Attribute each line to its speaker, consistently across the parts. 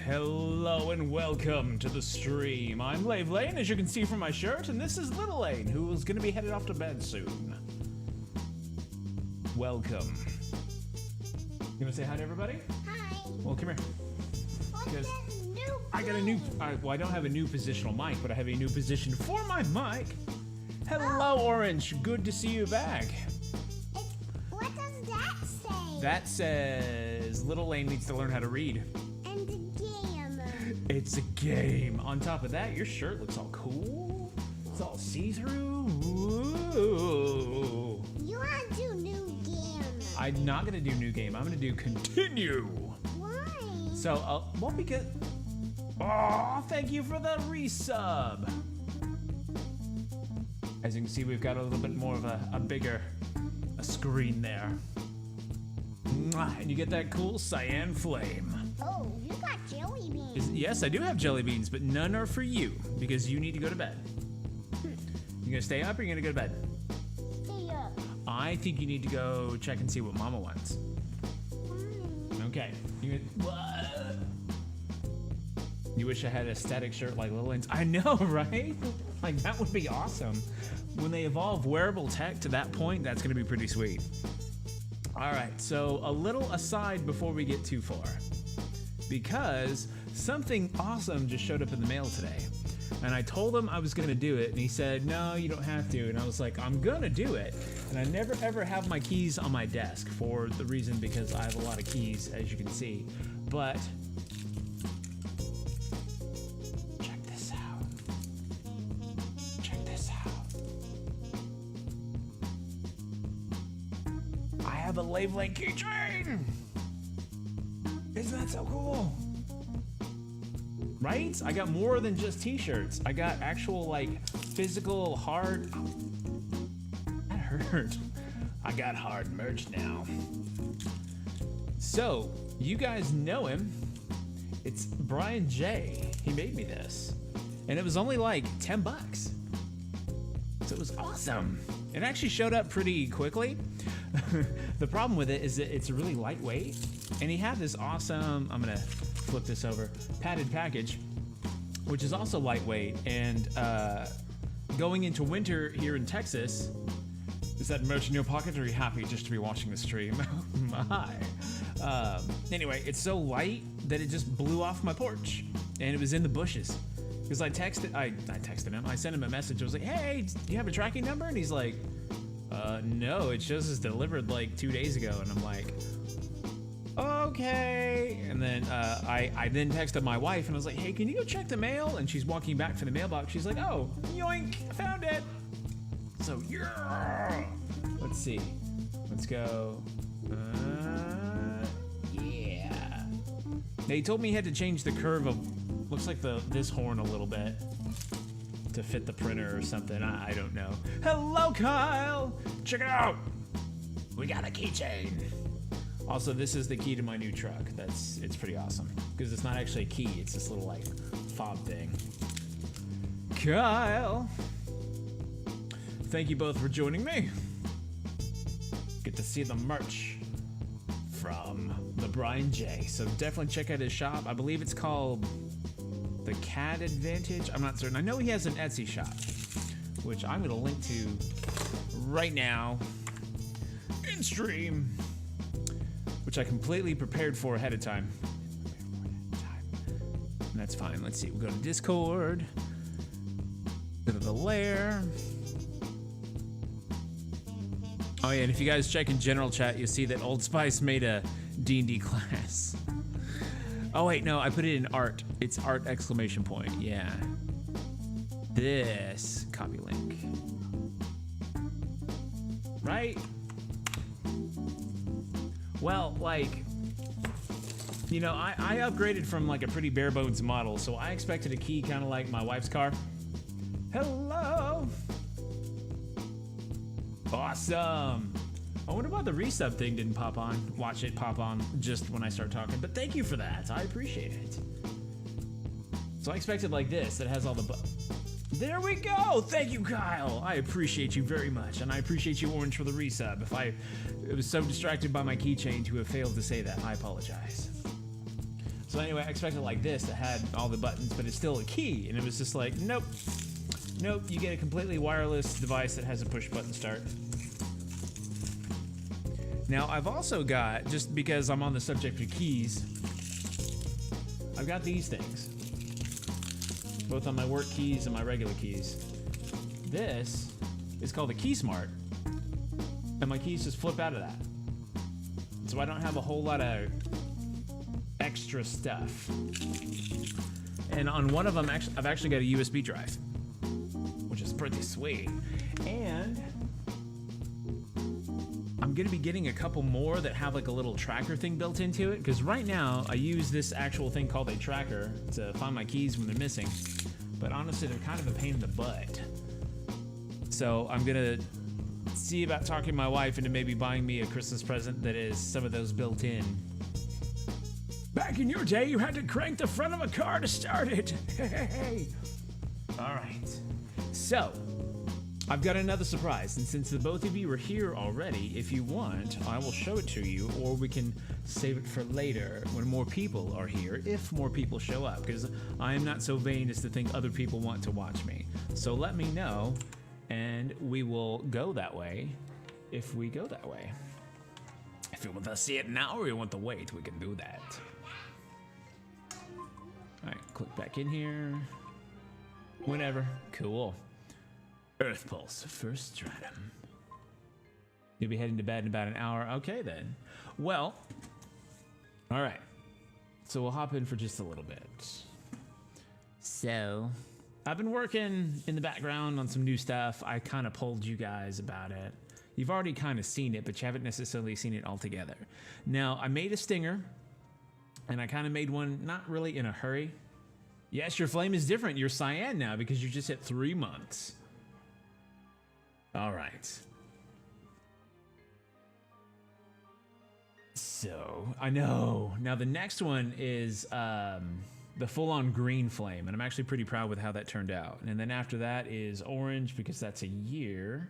Speaker 1: Hello and welcome to the stream. I'm Lave Lane, as you can see from my shirt, and this is Little Lane, who is going to be headed off to bed soon. Welcome. You want to say hi to everybody?
Speaker 2: Hi.
Speaker 1: Well, come here.
Speaker 2: What's
Speaker 1: I got a new, well, I don't have a new positional mic, but I have a new position for my mic. Hello, Orange. Good to see you back.
Speaker 2: What does that say?
Speaker 1: That says Little Lane needs to learn how to read.
Speaker 2: And the game.
Speaker 1: It's a game. On top of that, your shirt looks all cool. It's all see-through. Ooh.
Speaker 2: You want to do new game.
Speaker 1: I'm not gonna do new game. I'm gonna do continue.
Speaker 2: Why?
Speaker 1: So, well, because. Oh, thank you for the resub. As you can see, we've got a little bit more of a bigger screen there. Mwah, and you get that cool cyan flame.
Speaker 2: Oh, you got jelly beans.
Speaker 1: Yes, I do have jelly beans, but none are for you because you need to go to bed. You gonna stay up or you gonna go to bed?
Speaker 2: Stay up.
Speaker 1: I think you need to go check and see what Mama wants. Okay. You wish I had a static shirt like Little Lane's? I know, right? Like, that would be awesome. When they evolve wearable tech to that point, that's gonna be pretty sweet. All right, so a little aside before we get too far, because something awesome just showed up in the mail today. And I told him I was gonna do it, and he said, no, you don't have to. And I was like, I'm gonna do it. And I never ever have my keys on my desk for the reason because I have a lot of keys, as you can see. But check this out. Check this out. I have a Lave Lane keychain! Isn't that so cool? Right? I got more than just t-shirts. I got actual, like, physical, hard... That hurt. I got hard merch now. So, you guys know him. It's Brian J. He made me this. And it was only like 10 bucks. So it was awesome. It actually showed up pretty quickly. The problem with it is that it's really lightweight. And he had this awesome, I'm gonna flip this over, padded package, which is also lightweight. And going into winter here in Texas, is that merch in your pocket, or are you happy just to be watching the stream? Oh my. Anyway, it's so light that it just blew off my porch, and it was in the bushes. Because I texted him, I sent him a message, I was like, hey, do you have a tracking number? And he's like, no, it shows it's delivered like 2 days ago. And I'm like, okay. And then I then texted my wife and I was like, hey, can you go check the mail? And she's walking back for the mailbox. She's like, oh, yoink, I found it. So, yeah. Let's see. Let's go. Yeah. Now, he told me he had to change the curve of, looks like this horn a little bit to fit the printer or something. I don't know. Hello, Kyle. Check it out. We got a keychain. Also, this is the key to my new truck. It's pretty awesome because it's not actually a key. It's this little like fob thing. Kyle. Thank you both for joining me. Get to see the merch from the Brian J. So definitely check out his shop. I believe it's called The Cat Advantage. I'm not certain. I know he has an Etsy shop, which I'm gonna link to right now in stream, which I completely prepared for ahead of time. And that's fine. Let's see. We'll go to Discord. Go to the lair. Oh yeah, and if you guys check in general chat, you'll see that Old Spice made a D&D class. Oh wait, no, I put it in art. It's art exclamation point, yeah. This, copy link. Right? Well, like, you know, I upgraded from like a pretty bare bones model, so I expected a key kind of like my wife's car. Hello! Awesome. I wonder why the resub thing didn't pop on. Watch it pop on just when I start talking. But thank you for that. I appreciate it. So I expected like this. That has all the There we go. Thank you, Kyle. I appreciate you very much. And I appreciate you, Orange, for the resub. If I was so distracted by my keychain to have failed to say that, I apologize. So anyway, I expected like this that had all the buttons, but it's still a key. And it was just like, nope. Nope, you get a completely wireless device that has a push button start. Now, I've also got, just because I'm on the subject of keys, I've got these things. Both on my work keys and my regular keys. This is called a Key Smart. And my keys just flip out of that. So I don't have a whole lot of extra stuff. And on one of them, I've actually got a USB drive, which is pretty sweet. And I'm gonna be getting a couple more that have like a little tracker thing built into it, because right now I use this actual thing called a tracker to find my keys when they're missing. But honestly, they're kind of a pain in the butt. So I'm gonna see about talking my wife into maybe buying me a Christmas present that is some of those built in. Back in your day, you had to crank the front of a car to start it. Hey. All right. So, I've got another surprise, and since the both of you are here already, if you want, I will show it to you, or we can save it for later when more people are here, if more people show up, because I am not so vain as to think other people want to watch me. So let me know, and we will go that way if we go that way. If you want to see it now or you want to wait, we can do that. All right, click back in here. Whenever. Cool. Earth Pulse, first stratum. You'll be heading to bed in about an hour. Okay, then. Well, all right. So we'll hop in for just a little bit. So, I've been working in the background on some new stuff. I kind of told you guys about it. You've already kind of seen it, but you haven't necessarily seen it all together. Now, I made a stinger, and I kind of made one not really in a hurry. Yes, your flame is different. You're cyan now because you just hit 3 months. All right. So, I know. Now, the next one is the full-on green flame, and I'm actually pretty proud with how that turned out. And then after that is orange, because that's a year.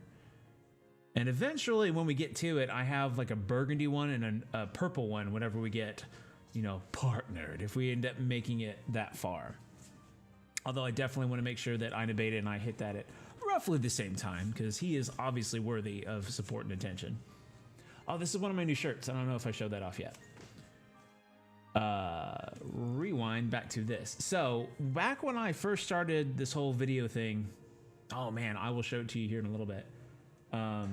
Speaker 1: And eventually, when we get to it, I have like a burgundy one and a purple one whenever we get, you know, partnered, if we end up making it that far. Although I definitely want to make sure that Inabeta and I hit that at roughly the same time, because he is obviously worthy of support and attention. Oh, this is one of my new shirts. I don't know if I showed that off yet. Rewind back to this. So, back when I first started this whole video thing, oh man, I will show it to you here in a little bit. I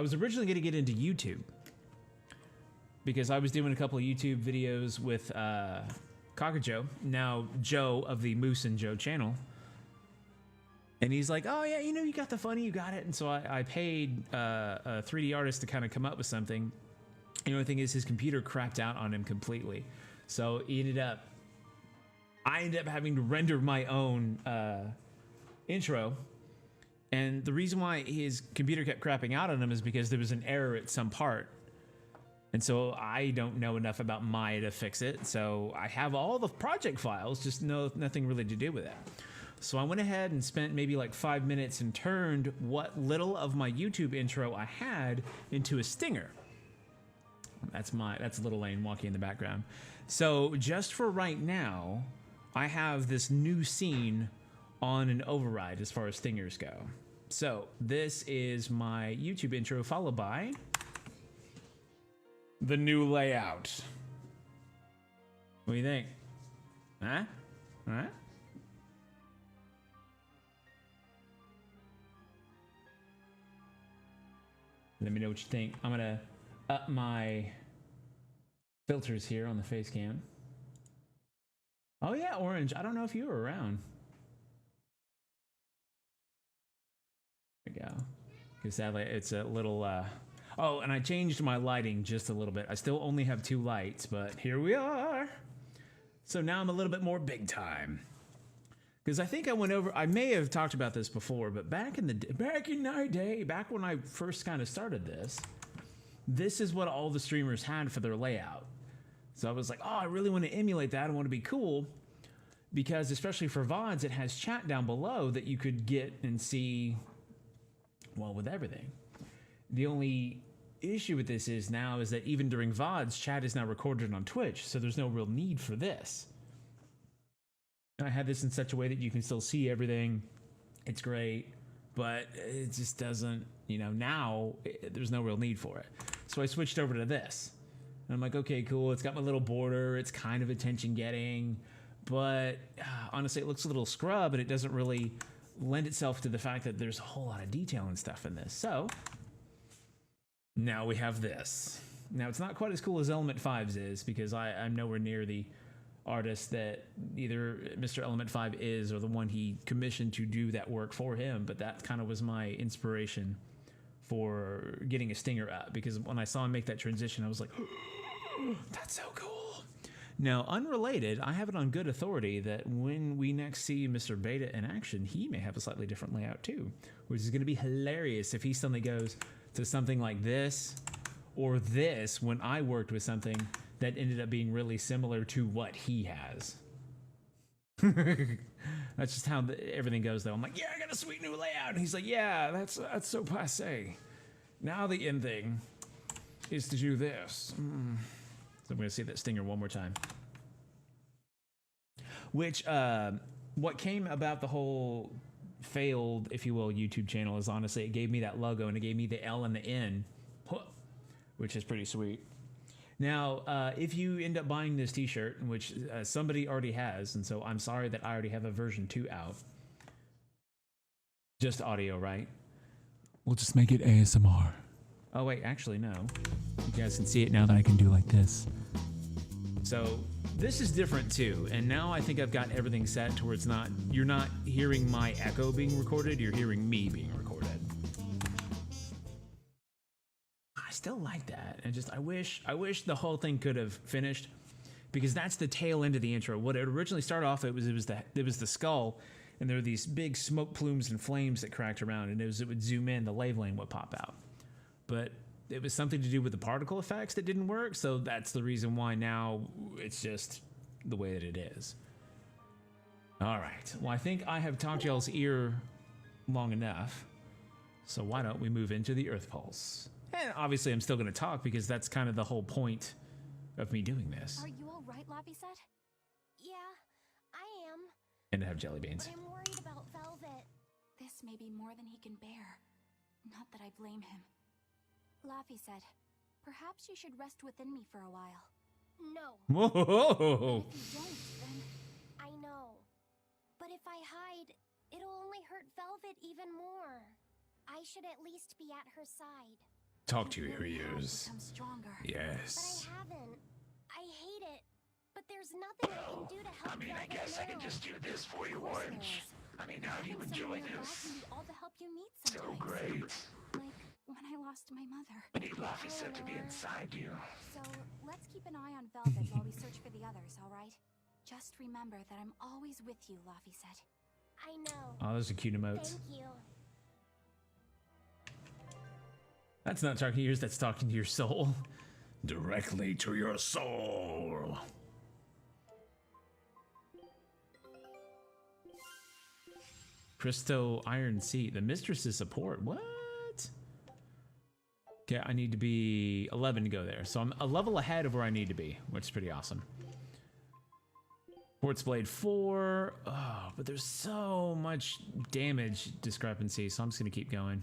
Speaker 1: was originally going to get into YouTube, because I was doing a couple of YouTube videos with Kaka Joe, now Joe of the Moose and Joe channel. And he's like, oh yeah, you know, you got the funny, you got it. And so I paid a 3D artist to kind of come up with something. The only thing is his computer crapped out on him completely. So I ended up having to render my own intro. And the reason why his computer kept crapping out on him is because there was an error at some part. And so I don't know enough about Maya to fix it. So I have all the project files, just nothing really to do with it. So I went ahead and spent maybe like 5 minutes and turned what little of my YouTube intro I had into a stinger. That's Little Lane walking in the background. So just for right now, I have this new scene on an override as far as stingers go. So this is my YouTube intro, followed by the new layout. What do you think? Huh? All right. Let me know what you think. I'm gonna up my filters here on the face cam. Oh yeah, Orange. I don't know if you were around. There we go. Because sadly, it's a little... Oh, and I changed my lighting just a little bit. I still only have 2 lights, but here we are. So now I'm a little bit more big time. Because I think I may have talked about this before, but back in my day, back when I first kind of started this is what all the streamers had for their layout. So I was like, oh, I really want to emulate that. I want to be cool. Because especially for VODs, it has chat down below that you could get and see, well, with everything. The only issue with this is that even during VODs, chat is now recorded on Twitch, so there's no real need for this. I had this in such a way that you can still see everything. It's great, but it just doesn't, now there's no real need for it. So I switched over to this. And I'm like, okay, cool. It's got my little border. It's kind of attention getting, but honestly, it looks a little scrub and it doesn't really lend itself to the fact that there's a whole lot of detail and stuff in this. So now we have this. Now it's not quite as cool as Element 5's is, because I'm nowhere near the artist that either Mr. Element 5 is or the one he commissioned to do that work for him, but that kind of was my inspiration for getting a stinger up, because when I saw him make that transition, I was like, that's so cool. Now, unrelated, I have it on good authority that when we next see Mr. Beta in action, he may have a slightly different layout too, which is going to be hilarious if he suddenly goes to something like this or this when I worked with something that ended up being really similar to what he has. That's just how everything goes, though. I'm like, yeah, I got a sweet new layout. And he's like, yeah, that's so passe. Now the end thing is to do this. So I'm going to see that stinger one more time. Which, what came about the whole failed, if you will, YouTube channel is honestly, it gave me that logo and it gave me the L and the N, which is pretty sweet. Now, if you end up buying this t-shirt, which somebody already has, and so I'm sorry that I already have a version 2 out. Just audio, right?
Speaker 3: We'll just make it ASMR.
Speaker 1: Oh, wait, actually, no.
Speaker 3: You guys can see it now that I can do like this.
Speaker 1: So this is different too, and now I think I've got everything set to where it's not, you're not hearing my echo being recorded, you're hearing me being recorded. I still like that, and just I wish the whole thing could have finished, because that's the tail end of the intro. What it originally started off, it was the skull, and there were these big smoke plumes and flames that cracked around, and it would zoom in, the labeling would pop out. But it was something to do with the particle effects that didn't work, so that's the reason why now it's just the way that it is. All right, well, I think I have talked y'all's ear long enough, so why don't we move into the Earth Pulse? And obviously I'm still going to talk, because that's kind of the whole point of me doing this.
Speaker 4: Are you all right, Lappy said?
Speaker 2: Yeah, I am.
Speaker 1: And to have jelly beans.
Speaker 2: But I'm worried about Velvet.
Speaker 4: This may be more than he can bear. Not that I blame him. Laffy said, perhaps you should rest within me for a while.
Speaker 2: No.
Speaker 1: Whoa!
Speaker 4: If you don't, then...
Speaker 2: I know. But if I hide, it'll only hurt Velvet even more. I should at least be at her side.
Speaker 1: Talk to
Speaker 4: you
Speaker 1: your
Speaker 4: really have
Speaker 1: ears.
Speaker 4: become stronger.
Speaker 1: Yes.
Speaker 2: But I haven't. I hate it. But there's nothing I can do to help Velvet
Speaker 5: I guess
Speaker 2: now.
Speaker 5: I can just do this for you,
Speaker 4: Of course
Speaker 5: Orange.
Speaker 4: there is.
Speaker 5: I mean, how do you enjoy
Speaker 4: Someone
Speaker 5: this?
Speaker 4: can be all the help you need
Speaker 5: So
Speaker 4: sometimes.
Speaker 5: great.
Speaker 4: Like when I lost my mother.
Speaker 5: I need Laffy said to be inside you.
Speaker 4: So let's keep an eye on Velvet while we search for the others, all right? Just remember that I'm always with you, Laffy said.
Speaker 2: I know.
Speaker 1: Oh, those are cute emotes.
Speaker 2: Thank you.
Speaker 1: That's not talking to yours, that's talking to your soul. Directly to your soul. Cristo Iron Seat. The Mistress's support. What? Okay, I need to be 11 to go there. So I'm a level ahead of where I need to be, which is pretty awesome. Quartz Blade 4. Oh, but there's so much damage discrepancy, so I'm just going to keep going.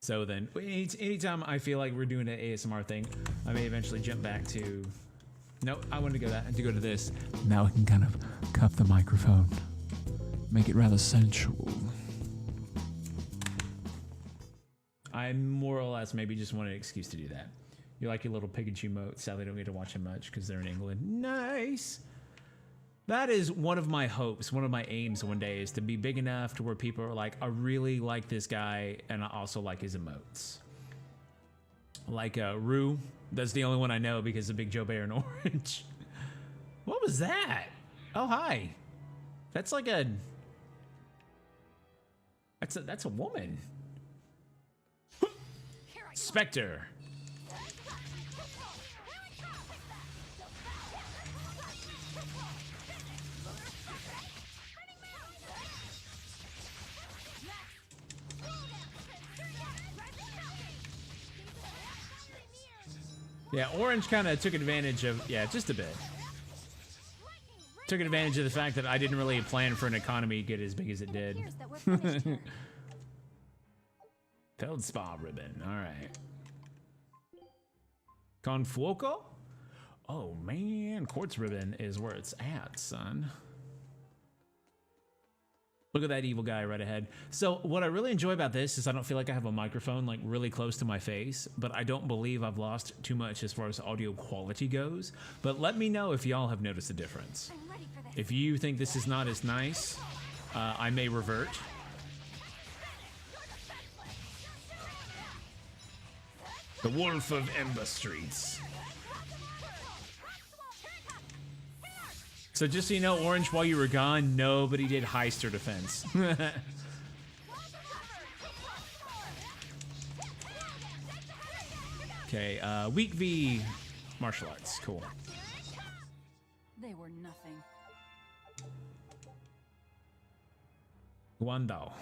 Speaker 1: So then, anytime I feel like we're doing an ASMR thing, I may eventually jump back to... Nope, I wanted to go to this.
Speaker 3: Now we can kind of cup the microphone. Make it rather sensual.
Speaker 1: I more or less maybe just want an excuse to do that. You like your little Pikachu mote. Sadly, don't get to watch him much because they're in England. Nice! That is one of my hopes, one of my aims one day, is to be big enough to where people are like, I really like this guy, and I also like his emotes. Like Rue. That's the only one I know because of Big Joe Bear and Orange. What was that? Oh, hi. That's like a... That's a woman. Spectre. Yeah, Orange kind of took advantage of, yeah, just a bit. Took advantage of the fact that I didn't really plan for an economy to get as big as it did.
Speaker 2: Appears that we're finished here.
Speaker 1: Feldspar ribbon, all right. Confuoco? Oh man, quartz ribbon is where it's at, son. Look at that evil guy right ahead. So what I really enjoy about this is I don't feel like I have a microphone like really close to my face, but I don't believe I've lost too much as far as audio quality goes. But let me know if y'all have noticed a difference.
Speaker 2: I'm ready for this.
Speaker 1: If you think this is not as nice, I may revert. The Wolf of Ember Streets. So just so you know, Orange, while you were gone, nobody did Heister defense. Okay, weak V martial arts, cool.
Speaker 4: They were nothing.
Speaker 1: Guandao.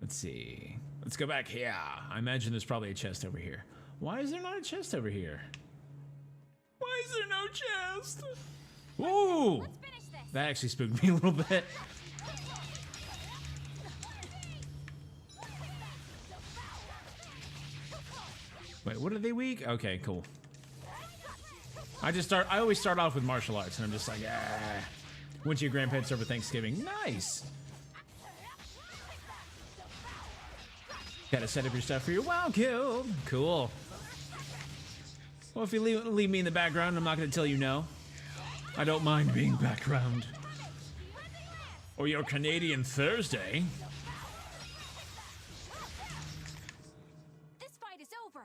Speaker 1: Let's see. Let's go back here. I imagine there's probably a chest over here. Why is there not a chest over here? Why is there no chest? Ooh!
Speaker 2: Let's finish this.
Speaker 1: That actually spooked me a little bit. Wait, what are they weak? Okay, cool. I always start off with martial arts, and I'm just like, ah. Went to your grandparents over Thanksgiving. Nice. Gotta set up your stuff for your wild kill. Cool. Well, if you leave me in the background, I'm not gonna tell you no. I don't mind being background. Or your Canadian Thursday.
Speaker 4: This fight is over.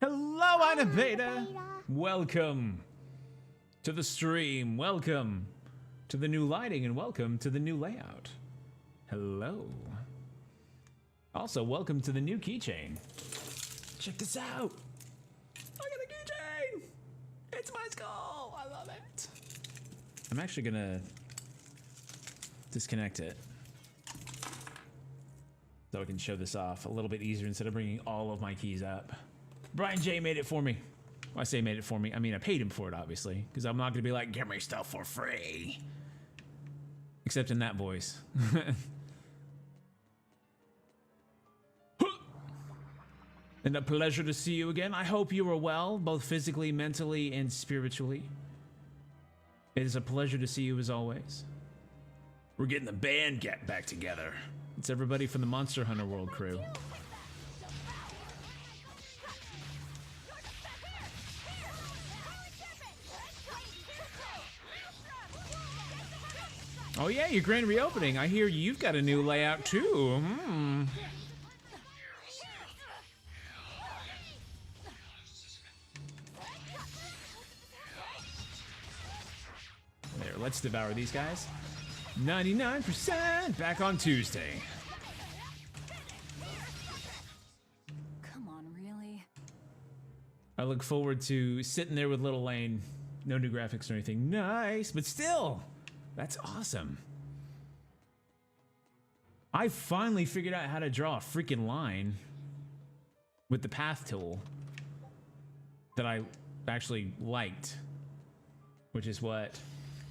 Speaker 1: Hello, Anabeta. Welcome to the stream. Welcome to the new lighting and welcome to the new layout. Hello. Also, welcome to the new keychain. Check this out. Look at the keychain. It's my skull. I love it. I'm actually gonna disconnect it so I can show this off a little bit easier instead of bringing all of my keys up. Brian J made it for me. Well, I say made it for me. I mean, I paid him for it, obviously, because I'm not gonna be like, give me stuff for free. Except in that voice. And a pleasure to see you again. I hope you are well, both physically, mentally, and spiritually. It is a pleasure to see you as always. We're getting the band back together. It's everybody from the Monster Hunter World crew. Oh yeah, your grand reopening. I hear you've got a new layout too. There, let's devour these guys. 99% back on Tuesday.
Speaker 4: Come on, really?
Speaker 1: I look forward to sitting there with Little Lane. No new graphics or anything. Nice, but still, that's awesome. I finally figured out how to draw a freaking line with the path tool that I actually liked, which is what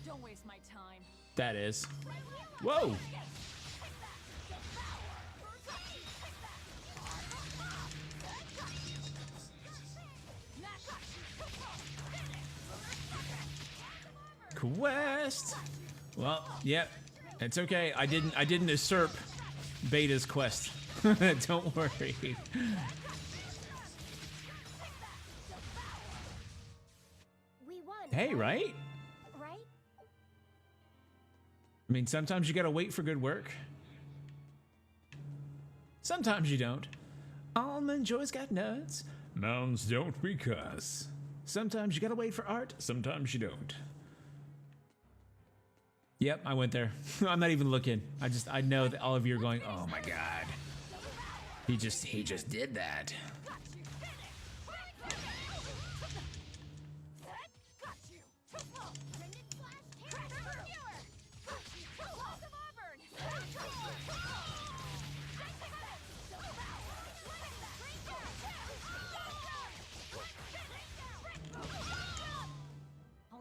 Speaker 4: Don't waste my time.
Speaker 1: that is. Whoa! Quest. Well, yep. It's okay. I didn't usurp Beta's quest. Don't worry.
Speaker 2: We won.
Speaker 1: Hey, right?
Speaker 2: Right?
Speaker 1: I mean, sometimes you gotta wait for good work. Sometimes you don't. Almond Joy's got nuts. Mounds don't because. Sometimes you gotta wait for art. Sometimes you don't. Yep, I went there. I'm not even looking. I know that all of you are going, oh my god. He just did that.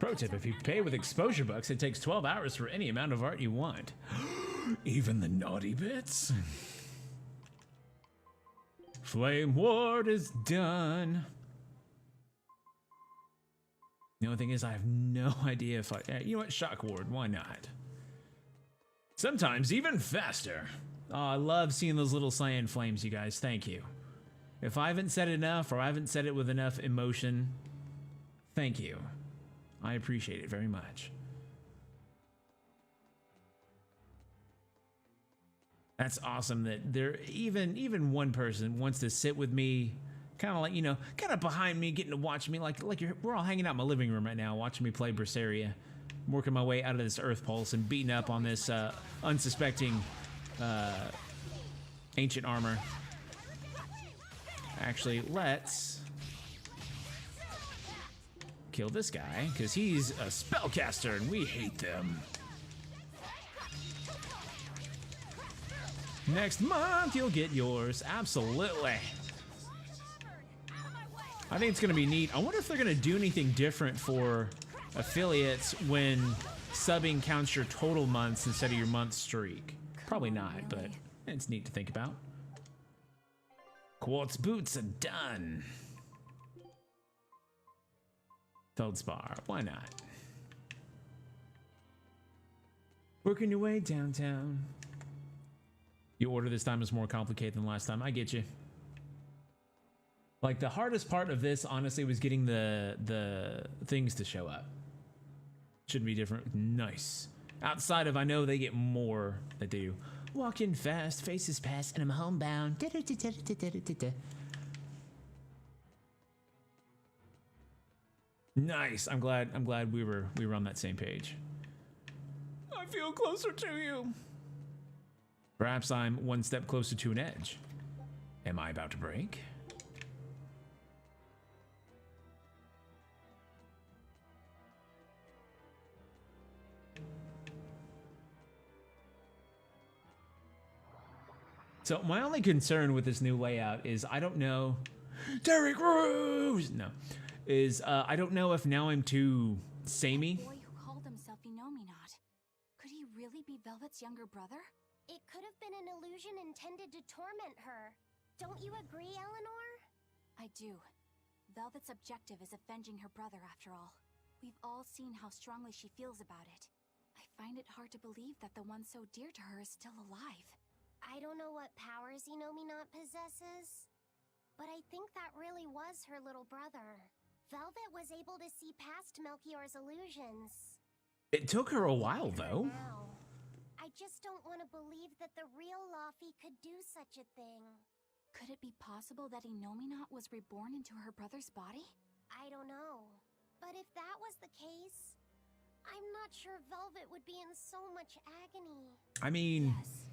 Speaker 1: Pro tip, if you pay with exposure bucks, it takes 12 hours for any amount of art you want. Even the naughty bits? Flame Ward is done. The only thing is I have no idea if you know what, Shock Ward, why not? Sometimes even faster. Oh, I love seeing those little cyan flames, you guys, thank you. If I haven't said it enough, or I haven't said it with enough emotion, thank you. I appreciate it very much. That's awesome that there even one person wants to sit with me, kind of like, you know, kind of behind me, getting to watch me like we're all hanging out in my living room right now, watching me play Berseria, working my way out of this Earth Pulse and beating up on this unsuspecting ancient armor. Actually, let's kill this guy because he's a spellcaster and we hate them. Next month, you'll get yours. Absolutely. I think it's going to be neat. I wonder if they're going to do anything different for affiliates when subbing counts your total months instead of your month streak. Probably not, but it's neat to think about. Quartz boots are done. Feldspar, why not? Working your way downtown. Your order this time is more complicated than last time. I get you. Like, the hardest part of this, honestly, was getting the things to show up. Shouldn't be different. Nice. Outside of, I know they get more that do. Walk in fast, faces pass, and I'm homebound. Nice. I'm glad we were on that same page. I feel closer to you. Perhaps I'm one step closer to an edge. Am I about to break? So my only concern with this new layout is I don't know. Derek Rose! No. I don't know if now I'm too samey.
Speaker 4: The boy who called himself Inominat. Could he really be Velvet's younger brother?
Speaker 2: It could have been an illusion intended to torment her. Don't you agree, Eleanor?
Speaker 4: I do. Velvet's objective is avenging her brother, after all. We've all seen how strongly she feels about it. I find it hard to believe that the one so dear to her is still alive.
Speaker 2: I don't know what powers Inominat possesses, but I think that really was her little brother. Velvet was able to see past Melchior's illusions.
Speaker 1: It took her a while, though.
Speaker 2: Now, I just don't want to believe that the real Laufey could do such a thing.
Speaker 4: Could it be possible that Inominat was reborn into her brother's body?
Speaker 2: I don't know. But if that was the case, I'm not sure Velvet would be in so much agony.
Speaker 1: I mean,
Speaker 4: Yes.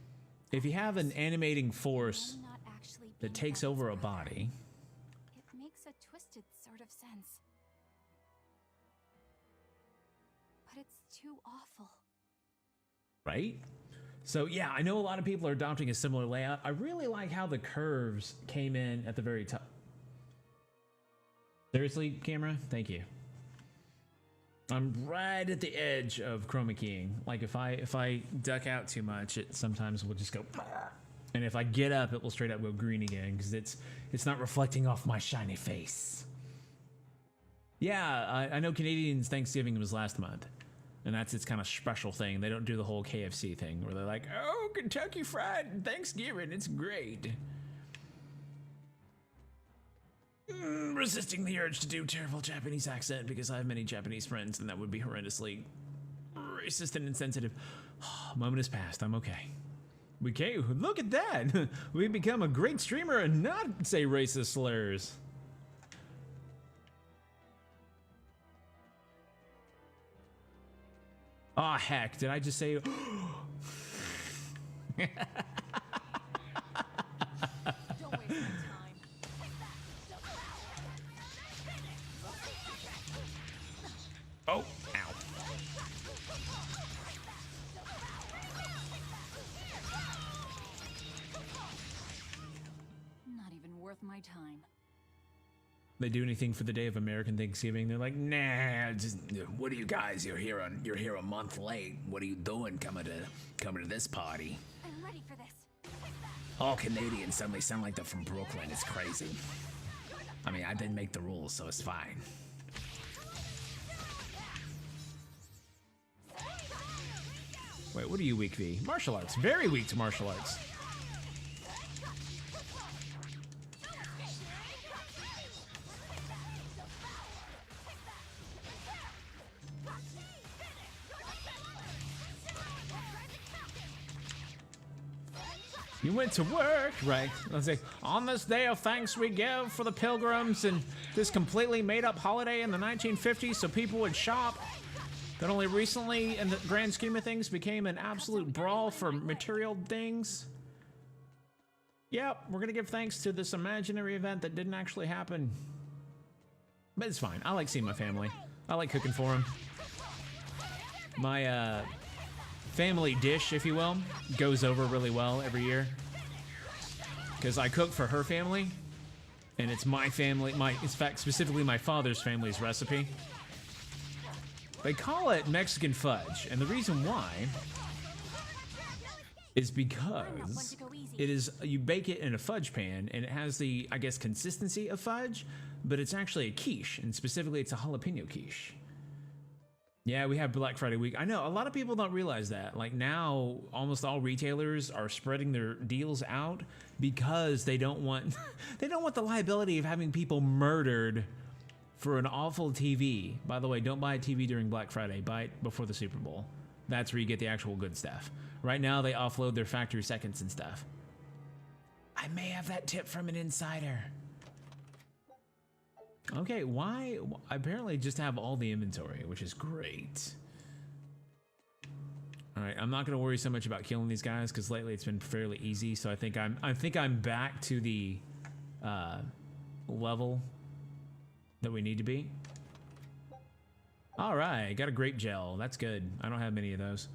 Speaker 1: if you have an animating force
Speaker 4: Inominat actually
Speaker 1: that
Speaker 4: being
Speaker 1: takes
Speaker 4: Velvet's
Speaker 1: over a
Speaker 4: brother.
Speaker 1: body,
Speaker 4: It makes a twisted sort of sense. But it's too awful.
Speaker 1: right? So yeah, I know a lot of people are adopting a similar layout. I really like how the curves came in at the very top. Seriously, camera? Thank you. I'm right at the edge of chroma keying. Like if I duck out too much, it sometimes will just go, and if I get up, it will straight up go green again because it's not reflecting off my shiny face. Yeah, I know Canadians Thanksgiving was last month, and that's its kind of special thing. They don't do the whole KFC thing where they're like, oh, Kentucky Fried Thanksgiving, it's great. Resisting the urge to do terrible Japanese accent because I have many Japanese friends and that would be horrendously racist and insensitive. Moment has passed. I'm okay. We can't. Look at that. We've become a great streamer and not say racist slurs. Aw, heck. Did I just say...
Speaker 4: Don't waste my time.
Speaker 1: Oh, ow.
Speaker 4: Not even worth my time.
Speaker 1: they do anything for the day of American Thanksgiving. They're like, nah, just what are you guys? You're here a month late. What are you doing coming to this party?
Speaker 4: I'm ready for this.
Speaker 1: All Canadians suddenly sound like they're from Brooklyn. It's crazy. I mean, I didn't make the rules, so it's fine. Wait, what are you weak v? Martial arts. Very weak to martial arts. You went to work, right? Let's say, on this day of thanks we give for the pilgrims and this completely made up holiday in the 1950s so people would shop. That only recently, in the grand scheme of things, became an absolute brawl for material things. Yep, we're gonna give thanks to this imaginary event that didn't actually happen. But it's fine. I like seeing my family. I like cooking for them. My, family dish, if you will, goes over really well every year. Because I cook for her family, and it's my family, in fact, specifically my father's family's recipe. They call it Mexican fudge, and the reason why is because it is, you bake it in a fudge pan, and it has the, I guess, consistency of fudge, but it's actually a quiche, and specifically it's a jalapeno quiche. Yeah, we have Black Friday week. I know, a lot of people don't realize that. Like now, almost all retailers are spreading their deals out because they don't want they don't want the liability of having people murdered for an awful TV. By the way, don't buy a TV during Black Friday. Buy it before the Super Bowl. That's where you get the actual good stuff. Right now, they offload their factory seconds and stuff. I may have that tip from an insider. Okay, why? Apparently just have all the inventory, which is great. All right, I'm not gonna worry so much about killing these guys because lately it's been fairly easy. So I think I'm back to the level that we need to be. All right, got a grape gel. That's good. I don't have many of those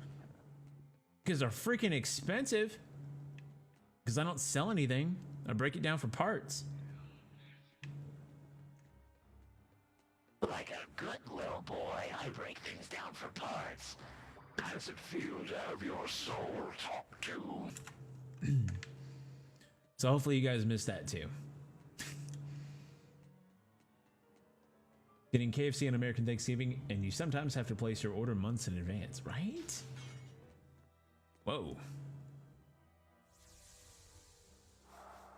Speaker 1: because they're freaking expensive. Because I don't sell anything. I break it down for parts.
Speaker 5: Like a good little boy, I break things down for parts. How does it feel to have your soul talk to?
Speaker 1: So hopefully you guys missed that too. Getting KFC on American Thanksgiving, and you sometimes have to place your order months in advance, right? Whoa.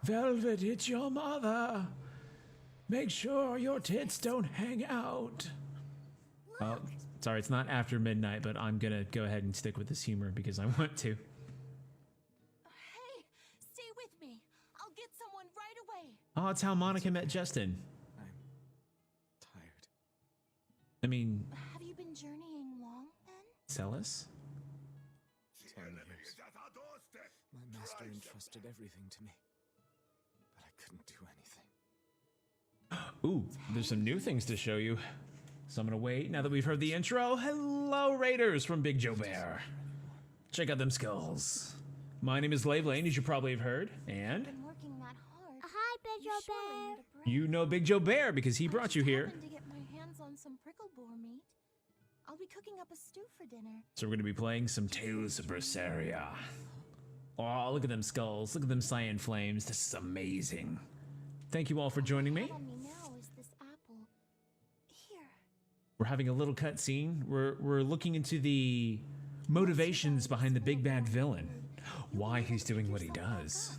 Speaker 1: Velvet, it's your mother. Make sure your tits don't hang out. Oh, sorry, it's not after midnight, but I'm gonna go ahead and stick with this humor because I want to.
Speaker 4: Hey, stay with me. I'll get someone right away.
Speaker 1: Oh, it's how Monica met Justin.
Speaker 3: I'm tired.
Speaker 1: I mean,
Speaker 4: Have you been journeying long then?
Speaker 1: Celis?
Speaker 3: 10 years. My master entrusted everything to me, but I couldn't do anything.
Speaker 1: Ooh, there's some new things to show you. So I'm gonna wait now that we've heard the intro. Hello, Raiders from Big Joe Bear. Check out them skulls. My name is Lane, as you probably have heard, and
Speaker 4: Been working that hard.
Speaker 2: Hi, Big
Speaker 4: You
Speaker 2: Joe
Speaker 4: surely
Speaker 2: Bear.
Speaker 4: need a break.
Speaker 1: you know Big Joe Bear because he
Speaker 4: I
Speaker 1: brought
Speaker 4: just
Speaker 1: you here.
Speaker 4: happened to get my hands on some prickle boar meat. I'll be cooking up a stew for dinner.
Speaker 1: So we're gonna be playing some Tales of Berseria. Oh, look at them skulls. Look at them cyan flames. This is amazing. Thank you all for joining me.
Speaker 4: What on me now is this apple. Here.
Speaker 1: We're having a little cut scene. We're looking into the motivations behind the big bad villain. Why he's doing what he does.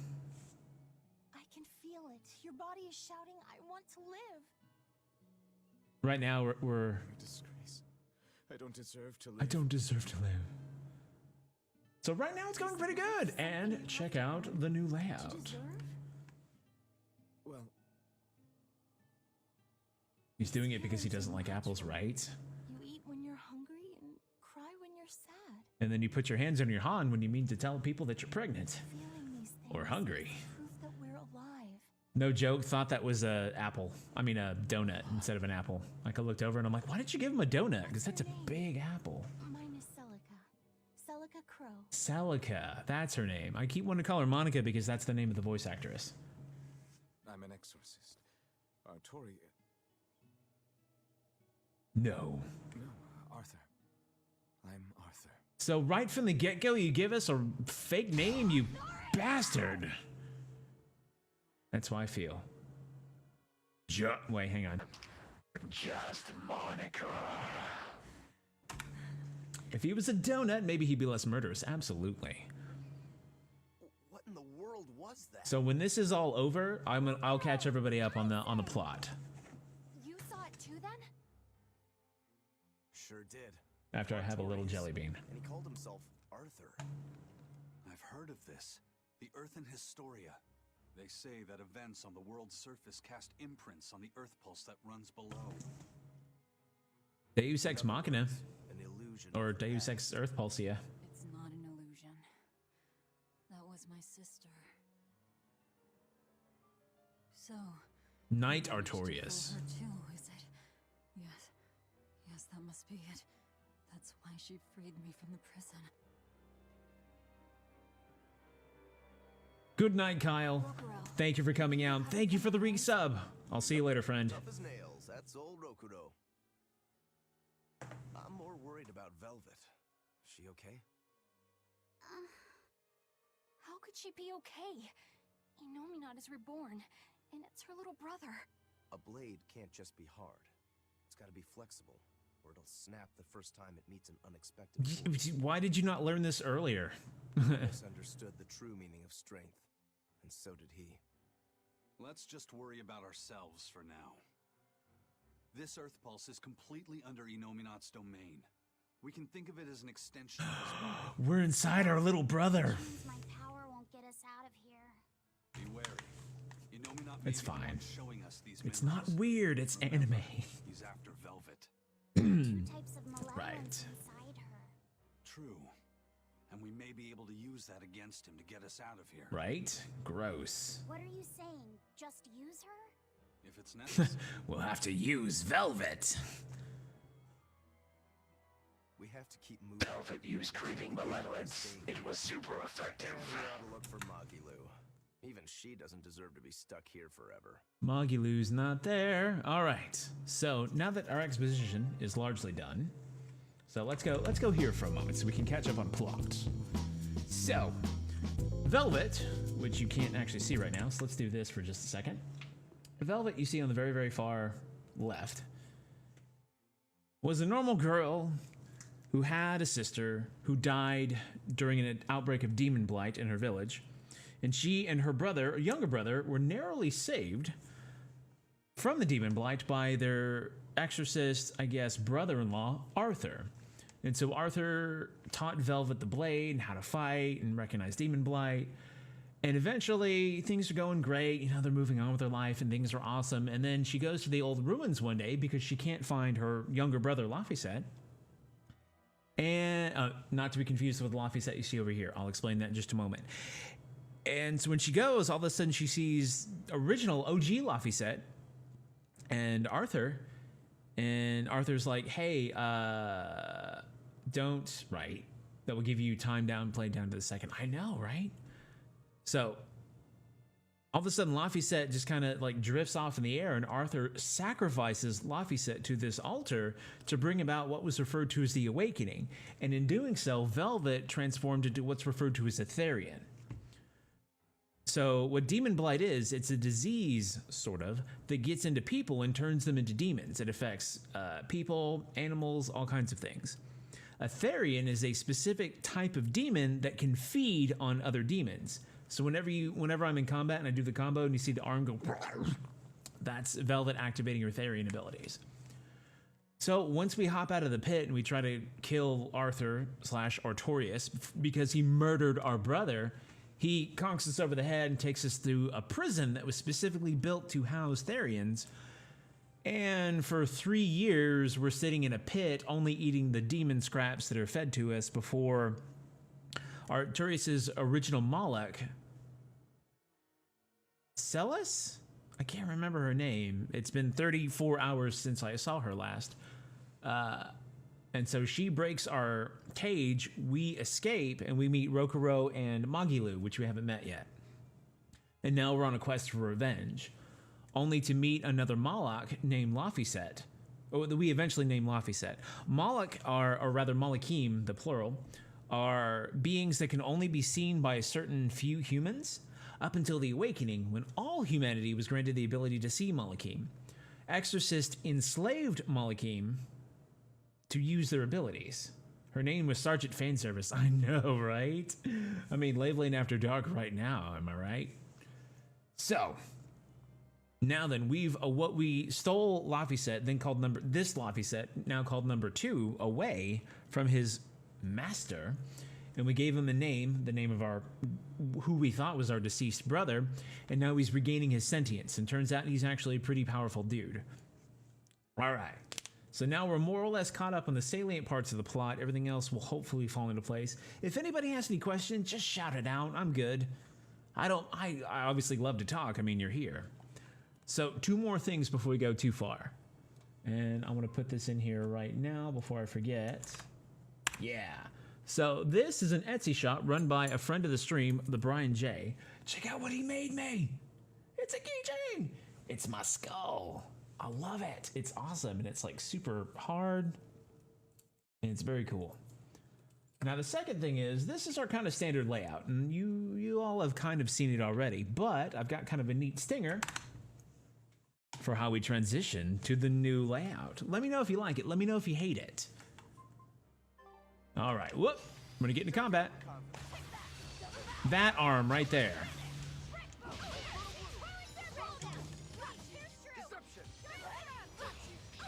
Speaker 4: I can feel it. Your body is shouting, I want to live.
Speaker 1: Right now we're
Speaker 3: A disgrace. I don't deserve to live.
Speaker 1: I don't deserve to live. So right now it's going pretty good. And check out the new
Speaker 4: To
Speaker 1: layout.
Speaker 4: deserve?
Speaker 3: Well,
Speaker 1: He's doing it because he doesn't like apples, right?
Speaker 4: You eat when you're hungry and cry when you're sad.
Speaker 1: And then you put your hands on your Han when you mean to tell people that you're pregnant.
Speaker 4: Feeling these things
Speaker 1: Or hungry.
Speaker 4: is proof that we're alive.
Speaker 1: No joke, thought that was a apple. I mean a donut instead of an apple. Like I looked over and I'm like, why did you give him a donut? Because that's a big apple.
Speaker 4: Mine is Celica. Celica Crow.
Speaker 1: Celica, that's her name. I keep wanting to call her Monica because that's the name of the voice actress.
Speaker 3: I'm an exorcist. Tori,
Speaker 1: No.
Speaker 3: No, Arthur. I'm Arthur.
Speaker 1: So right from the get-go, you give us a fake name, you bastard. That's how I feel. Wait, hang on.
Speaker 5: Just moniker.
Speaker 1: If he was a donut, maybe he'd be less murderous. Absolutely.
Speaker 6: What in the world was that?
Speaker 1: So when this is all over, I'll catch everybody up on the plot.
Speaker 4: You saw it too then?
Speaker 6: Sure did.
Speaker 1: After I have a little jelly bean.
Speaker 6: And he called himself Arthur.
Speaker 7: I've heard of this. The Earthen Historia. They say that events on the world's surface cast imprints on the Earth pulse that runs below.
Speaker 1: Deus Ex Machina.
Speaker 6: An illusion.
Speaker 1: Or Deus Ex Earth Pulse, yeah.
Speaker 4: It's not an illusion. That was my sister. So...
Speaker 1: Knight
Speaker 4: you managed to
Speaker 1: Artorias.
Speaker 4: fool her too, is it? Yes, that must be it. That's why she freed me from the prison.
Speaker 1: Good night, Kyle. Thank you for coming out. Thank you for the resub. I'll see you later, friend.
Speaker 6: Tough as nails. That's old Rokuro. I'm more worried about Velvet. Is she okay?
Speaker 4: How could she be okay? Inominat is reborn, and it's her little brother.
Speaker 6: A blade can't just be hard. It's got to be flexible, or it'll snap the first time it meets an unexpected force.
Speaker 1: Why did you not learn this earlier?
Speaker 6: Misunderstood the true meaning of strength, and so did he.
Speaker 7: Let's just worry about ourselves for now. This Earth pulse is completely under Inominat's domain. We can think of it as an extension of his body.
Speaker 1: We're inside our little brother.
Speaker 2: Means my power won't get us out of here.
Speaker 7: Be wary. Inominat may
Speaker 1: It's
Speaker 7: be the one
Speaker 1: fine.
Speaker 7: showing us these
Speaker 1: It's not
Speaker 7: memories.
Speaker 1: weird, it's
Speaker 7: Remember,
Speaker 1: anime.
Speaker 7: He's after Velvet.
Speaker 2: Two types of malevolence
Speaker 1: Right.
Speaker 2: inside her.
Speaker 7: True. And we may be able to use that against him to get us out of here.
Speaker 1: Right? Gross.
Speaker 2: What are you saying? Just use her?
Speaker 7: If it's necessary.
Speaker 1: We'll have to use Velvet.
Speaker 6: We have to keep moving.
Speaker 5: Velvet used creeping malevolence. It was super effective.
Speaker 6: We ought to look for Magilu. Even she doesn't deserve to be stuck here forever.
Speaker 1: Mogilu's not there. All right. So now that our exposition is largely done, so let's go here for a moment so we can catch up on plot. So, Velvet, which you can't actually see right now, so let's do this for just a second. Velvet, you see on the very, very far left, was a normal girl who had a sister who died during an outbreak of demon blight in her village. And she and her brother, a younger brother, were narrowly saved from the demon blight by their exorcist, I guess, brother-in-law, Arthur. And so Arthur taught Velvet the blade and how to fight and recognize demon blight. And eventually things are going great. You know, they're moving on with their life and things are awesome. And then she goes to the old ruins one day because she can't find her younger brother, Laphicet. And not to be confused with the Laphicet you see over here. I'll explain that in just a moment. And so when she goes, all of a sudden she sees original OG Laphicet and Arthur. And Arthur's like, hey, don't, right? That will give you time down, play down to the second. I know, right? So all of a sudden Laphicet just kind of like drifts off in the air, and Arthur sacrifices Laphicet to this altar to bring about what was referred to as the awakening. And in doing so, Velvet transformed into what's referred to as Etherian. So what demon blight is, it's a disease, sort of, that gets into people and turns them into demons. It affects people, animals, all kinds of things. Etherian is a specific type of demon that can feed on other demons. So whenever I'm in combat and I do the combo and you see the arm go, that's Velvet activating her Etherian abilities. So once we hop out of the pit and we try to kill Arthur/Artorias because he murdered our brother, he conks us over the head and takes us through a prison that was specifically built to house Therians. And for 3 years, we're sitting in a pit only eating the demon scraps that are fed to us before Artorias' original Moloch, Celis? I can't remember her name. It's been 34 hours since I saw her last. And so she breaks our cage, we escape, and we meet Rokuro and Magilu, which we haven't met yet. And now we're on a quest for revenge, only to meet another Moloch named Laphicet, that we eventually named Laphicet. Moloch or rather Molochim, the plural, are beings that can only be seen by a certain few humans up until the Awakening, when all humanity was granted the ability to see Molochim. Exorcist enslaved Molochim to use their abilities. Her name was Sergeant Fanservice. I know, right? I mean, labeling After Dark right now, am I right? So, now then, we stole Laphicet, then called this Laphicet, now called number 2, away from his master, and we gave him the name of who we thought was our deceased brother, and now he's regaining his sentience, and turns out he's actually a pretty powerful dude. All right. So now we're more or less caught up on the salient parts of the plot. Everything else will hopefully fall into place. If anybody has any questions, just shout it out. I'm good. I obviously love to talk. I mean, you're here. So 2 more things before we go too far. And I want to put this in here right now before I forget. Yeah. So this is an Etsy shop run by a friend of the stream, the Brian J. Check out what he made me. It's a keychain. It's my skull. I love it. It's awesome, and it's like super hard, and it's very cool. Now the second thing is, this is our kind of standard layout, and you all have kind of seen it already, but I've got kind of a neat stinger for how we transition to the new layout. Let me know if you like it. Let me know if you hate it. All right, whoop. I'm gonna get into combat. That arm right there.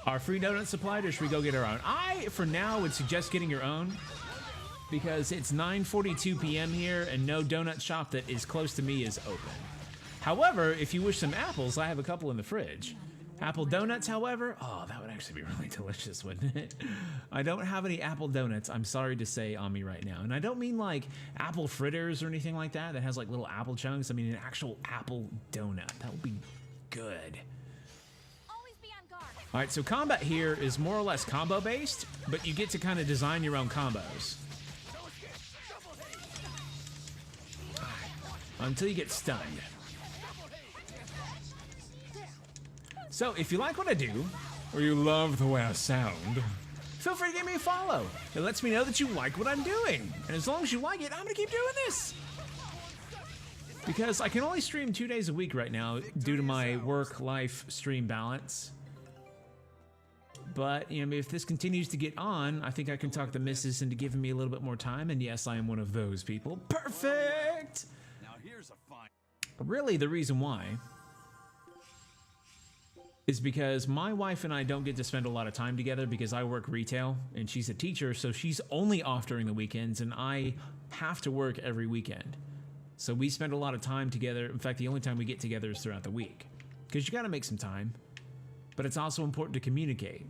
Speaker 1: Are free donuts supplied, or should we go get our own? I, for now, would suggest getting your own, because it's 9:42 p.m. here, and no donut shop that is close to me is open. However, if you wish some apples, I have a couple in the fridge. Apple donuts, however, oh, that would actually be really delicious, wouldn't it? I don't have any apple donuts, I'm sorry to say, on me right now. And I don't mean like apple fritters or anything like that has like little apple chunks. I mean an actual apple donut. That would be good. All right, so combat here is more or less combo based, but you get to kind of design your own combos. Until you get stunned. So if you like what I do, or you love the way I sound, feel free to give me a follow. It lets me know that you like what I'm doing. And as long as you like it, I'm gonna keep doing this. Because I can only stream 2 days a week right now due to my work-life stream balance. But, you know, if this continues to get on, I think I can talk the missus into giving me a little bit more time, and yes, I am one of those people. Perfect!
Speaker 7: Now here's a fine.
Speaker 1: Really, the reason why is because my wife and I don't get to spend a lot of time together because I work retail, and she's a teacher, so she's only off during the weekends, and I have to work every weekend. So we spend a lot of time together. In fact, the only time we get together is throughout the week, because you gotta make some time. But it's also important to communicate.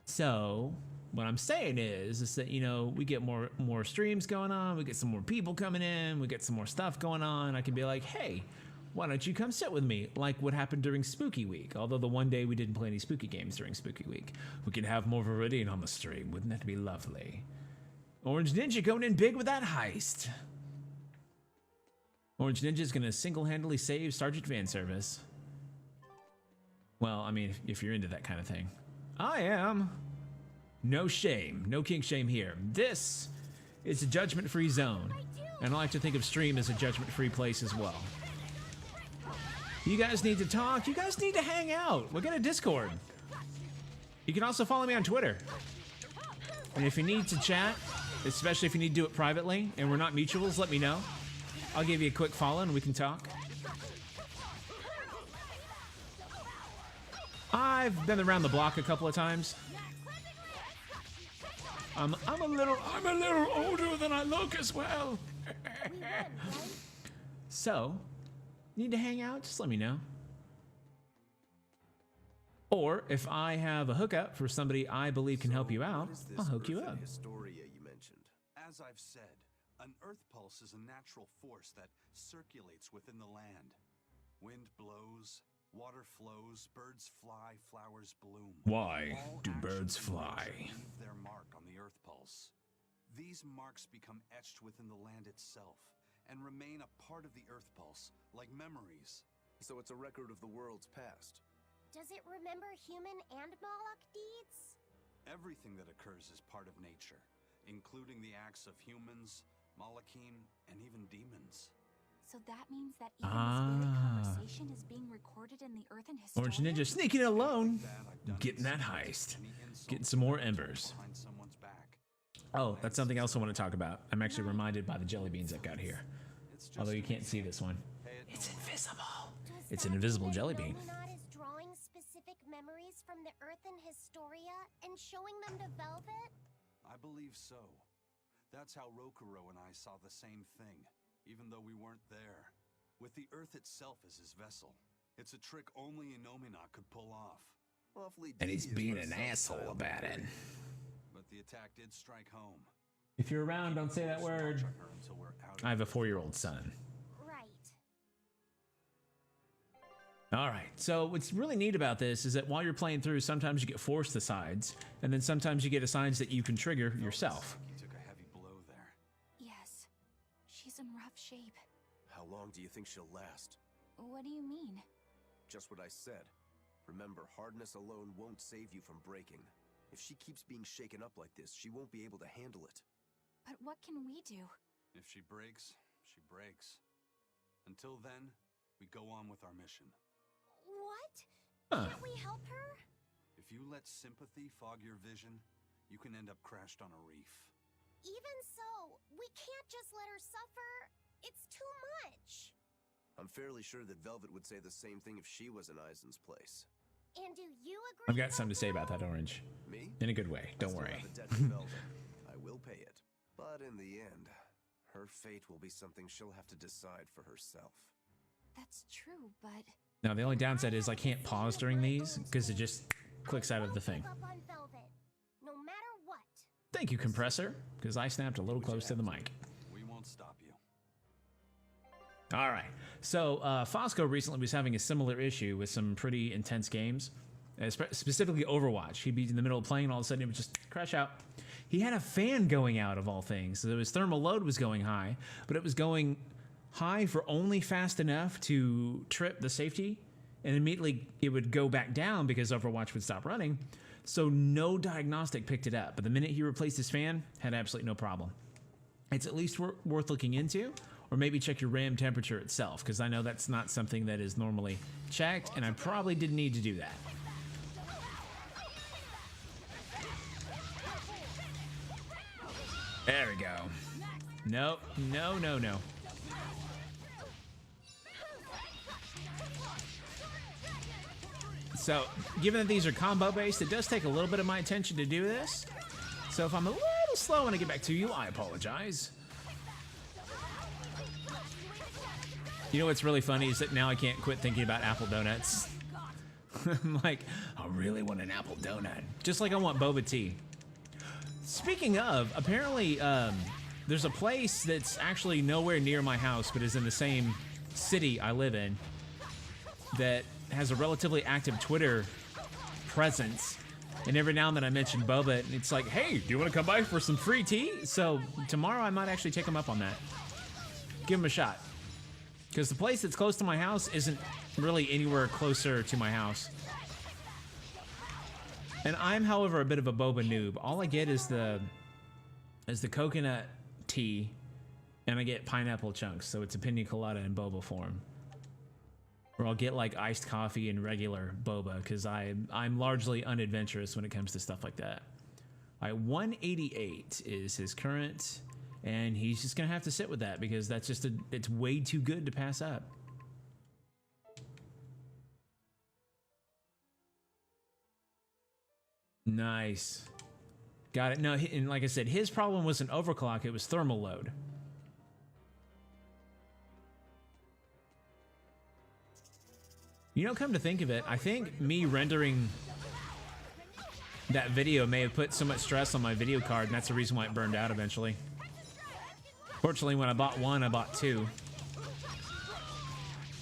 Speaker 1: So what I'm saying is that, you know, we get more streams going on, we get some more people coming in, we get some more stuff going on. I can be like, hey, why don't you come sit with me? Like what happened during Spooky Week. Although the one day we didn't play any spooky games during Spooky Week. We could have more Wherein on the stream. Wouldn't that be lovely? Orange Ninja going in big with that heist. Orange Ninja's gonna single-handedly save Sergeant Fanservice. Well, I mean, if you're into that kind of thing. I am. No shame. No kink shame here. This is a judgment-free zone. And I like to think of stream as a judgment-free place as well. You guys need to talk. You guys need to hang out. We'll get a Discord. You can also follow me on Twitter. And if you need to chat, especially if you need to do it privately and we're not mutuals, let me know. I'll give you a quick follow and we can talk. I've been around the block a couple of times. I'm a little older than I look as well. So, need to hang out? Just let me know. Or if I have a hookup for somebody I believe can help you out, I'll hook you up.
Speaker 6: Historia you mentioned.
Speaker 7: As I've said, an earth pulse is a natural force that circulates within the land. Wind blows, water flows, birds fly, flowers bloom.
Speaker 1: Why
Speaker 7: All
Speaker 1: do birds
Speaker 7: actions in
Speaker 1: fly?
Speaker 7: nature leave their mark on the earth pulse. These marks become etched within the land itself and remain a part of the earth pulse, like memories.
Speaker 6: So it's a record of the world's past.
Speaker 2: Does it remember human and Moloch deeds?
Speaker 7: Everything that occurs is part of nature, including the acts of humans, Malachim, and even demons.
Speaker 4: So that means that even this very conversation is being recorded in the Earthen Historia?
Speaker 1: Orange Ninja sneaking in alone, getting that heist, getting some more embers.
Speaker 7: Behind someone's back.
Speaker 1: Oh, that's something else I want to talk about. I'm actually reminded by the jelly beans I've got here. Although you can't see this one. It's invisible. It's an invisible jelly bean.
Speaker 2: Nominat is drawing specific memories from the Earthen Historia and showing them to Velvet?
Speaker 7: I believe so. That's how Rokuro and I saw the same thing, even though we weren't there. With the Earth itself as his vessel. It's a trick only Innominat could pull off.
Speaker 6: Awfully
Speaker 1: And he's
Speaker 6: devious
Speaker 1: being
Speaker 6: for a
Speaker 1: an
Speaker 6: self-styled
Speaker 1: asshole about it.
Speaker 7: But the attack did strike home.
Speaker 1: If you're around, don't say that word.
Speaker 7: Watch on her until we're out of
Speaker 1: I have a
Speaker 7: here.
Speaker 1: 4-year-old son.
Speaker 2: Right.
Speaker 1: All right, so what's really neat about this is that while you're playing through, sometimes you get forced asides, and then sometimes you get asides that you can trigger yourself.
Speaker 7: You took a heavy blow there.
Speaker 4: Yes. She's in rough shape.
Speaker 6: How long do you think she'll last?
Speaker 4: What do you mean?
Speaker 6: Just what I said. Remember, hardness alone won't save you from breaking. If she keeps being shaken up like this, she won't be able to handle it.
Speaker 4: But what can we do?
Speaker 7: If she breaks, she breaks. Until then, we go on with our mission.
Speaker 2: What?
Speaker 1: Huh.
Speaker 2: Can't we help her?
Speaker 7: If you let sympathy fog your vision, you can end up crashed on a reef.
Speaker 2: Even so, we can't just let her suffer. It's too much.
Speaker 6: I'm fairly sure that Velvet would say the same thing if she was in Eisen's place.
Speaker 2: And do you agree?
Speaker 1: I've got something to say about that, Orange.
Speaker 6: Me?
Speaker 1: In a good way, don't
Speaker 6: I still
Speaker 1: worry.
Speaker 6: have a debt to Velvet. I will pay it. But in the end, her fate will be something she'll have to decide for herself.
Speaker 4: That's true, but
Speaker 1: Now, the only downside is I can't pause during these because it just clicks out of the thing.
Speaker 2: Give up on Velvet, no matter what.
Speaker 1: Thank you, compressor, because I snapped a little close to the mic.
Speaker 7: We won't stop you.
Speaker 1: All right. So Fosco recently was having a similar issue with some pretty intense games, specifically Overwatch. He'd be in the middle of playing, and all of a sudden it would just crash out. He had a fan going out of all things, so his thermal load was going high, but it was going high for only fast enough to trip the safety, and immediately it would go back down because Overwatch would stop running. So no diagnostic picked it up, but the minute he replaced his fan, had absolutely no problem. It's at least worth looking into. Or maybe check your RAM temperature itself, because I know that's not something that is normally checked, and I probably didn't need to do that. There we go. No, no, no, no. So, given that these are combo based, it does take a little bit of my attention to do this. So if I'm a little slow when I get back to you, I apologize. You know what's really funny is that now I can't quit thinking about apple donuts. I'm like, I really want an apple donut. Just like I want boba tea. Speaking of, apparently there's a place that's actually nowhere near my house, but is in the same city I live in, that has a relatively active Twitter presence. And every now and then I mention boba, and it's like, hey, do you want to come by for some free tea? So tomorrow I might actually take them up on that. Give them a shot. Because the place that's close to my house isn't really anywhere closer to my house. And I'm, however, a bit of a boba noob. All I get is the coconut tea, and I get pineapple chunks, so it's a pina colada in boba form. Or I'll get like iced coffee and regular boba, because I'm largely unadventurous when it comes to stuff like that. All right, 188 is his current. And he's just gonna have to sit with that because that's just it's way too good to pass up. Nice. Got it. No, and like I said, his problem wasn't overclock, it was thermal load. You know, come to think of it, I think me rendering that video may have put so much stress on my video card, and that's the reason why it burned out eventually. Fortunately, when I bought one, I bought two.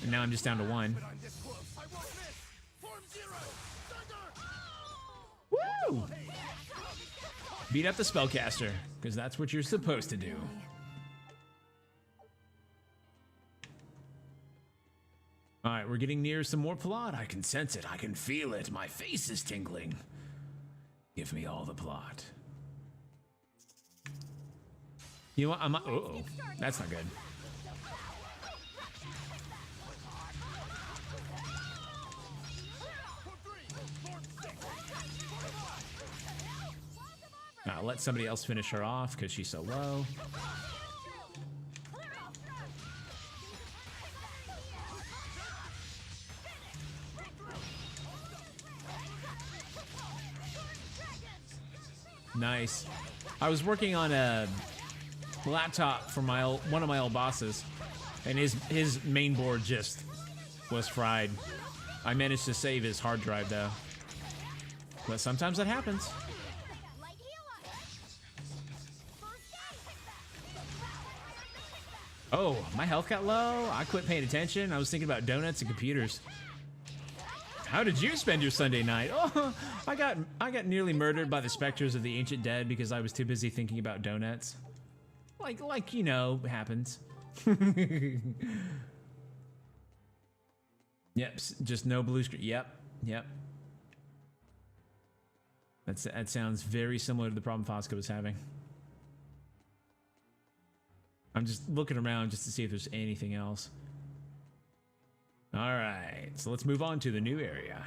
Speaker 1: And now I'm just down to one. Woo! Beat up the spellcaster, because that's what you're supposed to do. All right, we're getting near some more plot. I can sense it. I can feel it. My face is tingling. Give me all the plot. You know what? Uh-oh. That's not good. I'll let somebody else finish her off because she's so low. Nice. I was working on a laptop for one of my old bosses, and his main board just was fried. I managed to save his hard drive though, but sometimes that happens. Oh, my health got low. I quit paying attention. I was thinking about donuts and computers. How did you spend your Sunday night? Oh, I got nearly murdered by the specters of the ancient dead because I was too busy thinking about donuts. Like you know, happens. Yep, just no blue screen. Yep. That sounds very similar to the problem Fosco was having. I'm just looking around just to see if there's anything else. All right, so let's move on to the new area.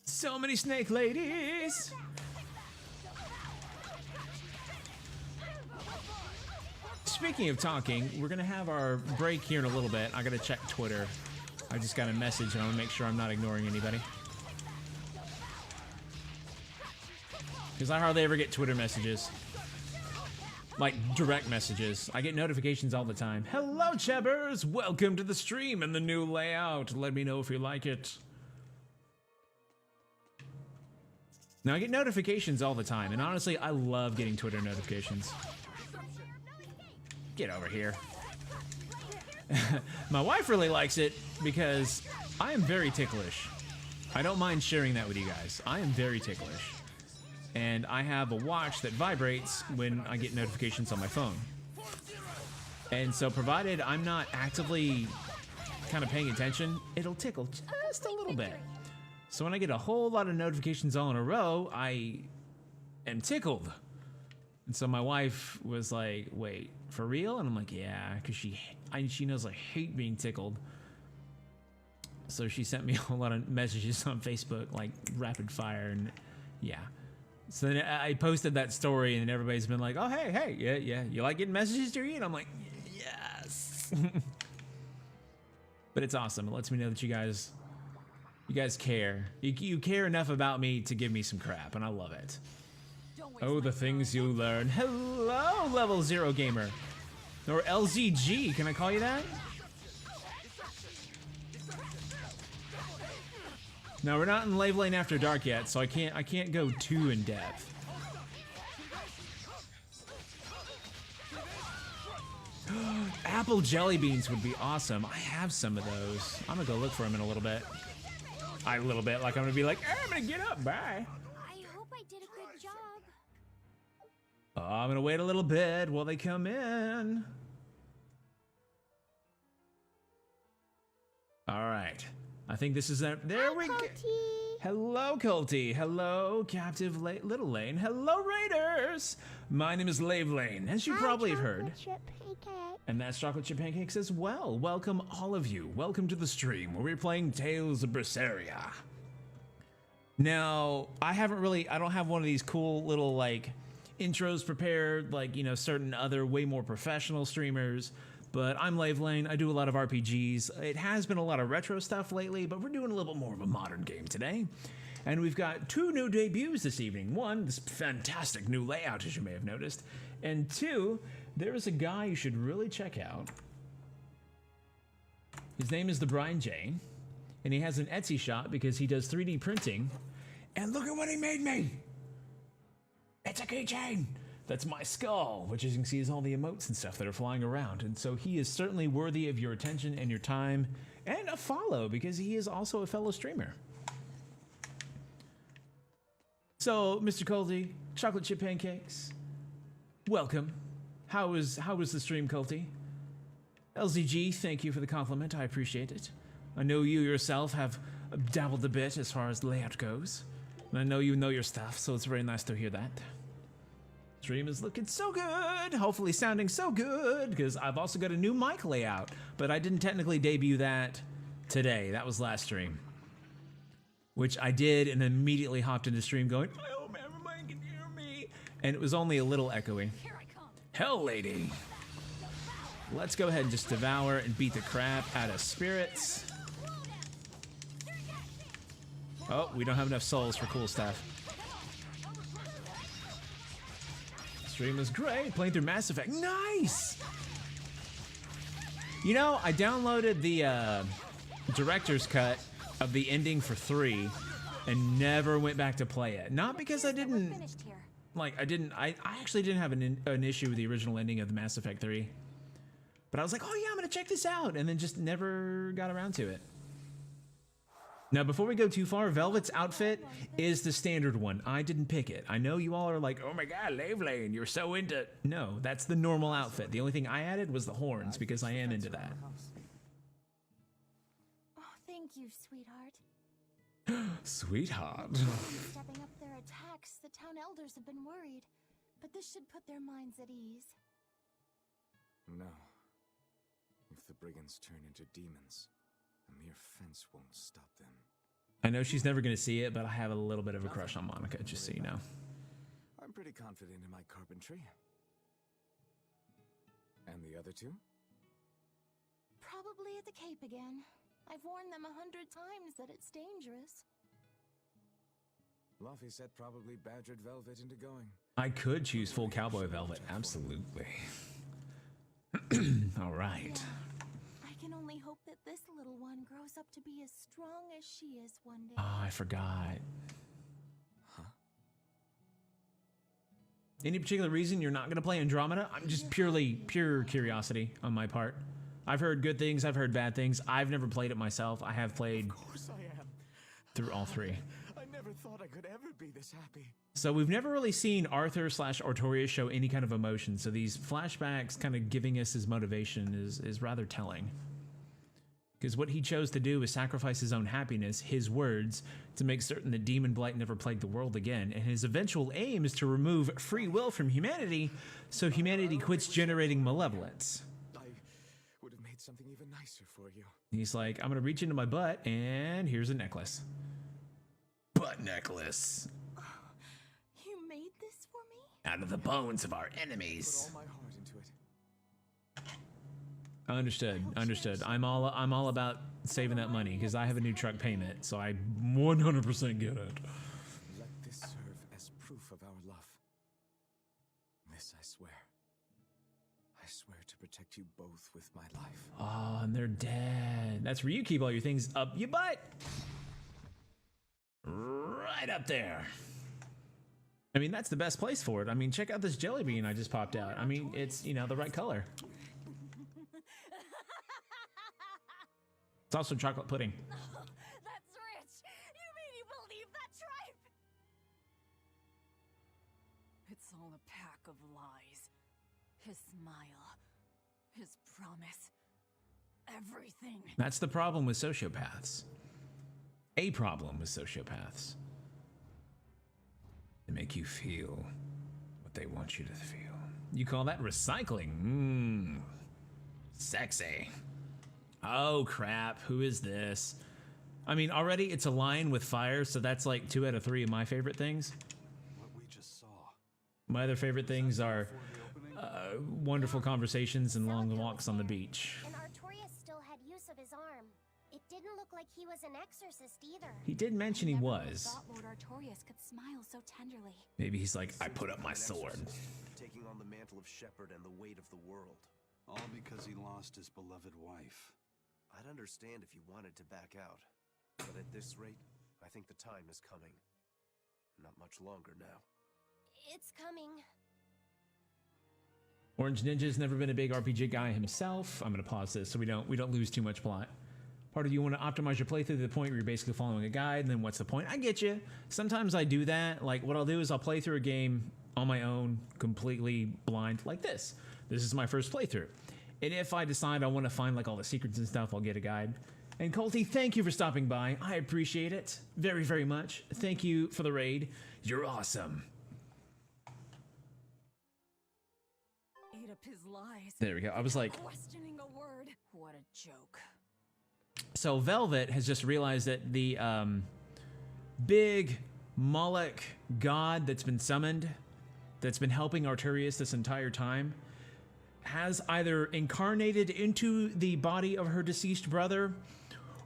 Speaker 1: So many snake ladies. Speaking of talking, we're gonna have our break here in a little bit. I gotta check Twitter. I just got a message and I wanna make sure I'm not ignoring anybody. Because I hardly ever get Twitter messages. Like direct messages. I get notifications all the time. Hello, Chebbers! Welcome to the stream and the new layout. Let me know if you like it. Now, I get notifications all the time, and honestly, I love getting Twitter notifications. Get over here. My wife really likes it because I am very ticklish. I don't mind sharing that with you guys. I am very ticklish. And I have a watch that vibrates when I get notifications on my phone. And so provided I'm not actively kind of paying attention, it'll tickle just a little bit. So when I get a whole lot of notifications all in a row, I am tickled. And so my wife was like, wait, for real? And I'm like, yeah, because she knows I hate being tickled. So she sent me a whole lot of messages on Facebook, like rapid fire, and yeah. So then I posted that story, and everybody's been like, oh, hey, yeah, you like getting messages to you? And I'm like, yes. But it's awesome. It lets me know that you guys care. You care enough about me to give me some crap, and I love it. Oh, the things you learn. Hello, Level 0 Gamer. Or LZG, can I call you that? Now, we're not in Lave Lane After Dark yet, so I can't go too in depth. Apple jelly beans would be awesome. I have some of those. I'm gonna go look for them in a little bit. Like I'm gonna be like, I'm gonna get up, bye.
Speaker 2: I hope I did a good job.
Speaker 1: Oh, I'm gonna wait a little bit while they come in. All right. I think this is it. There we go. Hello, Colty. Hello, Captive Little Lane. Hello, Raiders. My name is Lave Lane, as you probably have heard. And that's Chocolate Chip Pancakes as well. Welcome, all of you. Welcome to the stream where we're playing Tales of Berseria. Now, I don't have one of these cool little, like, intros prepared, like, you know, certain other way more professional streamers. But I'm Lave Lane. I do a lot of RPGs. It has been a lot of retro stuff lately, but we're doing a little bit more of a modern game today. And we've got 2 new debuts this evening. 1, this fantastic new layout, as you may have noticed. And 2, there is a guy you should really check out. His name is the Brian J. And he has an Etsy shop because he does 3D printing. And look at what he made me! It's a keychain! That's my skull, which as you can see is all the emotes and stuff that are flying around. And so he is certainly worthy of your attention and your time and a follow because he is also a fellow streamer. So, Mr. Colty, Chocolate Chip Pancakes, welcome. How was the stream, Colty? LZG, thank you for the compliment. I appreciate it. I know you yourself have dabbled a bit as far as layout goes. And I know you know your stuff, so it's very nice to hear that. Stream is looking so good, hopefully sounding so good, because I've also got a new mic layout, but I didn't technically debut that today. That was last stream. Which I did and immediately hopped into stream going, I hope everybody can hear me. And it was only a little echoey. Hell lady. Let's go ahead and just devour and beat the crap out of spirits. Oh, we don't have enough souls for cool stuff. Stream is great. Playing through Mass Effect. Nice! You know, I downloaded the director's cut of the ending for 3 and never went back to play it. Not because I didn't... I actually didn't have an issue with the original ending of the Mass Effect 3. But I was like, oh yeah, I'm gonna check this out, and then just never got around to it. Now, before we go too far, Velvet's outfit is the standard one. I didn't pick it. I know you all are like, oh my god, Lave Lane, you're so into... No, that's the normal outfit. The only thing I added was the horns, because I am into that.
Speaker 2: Oh, thank you, sweetheart.
Speaker 1: Sweetheart.
Speaker 2: Stepping up their attacks, the town elders have been worried, but this should put their minds at ease.
Speaker 3: No. If the brigands turn into demons, a mere fence won't stop them.
Speaker 1: I know she's never going to see it, but I have a little bit of a crush on Monica, just so you know.
Speaker 3: I'm pretty confident in my carpentry. And the other two?
Speaker 2: Probably at the Cape again. I've warned them 100 times that it's dangerous.
Speaker 3: Laufey probably badgered Velvet into going.
Speaker 1: I could choose full cowboy Velvet, absolutely. All right.
Speaker 2: Yeah. I can only hope that this little one grows up to be as strong as she is one day.
Speaker 1: Oh, I forgot.
Speaker 3: Huh?
Speaker 1: Any particular reason you're not going to play Andromeda? I'm just pure curiosity on my part. I've heard good things, I've heard bad things. I've never played it myself. I have played
Speaker 3: Of course I am.
Speaker 1: through all 3.
Speaker 3: I never thought I could ever be this happy.
Speaker 1: So we've never really seen Arthur / Artorias show any kind of emotion. So these flashbacks kind of giving us his motivation is rather telling. Because what he chose to do is sacrifice his own happiness, his words, to make certain that Demon Blight never plagued the world again. And his eventual aim is to remove free will from humanity, so humanity quits generating malevolence.
Speaker 3: I would have made something even nicer for you.
Speaker 1: He's like, I'm going to reach into my butt, and here's a necklace. Butt necklace.
Speaker 2: You made this for me?
Speaker 1: Out of the bones of our
Speaker 3: Put
Speaker 1: enemies.
Speaker 3: all my heart into it.
Speaker 1: Understood. I'm all about saving that money because I have a new truck payment, so I 100% get it.
Speaker 3: Let this serve as proof of our love. This I swear. I swear to protect you both with my life.
Speaker 1: Oh, and they're dead. That's where you keep all your things up your butt. Right up there. I mean, that's the best place for it. I mean, check out this jelly bean I just popped out. I mean, it's, you know, the right color. It's also chocolate pudding.
Speaker 4: Oh, that's rich! You mean you believe that tripe? It's all a pack of lies. His smile, his promise, everything.
Speaker 1: That's the problem with sociopaths. A problem with sociopaths. They make you feel what they want you to feel. You call that recycling? Sexy. Oh crap, who is this? I mean, already it's a line with fire, so that's like 2 out of 3 of my favorite things.
Speaker 7: What we just saw.
Speaker 1: My other favorite things are wonderful conversations and long walks on the beach.
Speaker 2: And Artorias still had use of his arm. It didn't look like he was an exorcist either.
Speaker 1: He did mention he
Speaker 4: Never would have
Speaker 1: was.
Speaker 4: thought Lord Artorias could smile so tenderly.
Speaker 1: Maybe he's like, I put up my sword.
Speaker 6: Taking on the mantle of shepherd and the weight of the world.
Speaker 7: All because he lost his beloved wife.
Speaker 6: I'd understand if you wanted to back out. But at this rate, I think the time is coming. Not much longer now.
Speaker 2: It's coming.
Speaker 1: Orange Ninja's never been a big RPG guy himself. I'm gonna pause this so we don't lose too much plot. Part of you want to optimize your playthrough to the point where you're basically following a guide, and then what's the point? I get you. Sometimes I do that. Like what I'll do is I'll play through a game on my own, completely blind, like this. This is my first playthrough. And if I decide I want to find like all the secrets and stuff, I'll get a guide. And Colty, thank you for stopping by. I appreciate it very, very much. Thank you for the raid. You're awesome.
Speaker 4: Ate up his lies.
Speaker 1: There we go. I was like,
Speaker 4: Questioning a word. What a joke.
Speaker 1: so Velvet has just realized that the big Moloch god that's been summoned, that's been helping Arturius this entire time, has either incarnated into the body of her deceased brother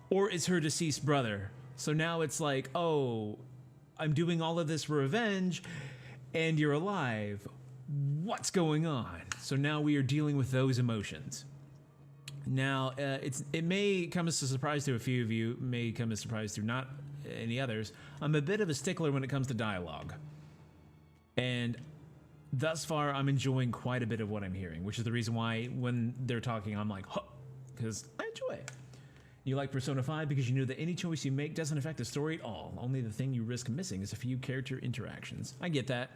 Speaker 1: or is her deceased brother. So now it's like, oh, I'm doing all of this for revenge and you're alive. What's going on? So now we are dealing with those emotions. Now, it may come as a surprise to a few of you, may come as a surprise to not any others. I'm a bit of a stickler when it comes to dialogue. And thus far, I'm enjoying quite a bit of what I'm hearing, which is the reason why when they're talking, I'm like, huh, because I enjoy it. You like Persona 5 because you know that any choice you make doesn't affect the story at all. Only the thing you risk missing is a few character interactions. I get that.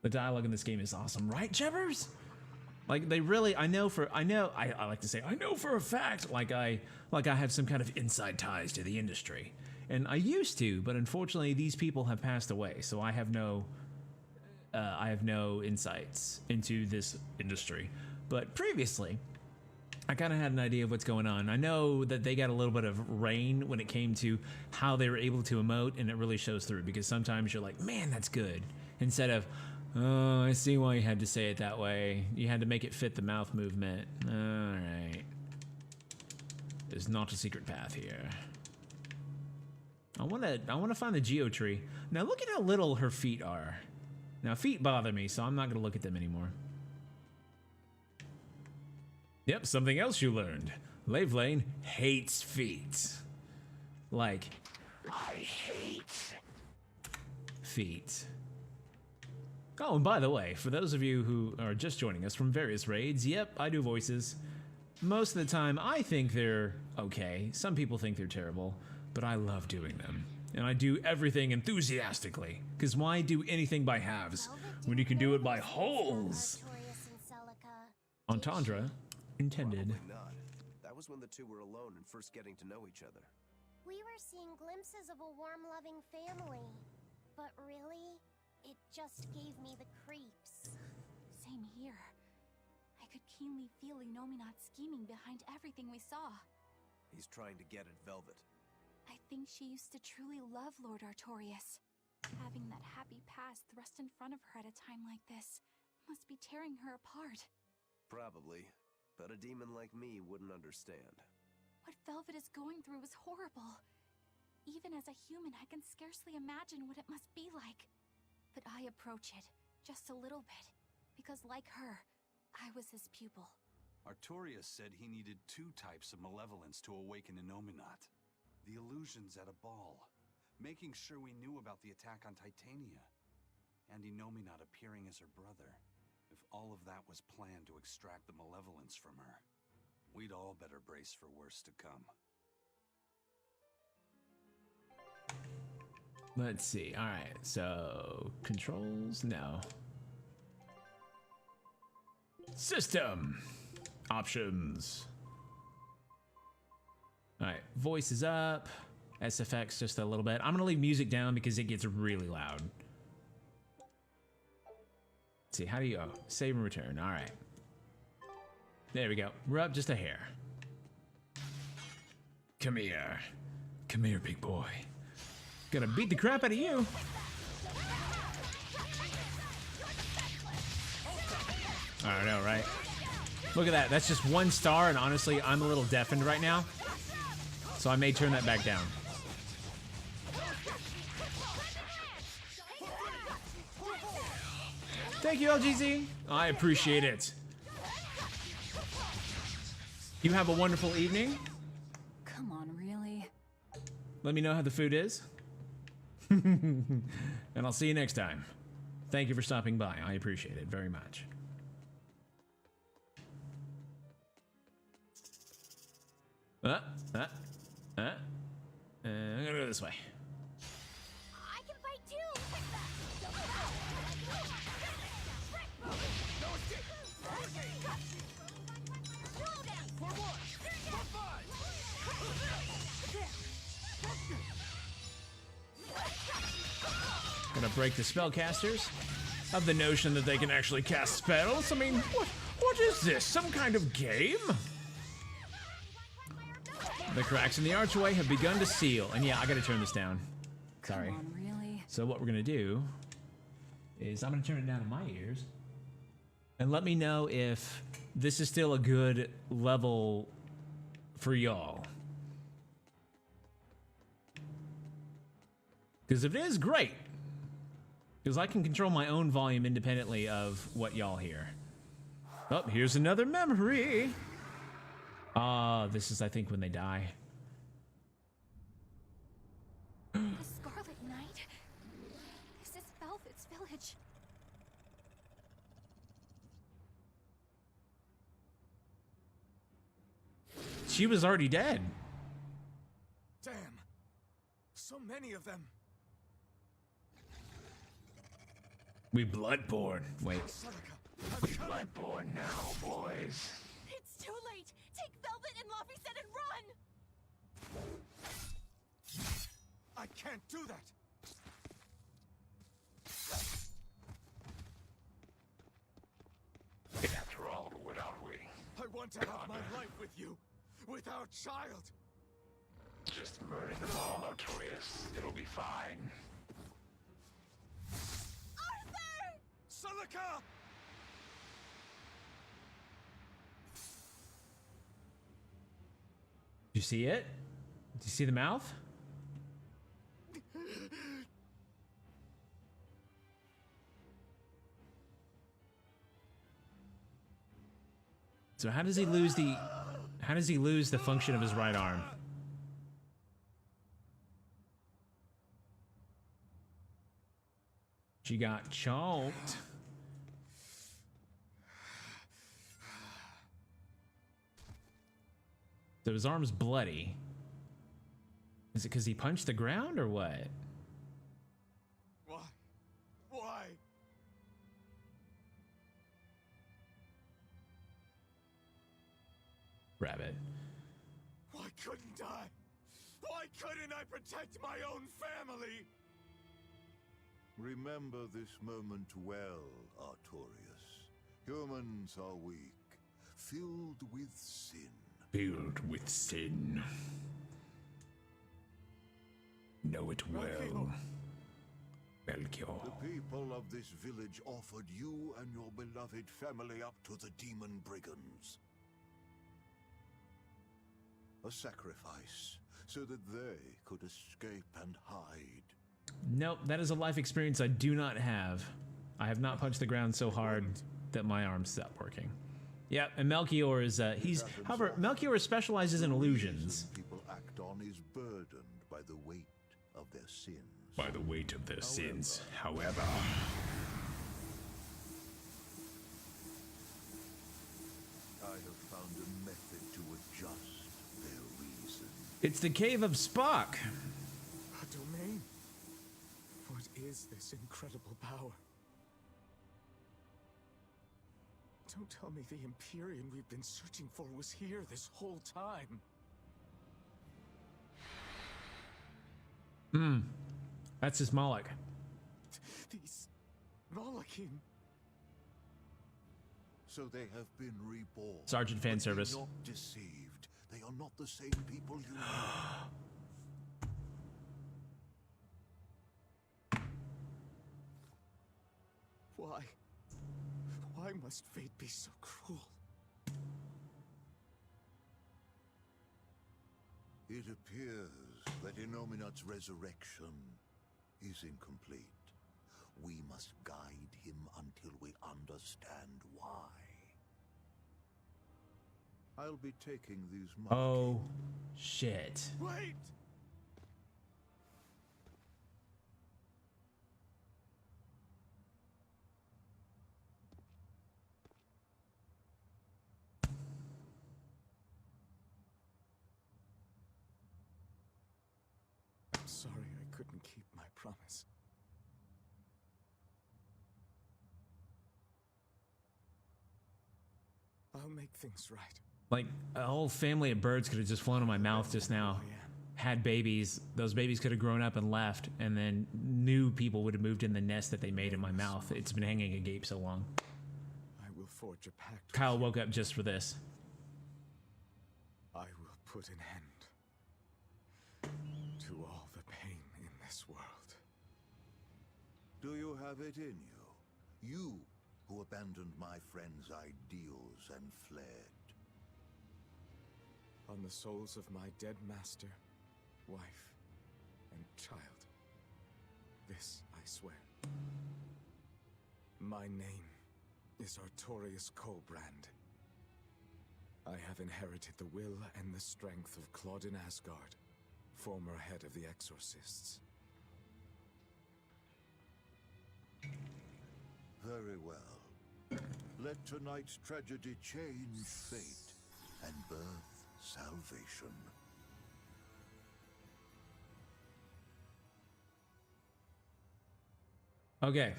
Speaker 1: The dialogue in this game is awesome, right, Jebbers? Like they really, I like to say, I know for a fact, like I have some kind of inside ties to the industry. And I used to, but unfortunately these people have passed away, so I have no insights into this industry. But previously, I kind of had an idea of what's going on. I know that they got a little bit of reign when it came to how they were able to emote, and it really shows through because sometimes you're like, man, that's good. Instead of, oh, I see why you had to say it that way. You had to make it fit the mouth movement. All right. There's not a secret path here. I want to find the geotree. Now look at how little her feet are. Now feet bother me, so I'm not going to look at them anymore. Yep, something else you learned. Lane hates feet. Like,
Speaker 5: I hate
Speaker 1: feet. Oh, and by the way, for those of you who are just joining us from various raids, yep, I do voices. Most of the time, I think they're okay. Some people think they're terrible, but I love doing them. And I do everything enthusiastically. Because why do anything by halves when you can do it by wholes? Entendre intended.
Speaker 6: Probably not. That was when the two were alone and first getting to know each other.
Speaker 2: We were seeing glimpses of a warm, loving family. But really, it just gave me the creeps.
Speaker 4: Same here. I could keenly feel Inominat scheming behind everything we saw.
Speaker 6: He's trying to get at Velvet.
Speaker 4: I think she used to truly love Lord Artorias. Having that happy past thrust in front of her at a time like this must be tearing her apart.
Speaker 6: Probably, but a demon like me wouldn't understand.
Speaker 4: What Velvet is going through is horrible. Even as a human, I can scarcely imagine what it must be like. But I approach it, just a little bit, because like her, I was his pupil.
Speaker 7: Artorias said he needed 2 types of malevolence to awaken Inominat. The illusions at a ball, making sure we knew about the attack on Titania, and Inominat appearing as her brother. If all of that was planned to extract the malevolence from her, we'd all better brace for worse to come.
Speaker 1: Let's see. All right. So controls, no. System options. All right. Voice is up. SFX just a little bit. I'm gonna leave music down because it gets really loud. Let's see. How do you save and return? All right. There we go. We're up just a hair. Come here. Come here, big boy. Gonna beat the crap out of you. I know, right? Look at that. That's just 1 star, and honestly, I'm a little deafened right now. So I may turn that back down. Thank you, LGZ. I appreciate it. You have a wonderful evening.
Speaker 4: Come on, really?
Speaker 1: Let me know how the food is. And I'll see you next time. Thank you for stopping by. I appreciate it very much. I'm gonna go this way.
Speaker 2: I can fight too!
Speaker 1: Gonna break the spellcasters of the notion that they can actually cast spells. I mean, what is this? Some kind of game? The cracks in the archway have begun to seal. And yeah, I gotta turn this down. Sorry.
Speaker 4: Come on, really?
Speaker 1: So what we're gonna do is I'm gonna turn it down in my ears. And let me know if this is still a good level for y'all. Because if it is, great. Because I can control my own volume independently of what y'all hear. Oh, here's another memory. This is, I think, when they die.
Speaker 4: The Scarlet Knight? This is Velvet's village.
Speaker 1: She was already dead.
Speaker 3: Damn. So many of them.
Speaker 1: We bloodborne. Wait.
Speaker 5: Bloodborne now, boys.
Speaker 4: It's too late! Take Velvet and Laphicet and run!
Speaker 3: I can't do that.
Speaker 5: After all, what are we?
Speaker 3: I want to have my life with you, with our child.
Speaker 5: Just murder them all, Artorias. It'll be fine.
Speaker 3: Celica!
Speaker 1: Did you see it? Did you see the mouth? So how does he lose the function of his right arm? She got choked. So his arm's bloody. Is it because he punched the ground or what?
Speaker 3: Why? Why?
Speaker 1: Rabbit.
Speaker 3: Why couldn't I? Why couldn't I protect my own family?
Speaker 8: Remember this moment well, Artorias. Humans are weak, filled with sin.
Speaker 1: Filled with sin. Know it well, Melchior.
Speaker 8: The people of this village offered you and your beloved family up to the demon brigands. A sacrifice, so that they could escape and hide.
Speaker 1: Nope, that is a life experience I do not have. I have not punched the ground so hard that my arm stopped working. Yeah, and Melchior is, however, Melchior specializes in illusions.
Speaker 8: People act on is burdened by the weight of their sins.
Speaker 1: By the weight of their sins, however.
Speaker 8: I have found a method to adjust their reason.
Speaker 1: It's the cave of Spock.
Speaker 3: A domain? What is this incredible power? Don't tell me the Empyrean we've been searching for was here this whole time.
Speaker 1: That's his Moloch.
Speaker 3: These Malachim.
Speaker 8: So they have been reborn.
Speaker 1: Sergeant fan
Speaker 8: But be
Speaker 1: service.
Speaker 8: not deceived. They are not the same people you know.
Speaker 3: Why? Why must fate be so cruel?
Speaker 8: It appears that Innominat's resurrection is incomplete. We must guide him until we understand why. I'll be taking these
Speaker 1: Oh, shit.
Speaker 3: Wait! I'm sorry I couldn't keep my promise. I'll make things right.
Speaker 1: Like, a whole family of birds could have just flown in my mouth just now. had babies, those babies could have grown up and left, and then new people would have moved in the nest that they made in my mouth. It's been hanging agape so long.
Speaker 3: I will forge a pact.
Speaker 1: Kyle woke up just for this.
Speaker 3: I will put an end to all the pain in this world.
Speaker 8: Do you have it in you? You who abandoned my friend's ideals and fled.
Speaker 3: On the souls of my dead master, wife, and child. This I swear. My name is Artorius Colbrand. I have inherited the will and the strength of Claudin Asgard, former head of the Exorcists.
Speaker 8: Very well. Let tonight's tragedy change fate and birth salvation.
Speaker 1: Okay.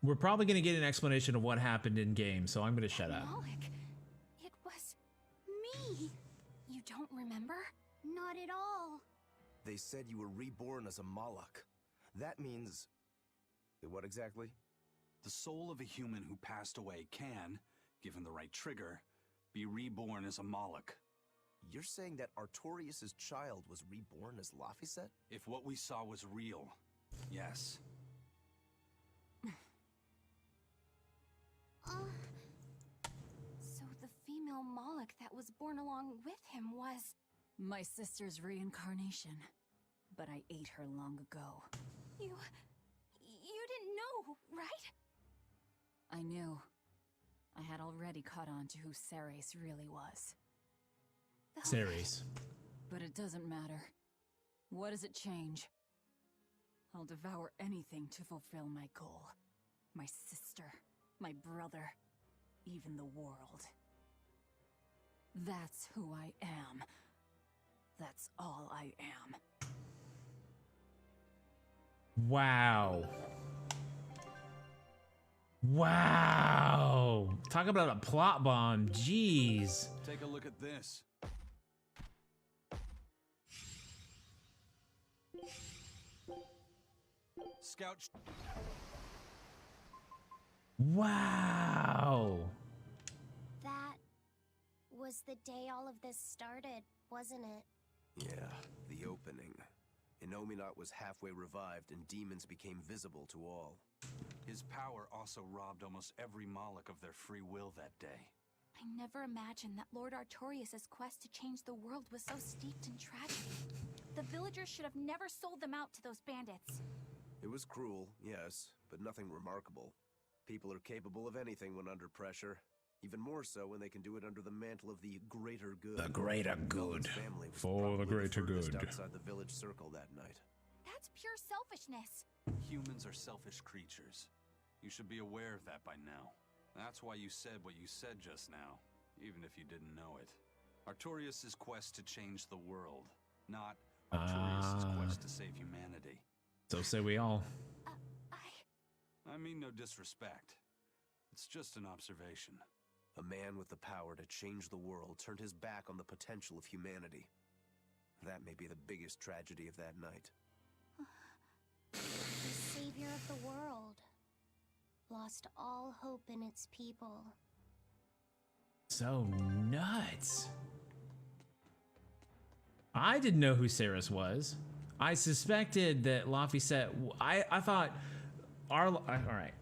Speaker 1: We're probably going to get an explanation of what happened in game, so I'm going to shut up.
Speaker 4: Malik, it was me. You don't remember?
Speaker 2: Not at all.
Speaker 6: They said you were reborn as a Moloch. That means... what exactly?
Speaker 7: The soul of a human who passed away can, given the right trigger, be reborn as a Moloch.
Speaker 6: You're saying that Artorius' child was reborn as Laphicet?
Speaker 7: If what we saw was real, yes.
Speaker 4: So the female Moloch that was born along with him was...
Speaker 9: My sister's reincarnation, but I ate her long ago.
Speaker 4: You didn't know, right?
Speaker 9: I knew. I had already caught on to who Ceres really was.
Speaker 1: Ceres.
Speaker 9: But it doesn't matter. What does it change? I'll devour anything to fulfill my goal. My sister, my brother, even the world. That's who I am. That's all I am.
Speaker 1: Wow. Wow. Talk about a plot bomb. Jeez.
Speaker 7: Take a look at this. Scout.
Speaker 1: Wow.
Speaker 2: That was the day all of this started, wasn't it?
Speaker 6: Yeah, the opening. Innominat was halfway revived and demons became visible to all.
Speaker 7: His power also robbed almost every Moloch of their free will that day.
Speaker 4: I never imagined that Lord Artorius' quest to change the world was so steeped in tragedy. The villagers should have never sold them out to those bandits.
Speaker 6: It was cruel, yes, but nothing remarkable. People are capable of anything when under pressure. Even more so when they can do it under the mantle of the greater good.
Speaker 1: The greater good.
Speaker 6: Family was
Speaker 1: For the
Speaker 6: probably
Speaker 1: greater
Speaker 6: furthest
Speaker 1: good.
Speaker 6: outside the village circle that night.
Speaker 4: That's pure selfishness.
Speaker 7: Humans are selfish creatures. You should be aware of that by now. That's why you said what you said just now, even if you didn't know it. Artorius' quest to change the world, not Artorius' quest to save humanity.
Speaker 1: So say we all.
Speaker 7: I mean no disrespect. It's just an observation.
Speaker 6: A man with the power to change the world turned his back on the potential of humanity. That may be the biggest tragedy of that night.
Speaker 2: The savior of the world lost all hope in its people.
Speaker 1: So nuts. I didn't know who Ceres was. I suspected that Laphicet. I thought. All right.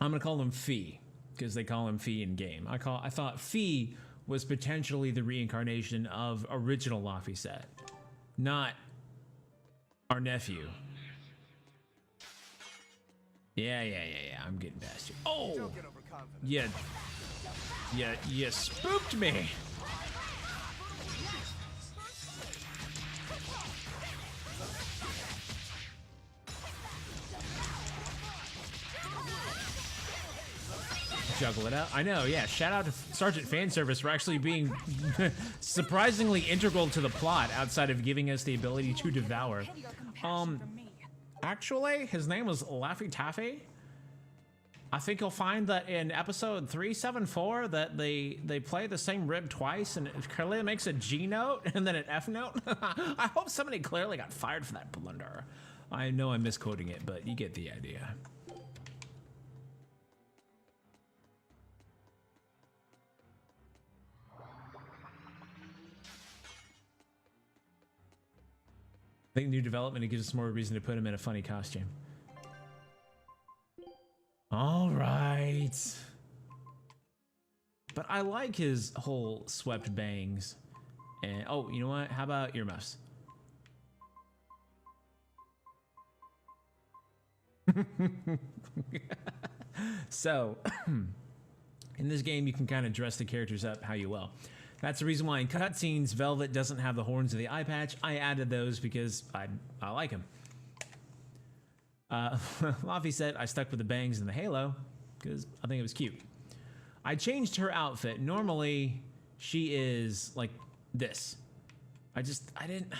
Speaker 1: I'm gonna call him Fee because they call him Fee in game. I thought Fee was potentially the reincarnation of original Laphicet, not our nephew. Yeah. I'm getting past you. Oh,
Speaker 6: Don't get overconfident.
Speaker 1: yeah, you spooked me. Juggle it out. I know, yeah. Shout out to Sergeant Fanservice for actually being surprisingly integral to the plot outside of giving us the ability to devour. Actually, his name was Laffy Taffy. I think you'll find that in episode 374 that they play the same rib twice, and it clearly makes a G note and then an F note. I hope somebody clearly got fired for that blunder. I know I'm misquoting it, but you get the idea. I think new development, it gives us more reason to put him in a funny costume. All right. But I like his whole swept bangs. And oh, you know what? How about earmuffs? So, in this game, you can kind of dress the characters up how you will. That's the reason why in cutscenes, Velvet doesn't have the horns or the eye patch. I added those because I like them. Laffy said I stuck with the bangs and the halo because I think it was cute. I changed her outfit. Normally, she is like this. I didn't.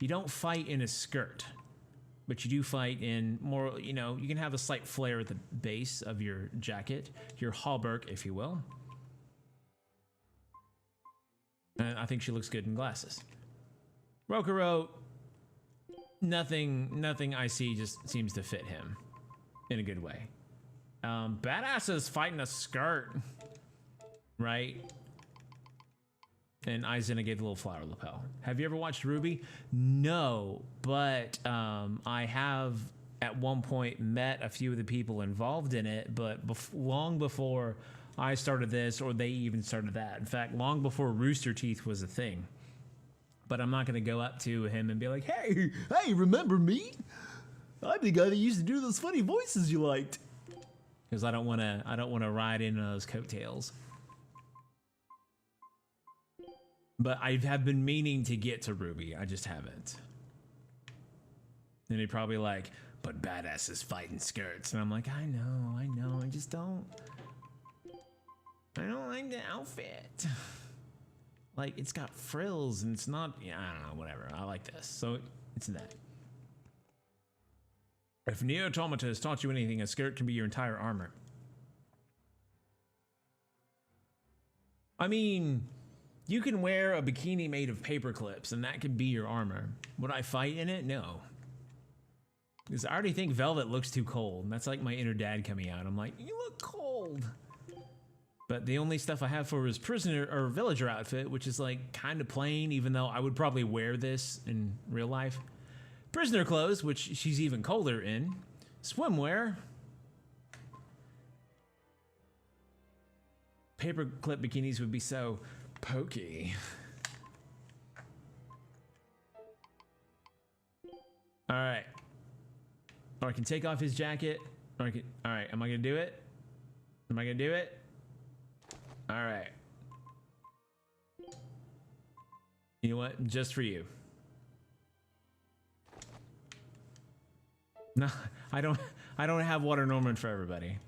Speaker 1: You don't fight in a skirt, but you do fight in more, you know, you can have a slight flare at the base of your jacket, your hauberk, if you will. And I think she looks good in glasses. Rokuro, nothing I see just seems to fit him in a good way. Badass is fighting a skirt, right? And Aizen gave the little flower lapel. Have you ever watched Ruby? No, but I have at one point met a few of the people involved in it, but long before I started this, or they even started that. In fact, long before Rooster Teeth was a thing. But I'm not going to go up to him and be like, hey, remember me? I'm the guy that used to do those funny voices you liked. Because I don't want to ride in those coattails. But I have been meaning to get to Ruby. I just haven't. And he'd probably like, but badass is fighting skirts. And I'm like, I know. I just don't. I don't like the outfit. Like, it's got frills and it's not, yeah, I don't know, whatever. I like this. So it's that. If Neo Automata has taught you anything, a skirt can be your entire armor. I mean, you can wear a bikini made of paper clips and that could be your armor. Would I fight in it? No. Because I already think Velvet looks too cold. And that's like my inner dad coming out. I'm like, you look cold. But the only stuff I have for his prisoner or villager outfit, which is like kind of plain, even though I would probably wear this in real life. Prisoner clothes, which she's even colder in. Swimwear. Paperclip bikinis would be so pokey. All right. Or I can take off his jacket. Or I can, all right, am I gonna do it? Am I gonna do it? All right. You know what? Just for you. No, I don't have Water Norman for everybody.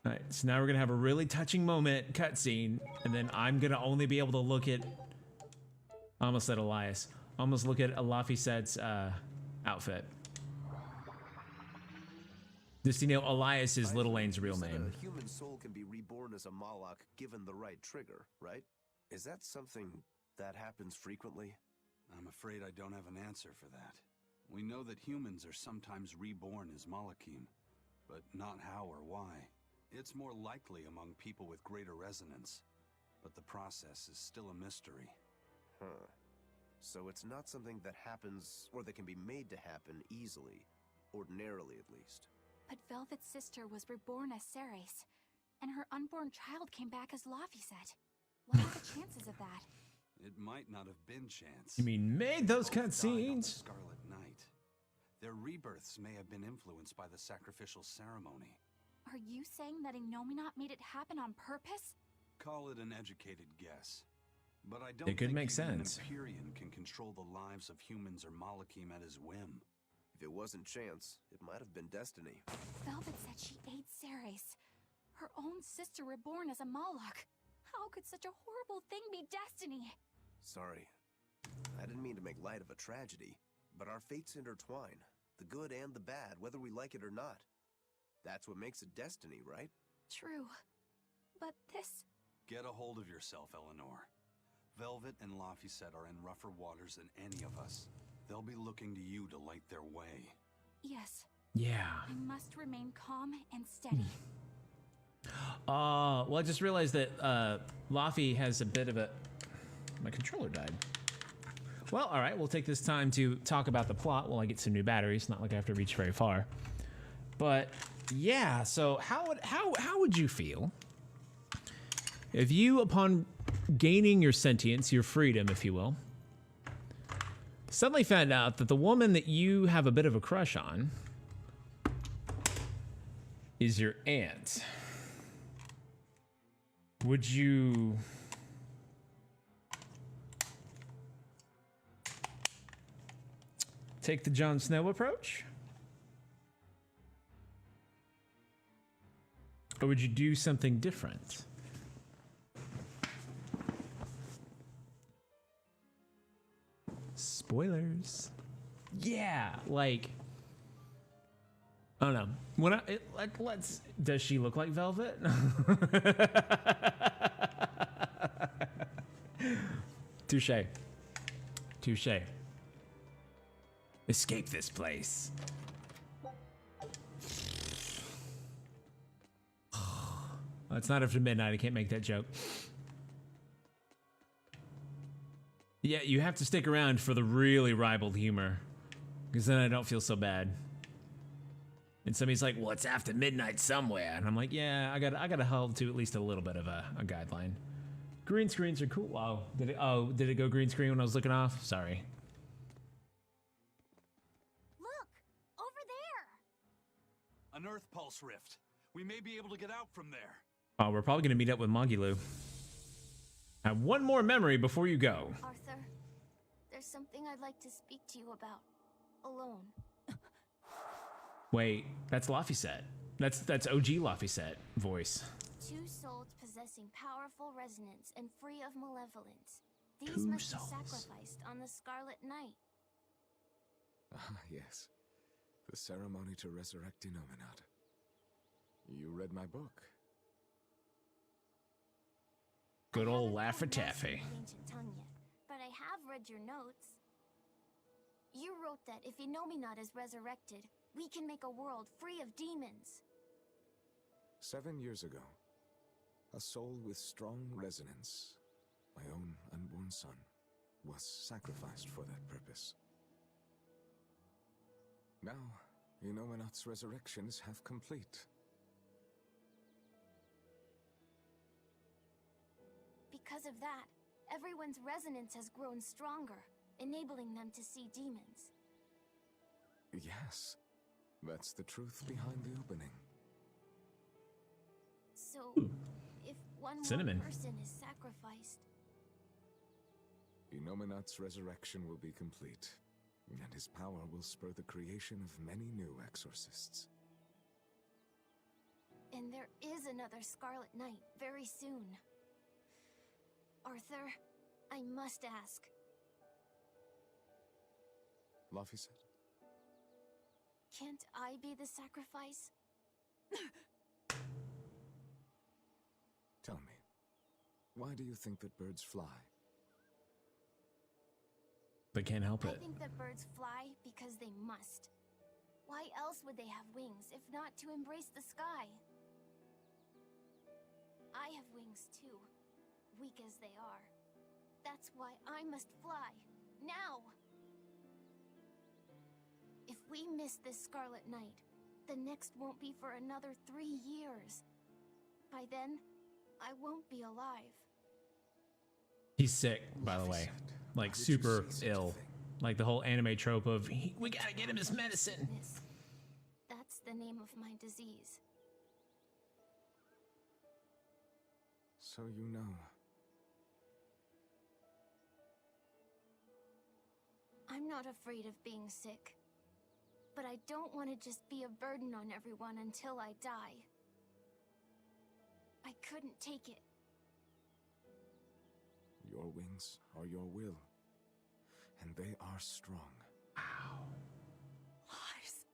Speaker 1: All right, so now we're gonna have a really touching moment, cutscene, and then I'm gonna only be able to look at. I almost said Elias. Almost look at Lafisette's outfit. Just, you know, Elias is Little Lane's real name.
Speaker 6: A human soul can be reborn as a Moloch given the right trigger, right? Is that something that happens frequently?
Speaker 7: I'm afraid I don't have an answer for that. We know that humans are sometimes reborn as Molochim, but not how or why. It's more likely among people with greater resonance, but the process is still a mystery.
Speaker 6: Huh. So it's not something that happens, or that can be made to happen easily, ordinarily at least.
Speaker 4: But Velvet's sister was reborn as Ceres, and her unborn child came back as Lafiset. What are the chances of that?
Speaker 7: It might not have been chance.
Speaker 1: You mean made those
Speaker 7: Both died on the
Speaker 1: cutscenes?
Speaker 7: Scarlet Night. Their rebirths may have been influenced by the sacrificial ceremony.
Speaker 4: Are you saying that Innominat made it happen on purpose?
Speaker 7: Call it an educated guess. But I don't
Speaker 1: It could
Speaker 7: think
Speaker 1: make
Speaker 7: even
Speaker 1: sense.
Speaker 7: an Empyrean can control the lives of humans or Molochim at his whim.
Speaker 6: If it wasn't chance, it might have been destiny.
Speaker 4: Velvet said she ate Ceres, her own sister reborn as a Moloch. How could such a horrible thing be destiny?
Speaker 6: Sorry. I didn't mean to make light of a tragedy, but our fates intertwine. The good and the bad, whether we like it or not. That's what makes it destiny, right?
Speaker 4: True. But this...
Speaker 7: Get a hold of yourself, Eleanor. Velvet and Laphicet are in rougher waters than any of us. They'll be looking to you to light their way.
Speaker 4: Yes.
Speaker 1: Yeah.
Speaker 4: I must remain calm and steady.
Speaker 1: Well, I just realized that Laffy has a bit of a... My controller died. Well, all right, we'll take this time to talk about the plot while I get some new batteries. Not like I have to reach very far. But yeah, so how would you feel if you, upon gaining your sentience, your freedom, if you will, suddenly found out that the woman that you have a bit of a crush on is your aunt? Would you... take the Jon Snow approach? Or would you do something different? Spoilers. Yeah, like... I don't know. When let's... Does she look like Velvet? Touche. Touche. Escape this place. Well, it's not after midnight. I can't make that joke. Yeah, you have to stick around for the really ribald humor, because then I don't feel so bad. And somebody's like, "Well, it's after midnight somewhere," and I'm like, "Yeah, I got to hold to at least a little bit of a guideline." Green screens are cool. Wow, did it go green screen when I was looking off? Sorry.
Speaker 2: Look! Over there!
Speaker 7: An Earth Pulse rift. We may be able to get out from there.
Speaker 1: Oh, we're probably going to meet up with Magilu. I have one more memory before you go.
Speaker 4: Arthur, there's something I'd like to speak to you about. Alone.
Speaker 1: Wait, that's Laphicet. That's OG Laphicet voice.
Speaker 2: Two souls possessing powerful resonance and free of malevolence. These
Speaker 1: Two
Speaker 2: must
Speaker 1: souls.
Speaker 2: be sacrificed on the Scarlet Night.
Speaker 3: Ah, yes. The ceremony to resurrect Innominat. You read my book.
Speaker 1: Good
Speaker 2: I
Speaker 1: old
Speaker 2: haven't
Speaker 1: Laffer
Speaker 2: quite mastered
Speaker 1: Taffy.
Speaker 2: the ancient tongue yet, but I have read your notes. You wrote that if Innominat is resurrected, we can make a world free of demons.
Speaker 3: 7 years ago, a soul with strong resonance, my own unborn son, was sacrificed for that purpose. Now, Innominat's resurrection is half complete.
Speaker 2: Because of that, everyone's resonance has grown stronger, enabling them to see demons.
Speaker 3: Yes, that's the truth behind the opening.
Speaker 2: So, if one
Speaker 1: Cinnamon.
Speaker 2: more person is sacrificed,
Speaker 3: Innominat's resurrection will be complete, and his power will spur the creation of many new exorcists.
Speaker 2: and there is another Scarlet Night very soon. Arthur, I must ask.
Speaker 3: Laphicet?
Speaker 2: Can't I be the sacrifice?
Speaker 3: Tell me, why do you think that birds fly?
Speaker 1: But can't help
Speaker 2: I
Speaker 1: it.
Speaker 2: think that birds fly because they must. Why else would they have wings if not to embrace the sky? I have wings too, weak as they are. That's why I must fly, now! If we miss this Scarlet Night, the next won't be for another 3 years. By then, I won't be alive.
Speaker 1: He's sick, by the way. Like, super ill. Like the whole anime trope of, we gotta get him his medicine.
Speaker 2: Miss, that's the name of my disease.
Speaker 3: So you know.
Speaker 2: I'm not afraid of being sick. But I don't want to just be a burden on everyone until I die. I couldn't take it.
Speaker 3: Your wings are your will, and they are strong.
Speaker 4: Lars.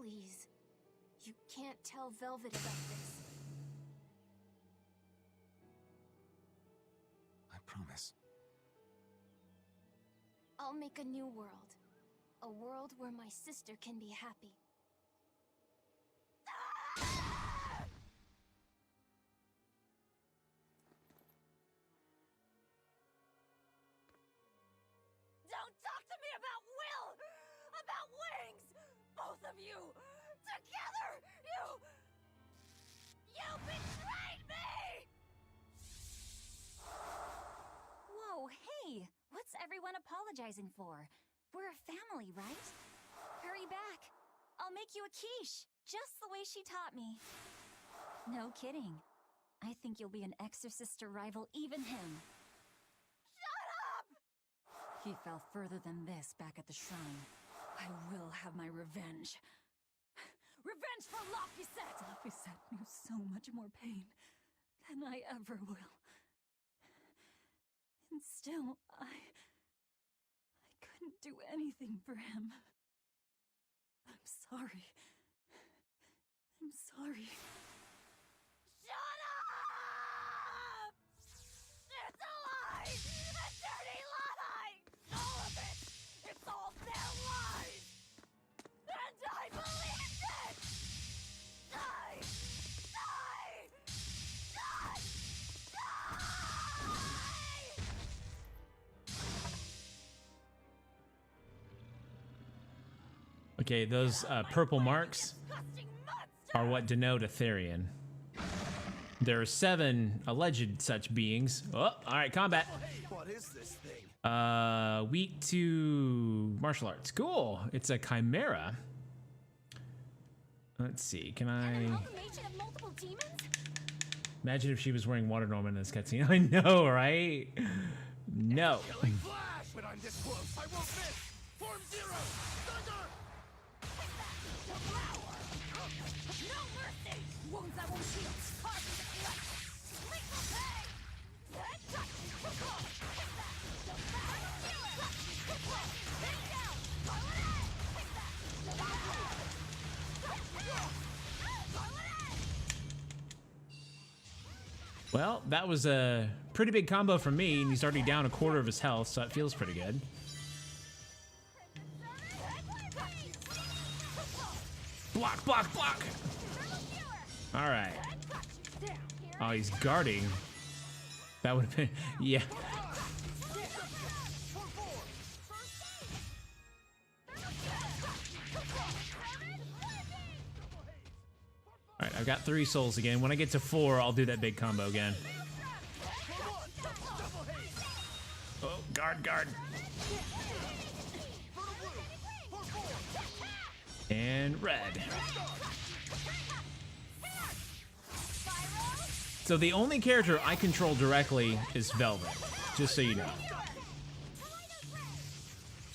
Speaker 4: Please. You can't tell Velvet about this.
Speaker 3: I promise.
Speaker 4: I'll make a new world. A world where my sister can be happy. Don't talk to me about Will! About wings! Both of you! Together! You betrayed me!
Speaker 10: Whoa, hey! What's everyone apologizing for? We're a family, right? Hurry back. I'll make you a quiche, just the way she taught me. No kidding. I think you'll be an exorcist to rival even him.
Speaker 4: Shut up!
Speaker 9: He fell further than this back at the shrine. I will have my revenge. Revenge for Laphicet! Laphicet knew so much more pain than I ever will. And still, I couldn't do anything for him. I'm sorry. I'm sorry.
Speaker 4: Shut up! It's a lie! A dirty lie! All of it! It's all their lies! And I believed it! Die! Die! Die! Die!
Speaker 1: Okay, those purple marks are what denote a Therian. There are 7 alleged such beings. Oh, all right, combat.
Speaker 6: What is this thing?
Speaker 1: Weak to martial arts. Cool. It's a chimera. Let's see. Can I
Speaker 4: Amalgamation of multiple demons?
Speaker 1: imagine if she was wearing water normal in this cutscene? I know, right? No.
Speaker 6: Flash! When I'm this close, I won't miss! Form 0! Thunder!
Speaker 4: No mercy! Wounds that won't heal! Carving the flesh! Lethal pain! Head touch! Hit that! Hit down! Hit that!
Speaker 1: Well, that was a pretty big combo for me, and he's already down a quarter of his health, so it feels pretty good. Block, block, block! All right. Oh, he's guarding. That would have been, yeah. All right, I've got 3 souls again. When I get to 4, I'll do that big combo again. Oh, guard, guard. And red. So the only character I control directly is Velvet, just so you know.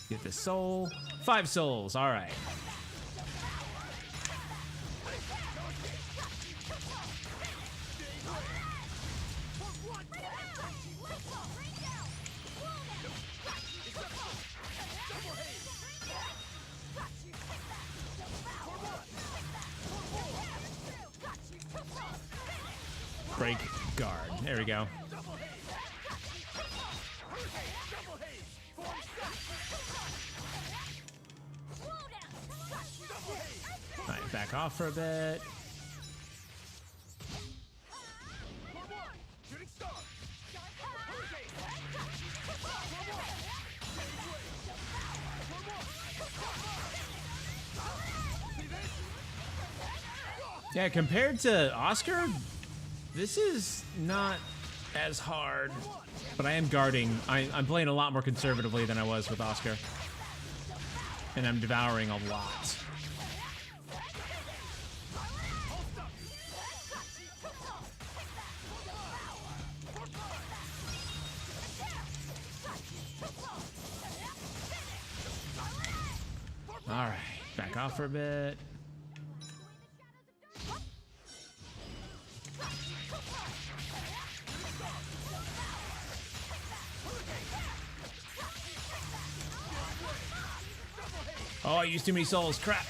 Speaker 1: Get the soul. 5 souls, all right. Break guard. There we go. All right, back off for a bit. Yeah, compared to Oscar, this is not as hard, but I am guarding. I'm playing a lot more conservatively than I was with Oscar, and I'm devouring a lot. All right, back off for a bit. Oh, I used too many souls. Crap.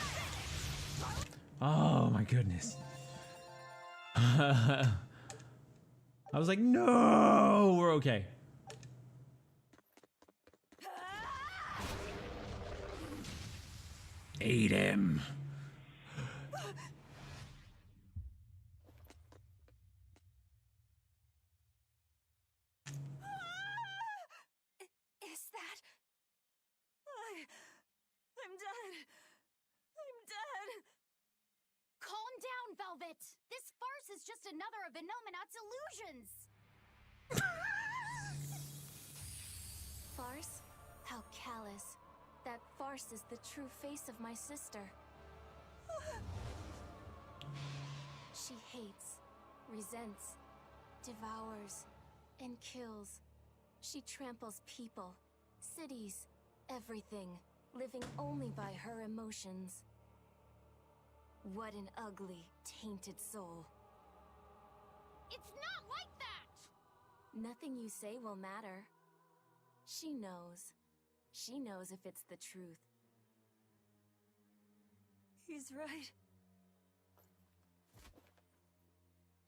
Speaker 1: Oh my goodness. I was like, no, we're okay. Eat him.
Speaker 4: Is that... I'm dead. I'm dead.
Speaker 2: Calm down, Velvet! This farce is just another of Inominat's illusions!
Speaker 4: Farce? How callous. That farce is the true face of my sister. She hates, resents, devours, and kills. She tramples people, cities, everything, living only by her emotions. What an ugly, tainted soul.
Speaker 2: It's not like that!
Speaker 4: Nothing you say will matter. She knows. She knows if it's the truth. He's right.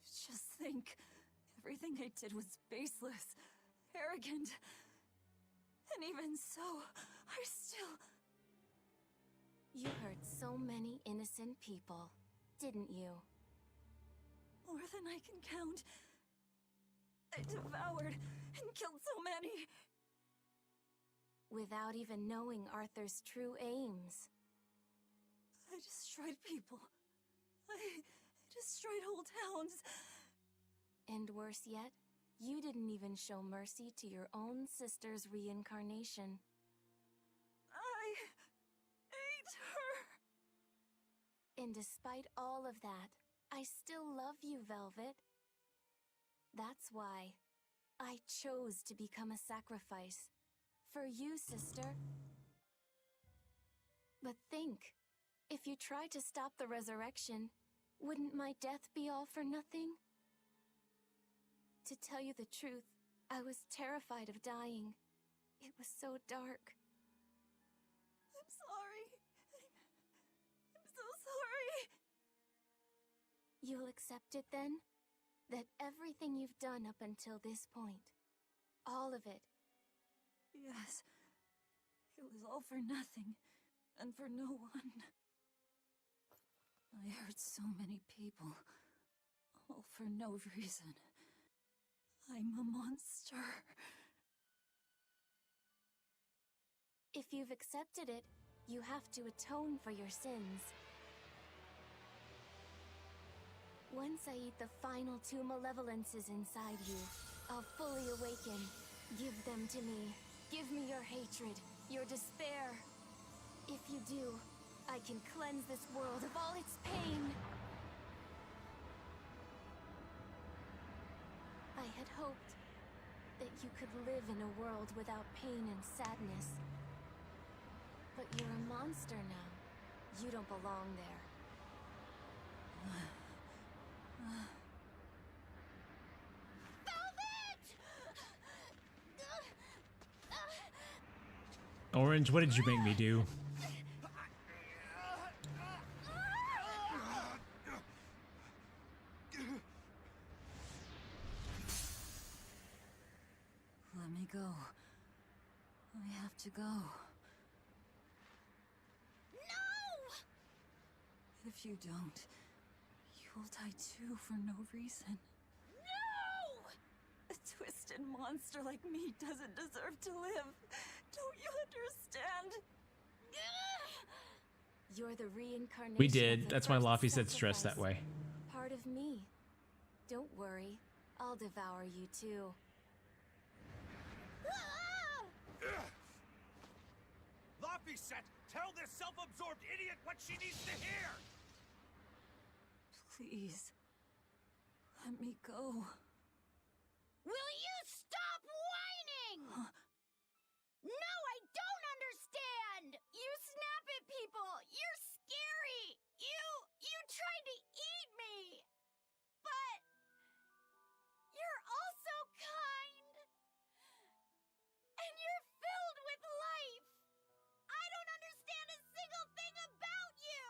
Speaker 4: Just think. Everything I did was baseless, arrogant. And even so, I still... You hurt so many innocent people, didn't you? More than I can count. I devoured and killed so many. Without even knowing Arthur's true aims. I destroyed people. I destroyed whole towns. And worse yet, you didn't even show mercy to your own sister's reincarnation. I ate her. And despite all of that, I still love you, Velvet. That's why I chose to become a sacrifice. For you, sister. But think, if you tried to stop the resurrection, wouldn't my death be all for nothing? To tell you the truth, I was terrified of dying. It was so dark. I'm sorry. I'm so sorry. You'll accept it then? That everything you've done up until this point, all of it. Yes. It was all for nothing, and for no one. I hurt so many people, all for no reason. I'm a monster. If you've accepted it, you have to atone for your sins. Once I eat the final two malevolences inside you, I'll fully awaken. Give them to me. Give me your hatred, your despair. If you do, I can cleanse this world of all its pain. I had hoped that you could live in a world without pain and sadness. But you're a monster now. You don't belong there.
Speaker 1: Orange, what did you make me do?
Speaker 9: Let me go. I have to go.
Speaker 2: No!
Speaker 9: If you don't, you'll die too for no reason.
Speaker 2: No!
Speaker 9: A twisted monster like me doesn't deserve to live. Don't you understand?
Speaker 4: You're the reincarnation.
Speaker 1: We
Speaker 4: of
Speaker 1: did.
Speaker 4: the
Speaker 1: That's why
Speaker 4: first
Speaker 1: Laffy said stress that
Speaker 4: sacrifice.
Speaker 1: way.
Speaker 4: Part of me. Don't worry. I'll devour you too.
Speaker 6: Laffy-set, tell this self-absorbed idiot what she needs to hear!
Speaker 9: Please. Let me go.
Speaker 2: Will you stop whining?
Speaker 9: Huh?
Speaker 2: No, I don't understand! You snap at people! You're scary! You tried to eat me! But... you're also kind! And you're filled with life! I don't understand a single thing about you!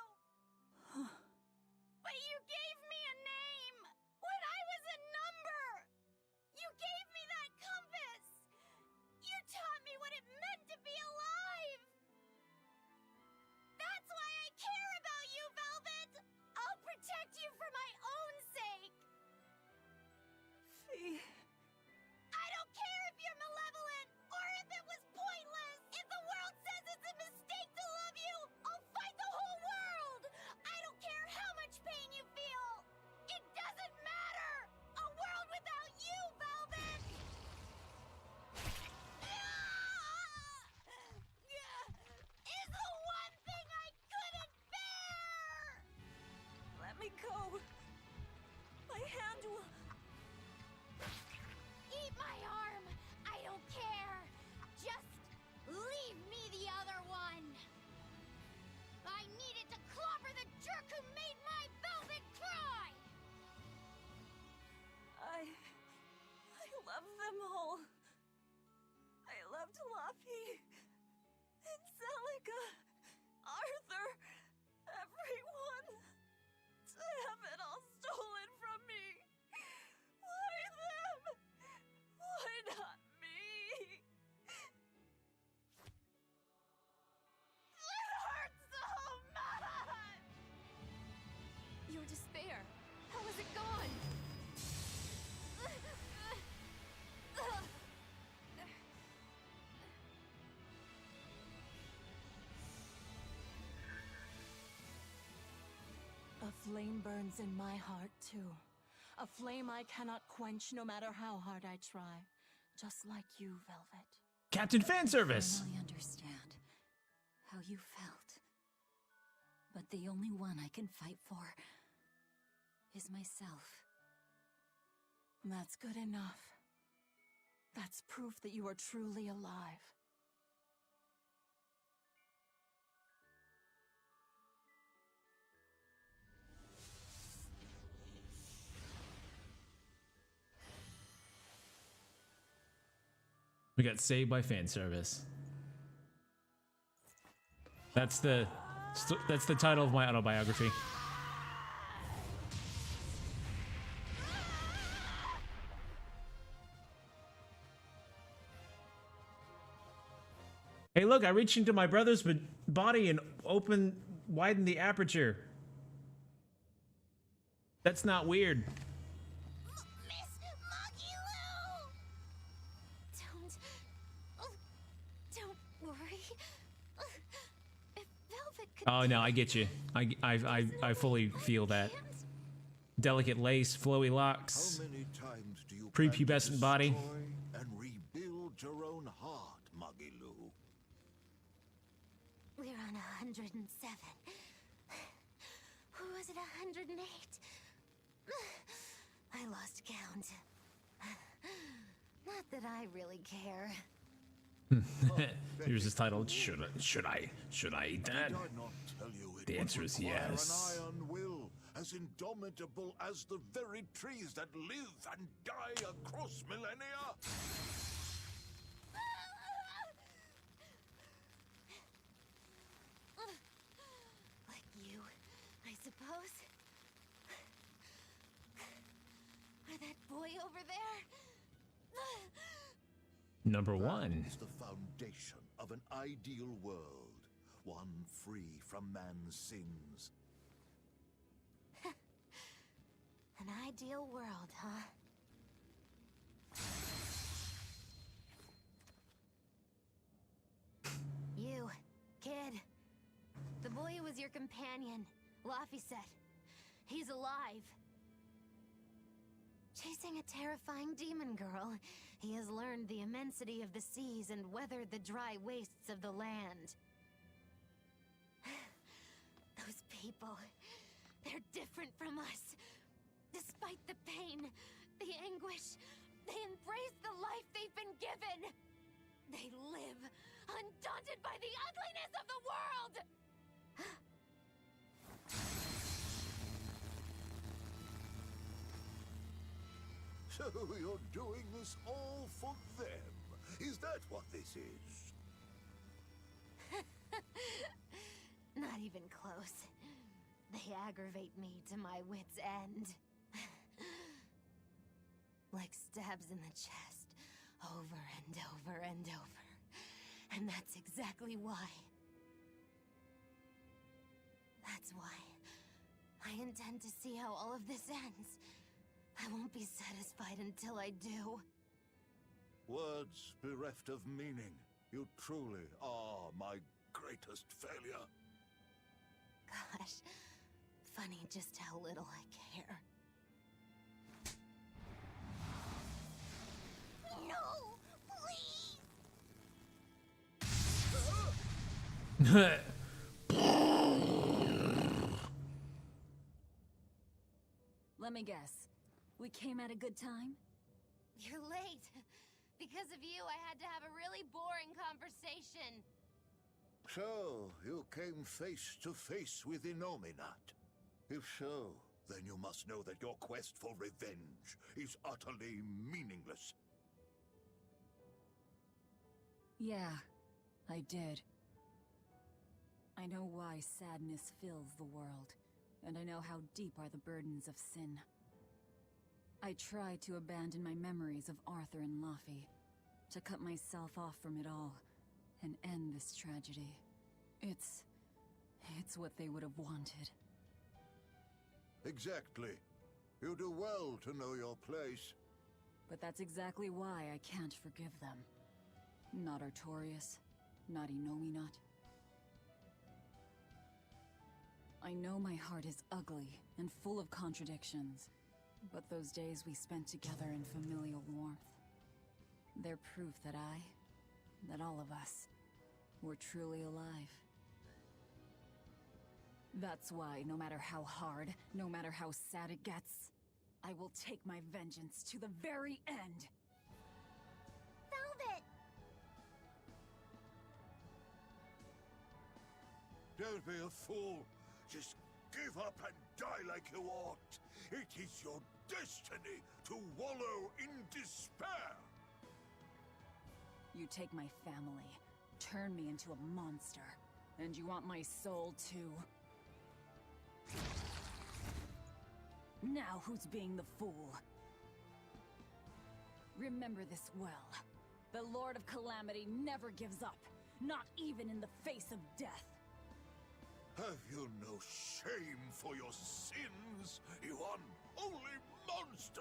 Speaker 11: flame burns in my heart, too. A flame I cannot quench no matter how hard I try. Just like you, Velvet.
Speaker 1: Captain Fanservice!
Speaker 9: I finally understand how you felt. But the only one I can fight for is myself.
Speaker 11: That's good enough. That's proof that you are truly alive.
Speaker 1: We got saved by fan service. That's the title of my autobiography. Hey, look! I reached into my brother's body and widened the aperture. That's not weird. Oh no, I get you. I fully feel that. Delicate lace, flowy locks, prepubescent body.
Speaker 8: And rebuild your own heart, Magilu.
Speaker 2: We're on 107. Who was it? 108? I lost count. Not that I really care.
Speaker 1: Here's his title. Should I eat that?
Speaker 8: Did I not tell you it
Speaker 1: The answer is
Speaker 8: require
Speaker 1: yes.
Speaker 8: An iron will as indomitable as the very trees that live and die across millennia.
Speaker 2: Like you, I suppose. Or that boy over there.
Speaker 1: Number one.
Speaker 8: Is the foundation of an ideal world, one free from man's sins.
Speaker 2: An ideal world, huh? You, kid. The boy who was your companion, Laffy said. He's alive. Chasing a terrifying demon girl, he has learned the immensity of the seas and weathered the dry wastes of the land. Those people, they're different from us. Despite the pain, the anguish, they embrace the life they've been given. They live, undaunted by the ugliness of the world!
Speaker 8: So you're doing this all for them? Is that what this is?
Speaker 2: Not even close. They aggravate me to my wit's end. Like stabs in the chest, over and over and over. And that's exactly why. That's why I intend to see how all of this ends. I won't be satisfied until I do.
Speaker 8: Words bereft of meaning. You truly are my greatest failure.
Speaker 2: Gosh, funny just how little I care. No, please!
Speaker 9: Let me guess. We came at a good time?
Speaker 2: You're late. Because of you, I had to have a really boring conversation.
Speaker 8: So, you came face to face with Innominat. If so, then you must know that your quest for revenge is utterly meaningless.
Speaker 9: Yeah, I did. I know why sadness fills the world, and I know how deep are the burdens of sin. I tried to abandon my memories of Arthur and Laffy, to cut myself off from it all, and end this tragedy. It's what they would have wanted.
Speaker 8: Exactly. You do well to know your place.
Speaker 9: But that's exactly why I can't forgive them. Not Artorias, not Innominat. I know my heart is ugly and full of contradictions, but those days we spent together in familial warmth, they're proof that that all of us, were truly alive. That's why, no matter how hard, no matter how sad it gets, I will take my vengeance to the very end!
Speaker 2: Velvet!
Speaker 8: Don't be a fool. Just give up and die like you ought. It is your destiny to wallow in despair.
Speaker 9: You take my family, turn me into a monster, and you want my soul too? Now who's being the fool? Remember this well. The Lord of Calamity never gives up, not even in the face of death.
Speaker 8: Have you no shame for your sins, you unholy monster?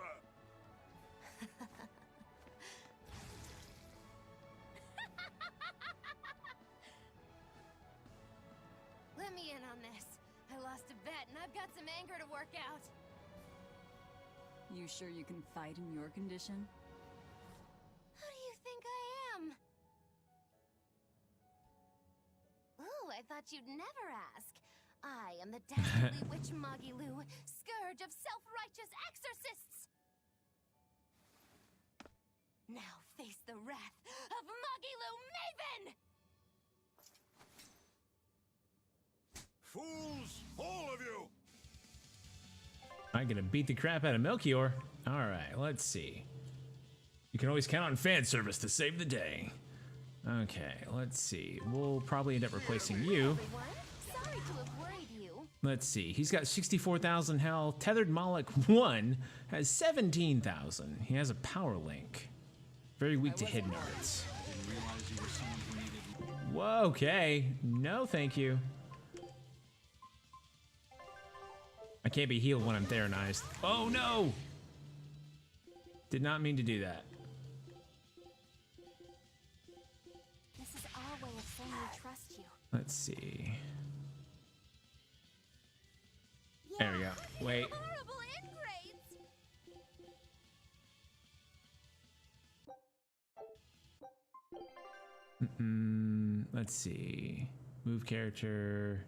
Speaker 2: Let me in on this. I lost a bet and I've got some anger to work out.
Speaker 9: You sure you can fight in your condition?
Speaker 2: Who do you think I am? Ooh, I thought you'd never ask. I am the dastardly witch Magilou, scourge of self-righteous exorcists! Now face the wrath of Magilou Maven!
Speaker 8: Fools, all of you!
Speaker 1: I'm gonna beat the crap out of Melchior. Alright, let's see. You can always count on fan service to save the day. Okay, let's see. We'll probably end up replacing you.
Speaker 2: Sorry to have worried you.
Speaker 1: Let's see. He's got 64,000 health. Tethered Moloch 1 has 17,000. He has a power link. Very weak to hidden arts. Whoa, okay. No, thank you. I can't be healed when I'm Theronized. Oh no! Did not mean to do that.
Speaker 4: This is our way of saying we trust you.
Speaker 1: Let's see. There we go. Wait.
Speaker 2: Horrible ingrates!
Speaker 1: Let's see. Move character.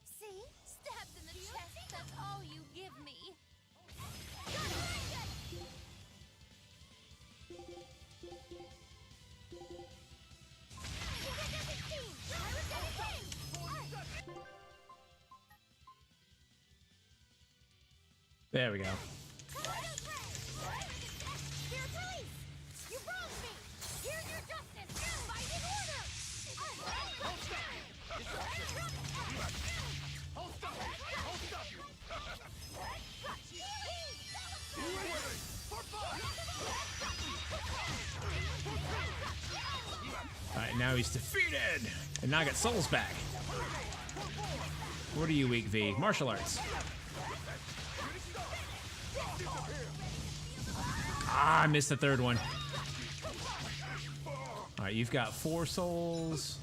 Speaker 2: See? Stabbed in the chest, that's all you give me.
Speaker 1: There we go.
Speaker 2: You wronged me! Here's your justice! Fighting order!
Speaker 1: Alright, now he's defeated! And now I got souls back. What are you weak, V? Martial arts. Ah, I missed the third one. Alright, you've got 4 souls.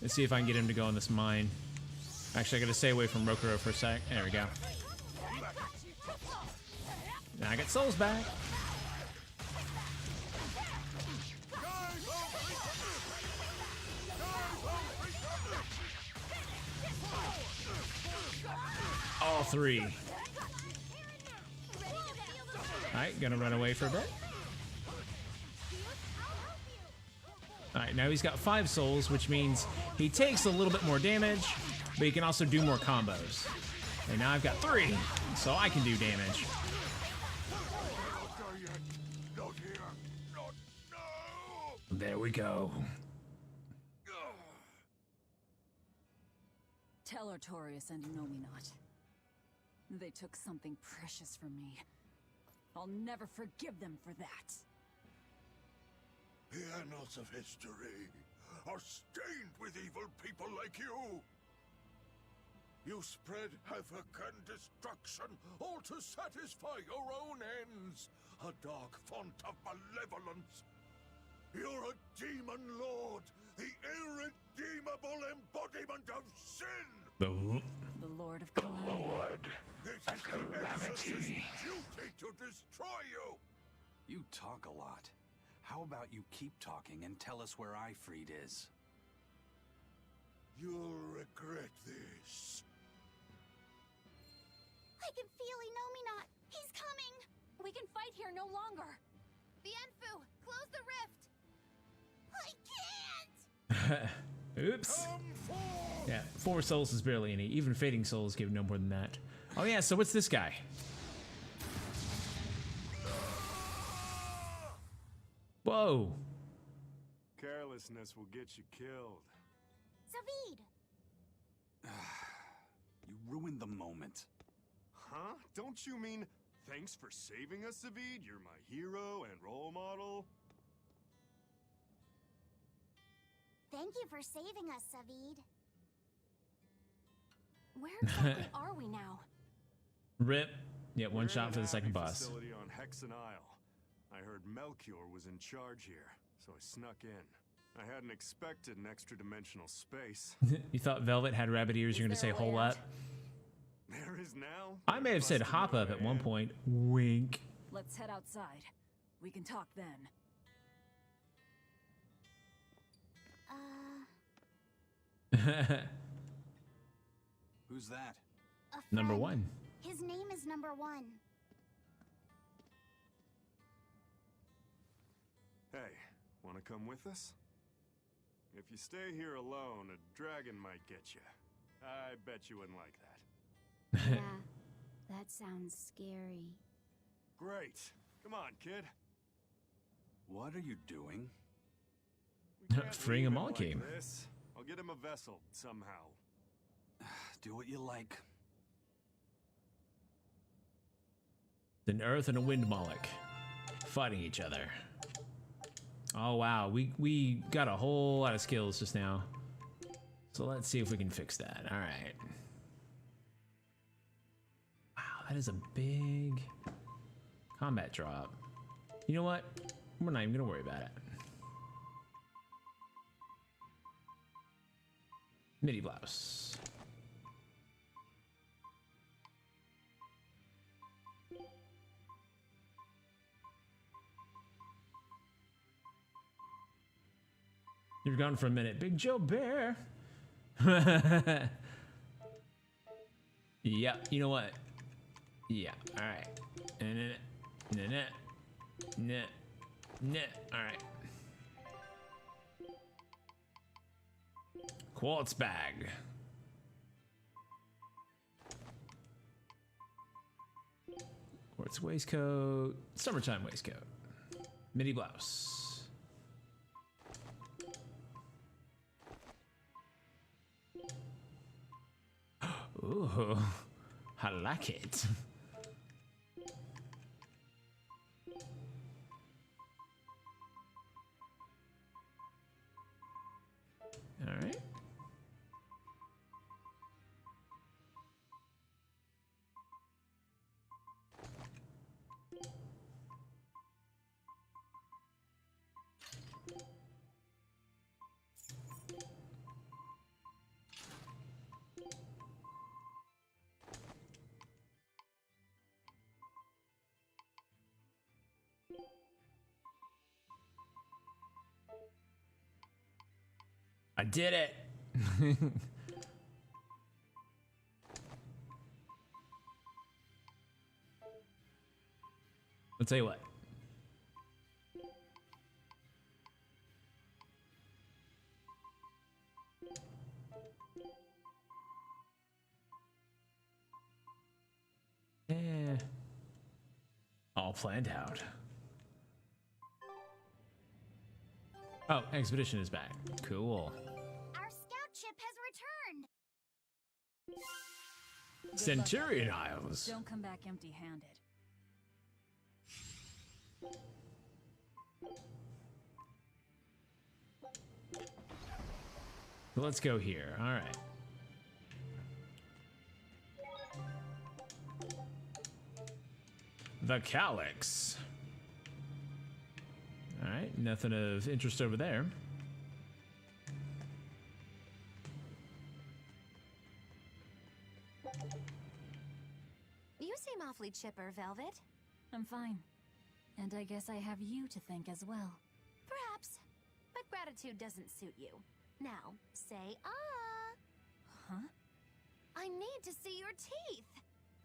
Speaker 1: Let's see if I can get him to go in this mine. Actually, I gotta stay away from Rokuro for a sec. There we go. Now I got souls back. All 3. Alright, gonna run away for a bit. Alright, now he's got 5 souls, which means he takes a little bit more damage, but he can also do more combos. And now I've got 3, so I can do damage. There we go.
Speaker 9: Tell Artorias and Nominot. They took something precious from me. I'll never forgive them for that.
Speaker 8: The annals of history are stained with evil people like you. You spread havoc and destruction, all to satisfy your own ends. A dark font of malevolence. You're a demon lord, the irredeemable embodiment of sin.
Speaker 9: The Lord of Calamity.
Speaker 5: Lord
Speaker 8: It
Speaker 5: of
Speaker 8: is the Exorcist's
Speaker 5: Calamity.
Speaker 8: duty to destroy you.
Speaker 7: You talk a lot. How about you keep talking and tell us where Ifrit is?
Speaker 8: You'll regret this.
Speaker 10: I can feel Inominat. He's coming.
Speaker 4: We can fight here no longer.
Speaker 2: The Enfu! Close the rift!
Speaker 10: I can't!
Speaker 1: Oops. Yeah, 4 souls is barely any. Even fading souls give no more than that. Oh yeah, so what's this guy? Whoa.
Speaker 12: Carelessness will get you killed.
Speaker 10: Zavid!
Speaker 7: You ruined the moment.
Speaker 12: Huh? Don't you mean thanks for saving us, Zavid? You're my hero and role model.
Speaker 10: Thank you for saving us, Zavid.
Speaker 4: Where exactly are we now?
Speaker 1: Rip. Yeah, one
Speaker 12: We're
Speaker 1: shot
Speaker 12: in
Speaker 1: for
Speaker 12: an
Speaker 1: the second
Speaker 12: Abbey
Speaker 1: boss.
Speaker 12: Facility on Hexen Isle. I heard Melchior was in charge here, so I snuck in. I hadn't expected an extra-dimensional space.
Speaker 1: You thought Velvet had rabbit ears, you're gonna say hole up?
Speaker 12: There is now.
Speaker 1: I may have said hop up at one point. Wink.
Speaker 9: Let's head outside. We can talk then.
Speaker 7: Who's that?
Speaker 10: A
Speaker 1: Number
Speaker 10: friend.
Speaker 1: 1.
Speaker 10: His name is Number 1.
Speaker 12: Hey, wanna come with us? If you stay here alone, a dragon might get you. I bet you wouldn't like that.
Speaker 10: Yeah, that sounds scary.
Speaker 12: Great. Come on, kid.
Speaker 7: What are you doing?
Speaker 12: We can't
Speaker 1: Freeing
Speaker 12: leave
Speaker 1: a
Speaker 12: him
Speaker 1: molecule.
Speaker 12: like this. I'll get him a vessel somehow.
Speaker 7: Do what you like.
Speaker 1: An earth and a wind Moloch fighting each other. Oh wow, we got a whole lot of skills just now. So let's see if we can fix that. All right. Wow, that is a big combat drop. You know what? We're not even gonna worry about it. Midi blouse. You're gone for a minute, Big Joe Bear. Yeah, you know what? Yeah, all right. All right. Quartz bag. Quartz waistcoat. Summertime waistcoat. Midi blouse. Ooh, I like it. All right. I did it. I'll tell you what. All planned out. Oh, expedition is back. Cool.
Speaker 10: Our scout ship has returned.
Speaker 1: Centurion Isles.
Speaker 9: Don't come back empty-handed.
Speaker 1: Let's go here. All right. the Calyx. Alright, nothing of interest over there.
Speaker 2: You seem awfully chipper, Velvet.
Speaker 10: I'm fine. And I guess I have you to thank as well.
Speaker 2: Perhaps. But gratitude doesn't suit you. Now, say ah.
Speaker 10: Huh?
Speaker 2: I need to see your teeth.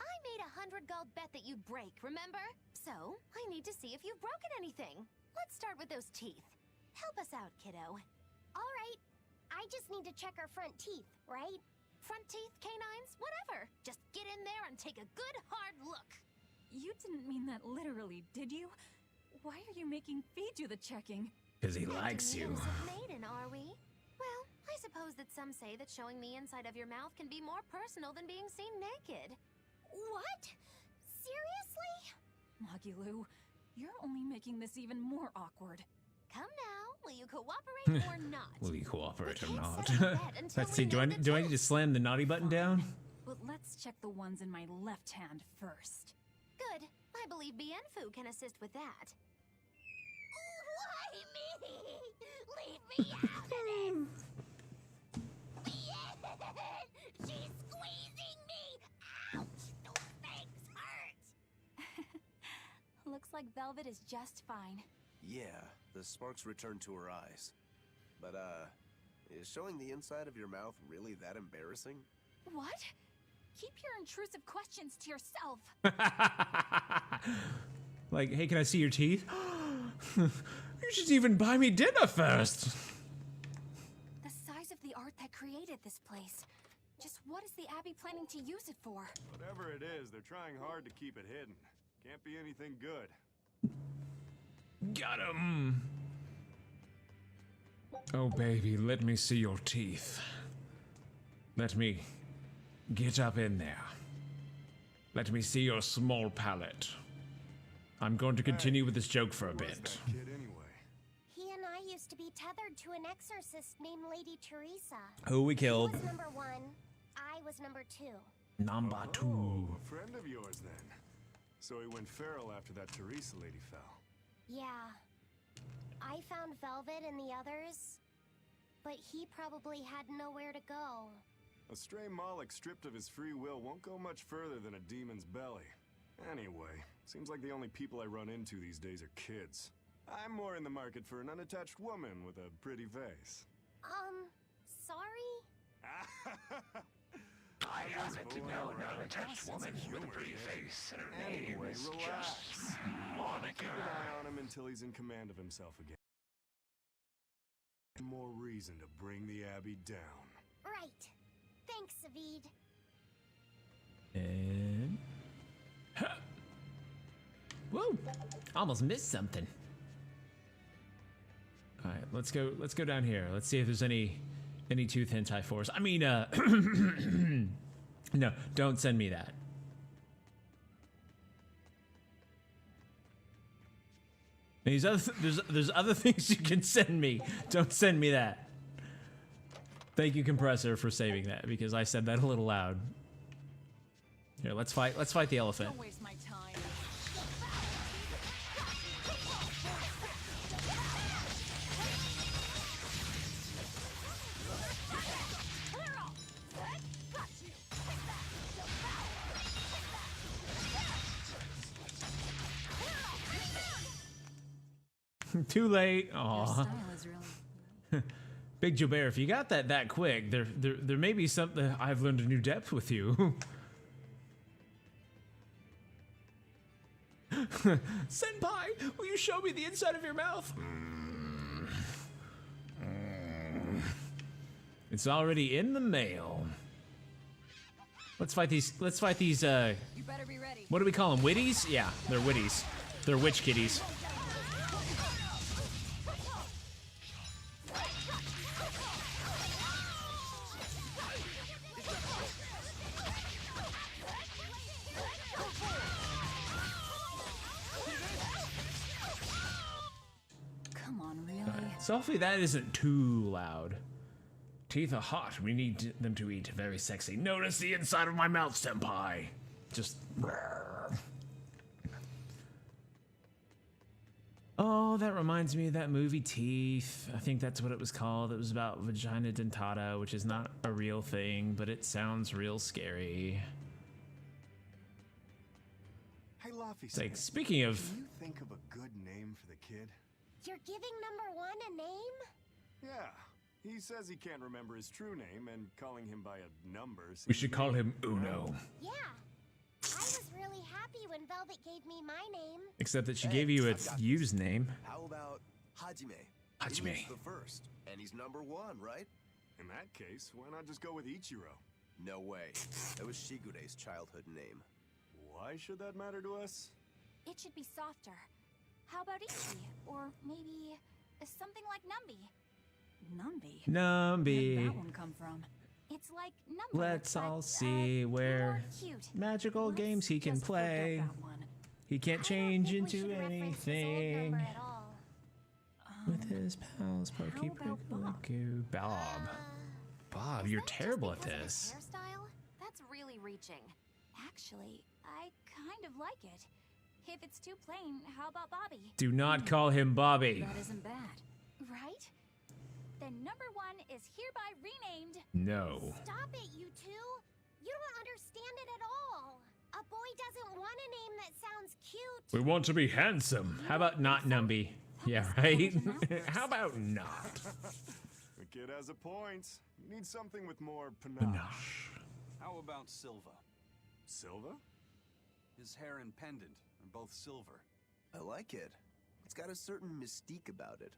Speaker 2: I made a 100 gold bet that you'd break, remember? So, I need to see if you've broken anything. Let's start with those teeth. Help us out, kiddo.
Speaker 13: All right. I just need to check our front teeth, right?
Speaker 2: Front teeth, canines, whatever. Just get in there and take a good hard look.
Speaker 10: You didn't mean that literally, did you? Why are you making Fee do the checking?
Speaker 1: Because he likes you.
Speaker 2: Maiden, are we? Well, I suppose that some say that showing the inside of your mouth can be more personal than being seen naked.
Speaker 13: What? Seriously?
Speaker 10: Magilu, you're only making this even more awkward.
Speaker 2: Come now, will you cooperate or not?
Speaker 1: Will you cooperate or not? Let's see, do I need to slam the naughty button down?
Speaker 10: But let's check the ones in my left hand first.
Speaker 2: Good. I believe Bienfu can assist with that.
Speaker 13: Why me? Leave me out of this! She's squeezing me! Ouch! Those things hurt!
Speaker 4: Looks like Velvet is just fine.
Speaker 6: Yeah, the sparks return to her eyes. But, is showing the inside of your mouth really that embarrassing?
Speaker 4: What? Keep your intrusive questions to yourself.
Speaker 1: Like, hey, can I see your teeth? You should even buy me dinner first.
Speaker 4: The size of the art that created this place. Just what is the Abbey planning to use it for?
Speaker 12: Whatever it is, they're trying hard to keep it hidden. Can't be anything good.
Speaker 1: Got him. Oh, baby, let me see your teeth. Let me get up in there. Let me see your small palate. I'm going to continue with this joke for a bit.
Speaker 12: Kid anyway.
Speaker 13: He and I used to be tethered to an exorcist named Lady Teresa.
Speaker 1: Who we killed.
Speaker 13: He was number 1. I was number 2.
Speaker 1: Number 2.
Speaker 12: A friend of yours then. So he went feral after that Teresa lady fell.
Speaker 13: Yeah. I found Velvet and the others, but he probably had nowhere to go.
Speaker 12: A stray Moloch stripped of his free will won't go much further than a demon's belly. Anyway, seems like the only people I run into these days are kids. I'm more in the market for an unattached woman with a pretty face.
Speaker 13: Sorry?
Speaker 5: I happen to know an unattached woman with a pretty face, and her name is just Monica.
Speaker 12: Keep an eye on him until he's in command of himself again. More reason to bring the Abbey down.
Speaker 13: Right. Thanks, Avid.
Speaker 1: And... Whoa! Almost missed something. All right, let's go down here. Let's see if there's any tooth hentai for us. I mean, no, don't send me that. There's other things you can send me. Don't send me that. Thank you, Compressor, for saving that because I said that a little loud. Here, let's fight the elephant.
Speaker 9: Don't waste my time.
Speaker 1: Too late. Aw. Big Joe Bear, if you got that quick, there may be something. I've learned a new depth with you. Senpai, will you show me the inside of your mouth? It's already in the mail. Let's fight these.
Speaker 9: You better be ready.
Speaker 1: What do we call them? Witties? Yeah, they're witties. They're witch kitties.
Speaker 10: Come on, really?
Speaker 1: So hopefully that isn't too loud. Teeth are hot. We need them to eat. Very sexy. Notice the inside of my mouth, senpai. Just. that reminds me of that movie Teeth. I think that's what it was called. It was about vagina dentata, which is not a real thing, but it sounds real scary.
Speaker 12: Hey, Luffy.
Speaker 1: It's like, speaking of...
Speaker 12: Can you think of a good name for the kid?
Speaker 13: You're giving number 1 a name?
Speaker 12: Yeah. He says he can't remember his true name, and calling him by a number seems
Speaker 1: We should call him Uno.
Speaker 13: Yeah. I was really happy when Velvet gave me my name.
Speaker 1: Except that she gave you its used name.
Speaker 6: How about Hajime?
Speaker 1: Hajime.
Speaker 6: He's the first, and he's number 1, right?
Speaker 12: In that case, why not just go with Ichiro?
Speaker 6: No way. That was Shigure's childhood name.
Speaker 12: Why should that matter to us?
Speaker 4: It should be softer. How about Ichi? Or maybe something like Numby?
Speaker 9: Numby?
Speaker 1: Numby.
Speaker 9: Where'd that one come from?
Speaker 4: It's like Number.
Speaker 1: Let's all see where magical games he can play. He can't change into anything. With his pals, Pokey Pokey Bob. Bob, you're terrible at this.
Speaker 2: Hairstyle? That's really reaching.
Speaker 4: Actually, I kind of like it. If it's too plain, how about Bobby?
Speaker 1: Do not call him Bobby.
Speaker 4: That isn't bad. Right? Then number 1 is hereby renamed...
Speaker 1: No.
Speaker 13: Stop it, you two. You don't understand it at all. A boy doesn't want a name that sounds cute.
Speaker 1: We want to be handsome. How about not Numby? Yeah, right? How about not?
Speaker 12: The kid has a point. You need something with more panache.
Speaker 7: How about Silva?
Speaker 12: Silva?
Speaker 7: His hair and pendant are both silver.
Speaker 6: I like it. It's got a certain mystique about it.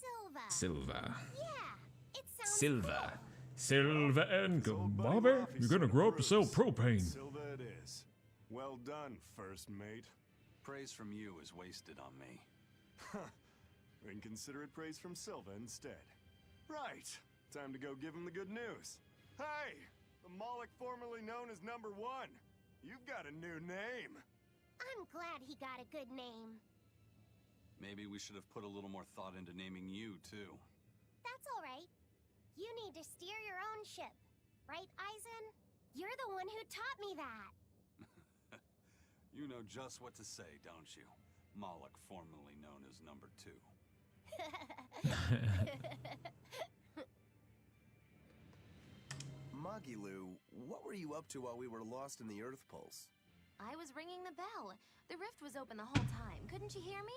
Speaker 13: Silva.
Speaker 1: Silva.
Speaker 13: Yeah, it sounds
Speaker 1: Silva.
Speaker 13: cool.
Speaker 1: Silva and go, Bobby. You're gonna grow up to sell propane.
Speaker 12: Silva it is. Well done, first mate.
Speaker 7: Praise from you is wasted on me.
Speaker 12: Inconsiderate praise from Silva instead. Right. Time to go give him the good news. Hey! The Moloch formerly known as number 1. You've got a new name.
Speaker 13: I'm glad he got a good name.
Speaker 7: Maybe we should have put a little more thought into naming you, too.
Speaker 13: That's all right. You need to steer your own ship. Right, Aizen? You're the one who taught me that.
Speaker 7: You know just what to say, don't you? Moloch, formerly known as number 2.
Speaker 6: Magilu, what were you up to while we were lost in the Earth Pulse?
Speaker 2: I was ringing the bell. The rift was open the whole time. Couldn't you hear me?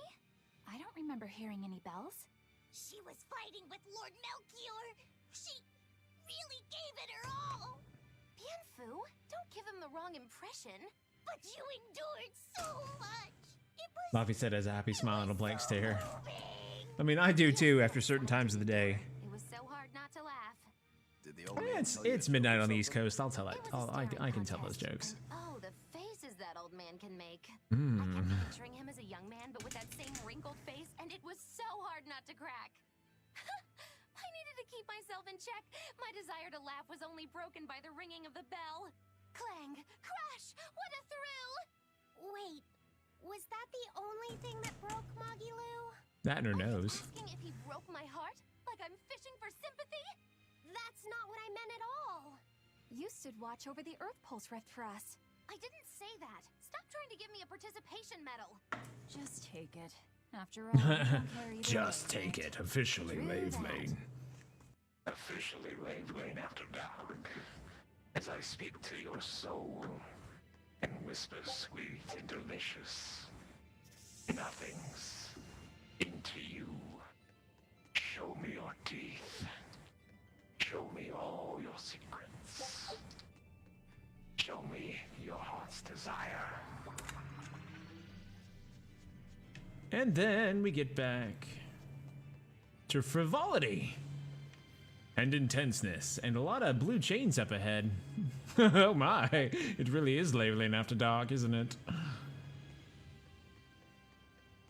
Speaker 4: I don't remember hearing any bells.
Speaker 13: She was fighting with Lord Melchior. She really gave it her all.
Speaker 2: Bienfu, don't give him the wrong impression.
Speaker 13: But you endured so much. It was
Speaker 1: Luffy said as a happy smile and a blank stare. I mean, I do too after certain times of the day.
Speaker 2: It was so hard not to laugh.
Speaker 6: Did the old man tell you
Speaker 1: It's
Speaker 6: to
Speaker 1: midnight
Speaker 6: do
Speaker 1: on the East
Speaker 6: something?
Speaker 1: Coast. I'll tell it. I can tell those jokes.
Speaker 2: Oh, the faces that old man can make.
Speaker 1: Mm.
Speaker 2: I kept picturing him as a young man, but with that same wrinkled face, and it was so hard not to crack. I needed to keep myself in check. My desire to laugh was only broken by the ringing of the bell. Clang! Crash! What a thrill!
Speaker 13: Wait, was that the only thing that broke Magilu?
Speaker 1: That in her nose.
Speaker 2: Asking if he broke my heart? Like I'm fishing for sympathy?
Speaker 13: That's not what I meant at all.
Speaker 4: You stood watch over the Earth Pulse rift for us.
Speaker 2: I didn't say that. Stop trying to give me a participation medal.
Speaker 4: Just take it. After all, we don't carry the
Speaker 1: Just
Speaker 4: weight.
Speaker 1: take it. Officially, Lave Lane.
Speaker 5: Officially Wave Lane after dark. As I speak to your soul and whisper sweet and delicious nothings into you. Show me your teeth. Show me all your secrets. Show me your heart's desire.
Speaker 1: And then we get back to frivolity and intenseness and a lot of blue chains up ahead. Oh my, it really is Lave Lane after dark, isn't it?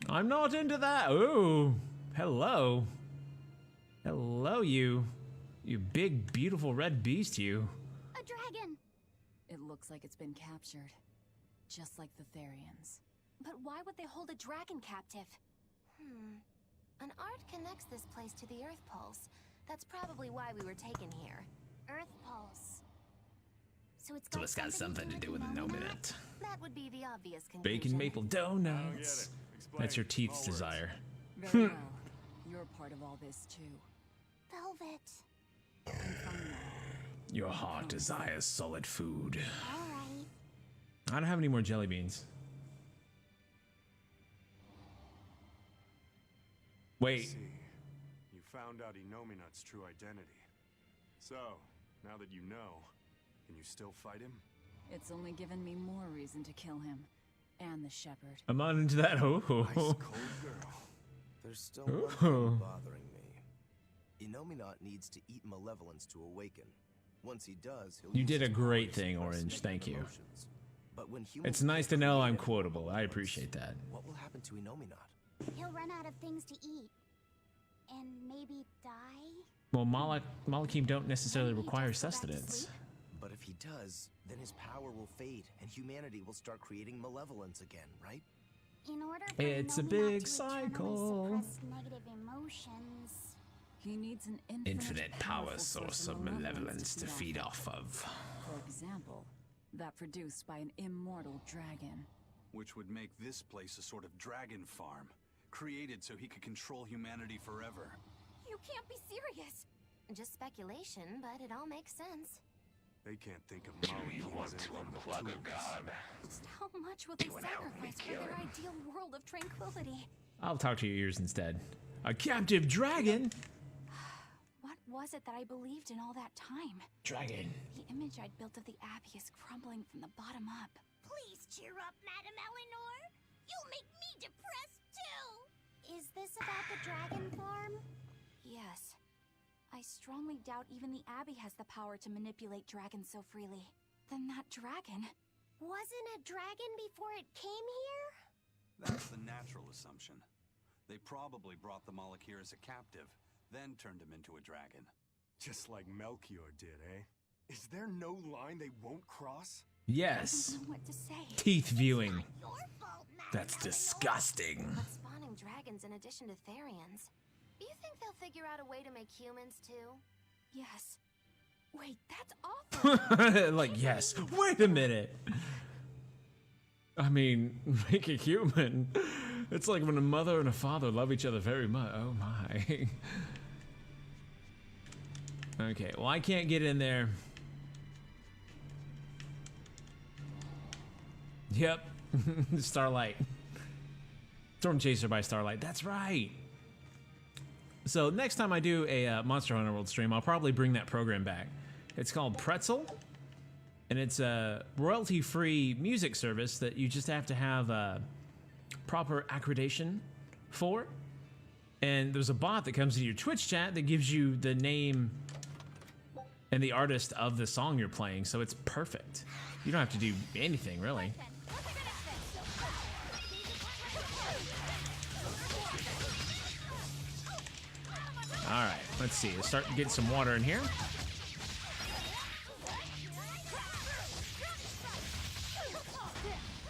Speaker 1: I'm not into that. Oh, hello. Hello, you big, beautiful red beast, you.
Speaker 13: A dragon.
Speaker 9: It looks like it's been captured. Just like the Therians.
Speaker 4: But why would they hold a dragon captive?
Speaker 2: An art connects this place to the Earth Pulse. That's probably why we were taken here.
Speaker 13: Earth Pulse. So
Speaker 1: It's got something to do with the
Speaker 2: That would be the obvious conclusion.
Speaker 1: bacon maple donuts. That's your teeth's desire.
Speaker 9: Very well. You're part of all this too.
Speaker 13: Velvet.
Speaker 9: I'm fine now.
Speaker 1: Your heart desires solid food.
Speaker 13: Alright.
Speaker 1: I don't have any more jelly beans. Wait.
Speaker 12: See, you found out Inominat's true identity. So, now that you know, can you still fight him?
Speaker 9: It's only given me more reason to kill him. And the shepherd.
Speaker 1: I'm not into that. Oh.
Speaker 6: Ice cold girl. There's still one thing bothering me. Inominat needs to eat malevolence to awaken. Once he does, he'll
Speaker 1: You
Speaker 6: use
Speaker 1: did a
Speaker 6: his
Speaker 1: great
Speaker 6: powers to
Speaker 1: thing,
Speaker 6: suppress
Speaker 1: Orange.
Speaker 6: negative
Speaker 1: Thank you.
Speaker 6: emotions. But when humans
Speaker 1: It's nice to
Speaker 6: can't
Speaker 1: know
Speaker 6: create
Speaker 1: I'm
Speaker 6: any
Speaker 1: quotable. I
Speaker 6: malevolence,
Speaker 1: appreciate that.
Speaker 6: What will happen to Inominat?
Speaker 13: He'll run out of things to eat. And maybe die?
Speaker 1: Well, Malakim don't necessarily require sustenance.
Speaker 6: But if he does, then his power will fade and humanity will start creating malevolence again, right?
Speaker 13: In order for
Speaker 1: It's a
Speaker 13: Inominat
Speaker 1: big
Speaker 13: to
Speaker 1: cycle.
Speaker 13: eternally suppress negative emotions.
Speaker 9: He needs an
Speaker 1: Infinite power
Speaker 9: powerful
Speaker 1: source of malevolence to feed off of.
Speaker 9: For example, that produced by an immortal dragon.
Speaker 7: Which would make this place a sort of dragon farm, created so he could control humanity forever.
Speaker 2: You can't be serious. Just speculation, but it all makes sense.
Speaker 12: They can't think of
Speaker 5: Do you
Speaker 12: Malakim
Speaker 5: want
Speaker 12: as
Speaker 5: to
Speaker 12: anything but
Speaker 5: unplug a
Speaker 12: tools.
Speaker 5: god?
Speaker 4: Just how much will they
Speaker 5: You would help me
Speaker 4: sacrifice for
Speaker 5: kill
Speaker 4: their
Speaker 5: him.
Speaker 4: ideal world of tranquility?
Speaker 1: I'll talk to your ears instead. A captive dragon?
Speaker 4: What was it that I believed in all that time?
Speaker 1: Dragon.
Speaker 4: The image I'd built of the Abbey is crumbling from the bottom up.
Speaker 13: Please cheer up, Madame Eleanor. You'll make me depressed too. Is this about the dragon farm?
Speaker 4: Yes. I strongly doubt even the Abbey has the power to manipulate dragons so freely. Then that dragon...
Speaker 13: Wasn't a dragon before it came here?
Speaker 7: That's the natural assumption. They probably brought the Moloch here as a captive, then turned him into a dragon.
Speaker 12: Just like Melchior did, eh? Is there no line they won't cross?
Speaker 1: Yes.
Speaker 4: I don't know what to say.
Speaker 1: Teeth viewing.
Speaker 13: Your fault, Madame
Speaker 1: That's
Speaker 13: Eleanor.
Speaker 1: disgusting.
Speaker 2: But spawning dragons in addition to Therians. Do you think they'll figure out a way to make humans too?
Speaker 4: Yes. Wait, that's awful.
Speaker 1: Like, yes. Wait a minute. I mean, make a human. It's like when a mother and a father love each other very much. Oh my. Okay, well, I can't get in there. Yep. Starlight. Storm Chaser by Starlight. That's right. So next time I do a Monster Hunter World stream, I'll probably bring that program back. It's called Pretzel, and it's a royalty-free music service that you just have to have proper accreditation for. And there's a bot that comes into your Twitch chat that gives you the name and the artist of the song you're playing, so it's perfect. You don't have to do anything, really. All right, let's see. Let's start getting some water in here.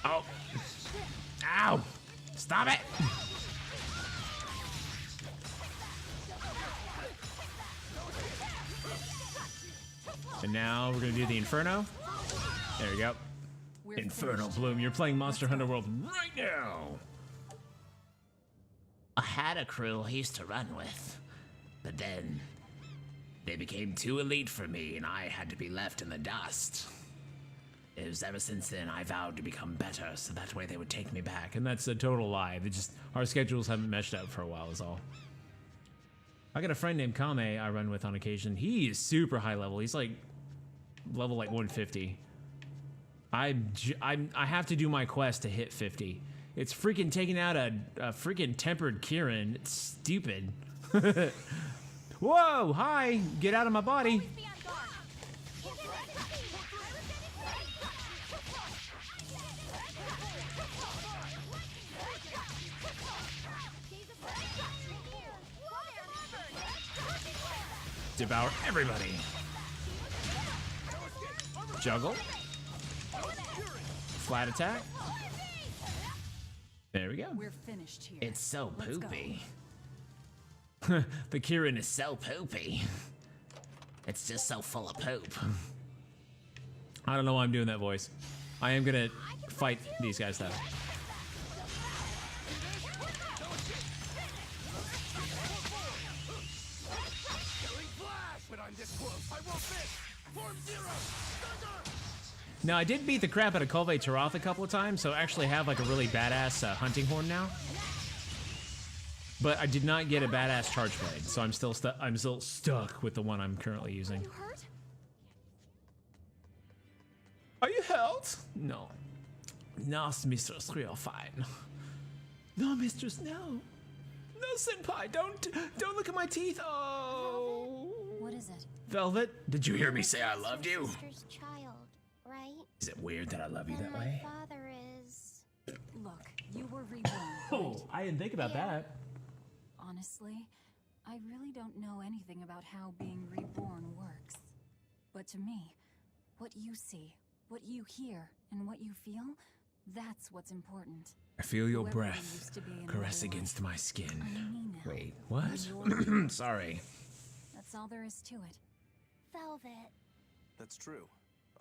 Speaker 1: Oh. Ow. Stop it. And now we're going to do the Inferno. There we go. Inferno Bloom. You're playing Monster Hunter World right now. I had a crew I used to run with. But then, they became too elite for me, and I had to be left in the dust. It was ever since then I vowed to become better, so that way they would take me back. And that's a total lie. They just, our schedules haven't meshed up for a while is all. I got a friend named Kame I run with on occasion. He is super high level. He's like, level like 150. I have to do my quest to hit 50. It's freaking taking out a freaking tempered Kieran. It's stupid. Whoa, hi, get out of my body. Devour everybody. Juggle. Flat attack. There we go.
Speaker 9: We're finished here.
Speaker 1: It's so
Speaker 9: Let's go.
Speaker 1: poopy. The Kieran is so poopy. It's just so full of poop. I don't know why I'm doing that voice. I am gonna fight these guys though.
Speaker 8: time this close. I will fit. Form 0. Thunder.
Speaker 1: Now, I did beat the crap out of Kulve Taroth a couple of times, so I actually have like a really badass hunting horn now. But I did not get a badass charge blade, so I'm still stuck with the one I'm currently using.
Speaker 4: Are you hurt?
Speaker 1: Are you hurt? No. No, mistress, we are fine. No, mistress, no. No, senpai, don't look at my teeth. Oh.
Speaker 10: What is it?
Speaker 1: Velvet, did you hear me say I loved you?
Speaker 13: Sister's child, right?
Speaker 1: Is it weird that I love you
Speaker 13: And
Speaker 1: that
Speaker 13: my
Speaker 1: way?
Speaker 13: father is...
Speaker 10: Look, you were reborn.
Speaker 1: Oh, I didn't think about that.
Speaker 10: Honestly, I really don't know anything about how being reborn works. But to me, what you see, what you hear, and what you feel, that's what's important.
Speaker 1: I feel your
Speaker 10: Whoever you
Speaker 1: breath
Speaker 10: used to be in
Speaker 1: caress
Speaker 10: real
Speaker 1: against
Speaker 10: life.
Speaker 1: my skin.
Speaker 10: I mean now.
Speaker 1: Wait, what?
Speaker 10: You're-
Speaker 1: Sorry.
Speaker 10: That's all there is to it.
Speaker 13: Velvet.
Speaker 6: That's true.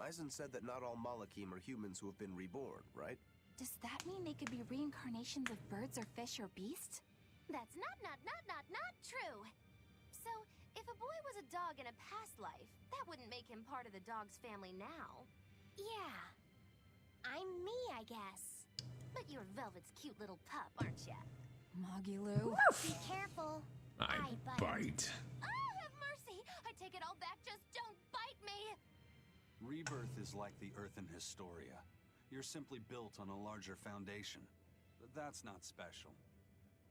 Speaker 6: Eisen said that not all Malakim are humans who have been reborn, right?
Speaker 4: Does that mean they could be reincarnations of birds or fish or beasts?
Speaker 2: That's not true. So, if a boy was a dog in a past life, that wouldn't make him part of the dog's family now.
Speaker 13: Yeah. I'm me, I guess.
Speaker 2: But you're Velvet's cute little pup, aren't ya?
Speaker 10: Moggy-Loo.
Speaker 13: Be careful.
Speaker 1: I bite.
Speaker 2: Oh, have mercy! I take it all back, just don't bite me!
Speaker 7: Rebirth is like the Earth in Historia. You're simply built on a larger foundation. But that's not special.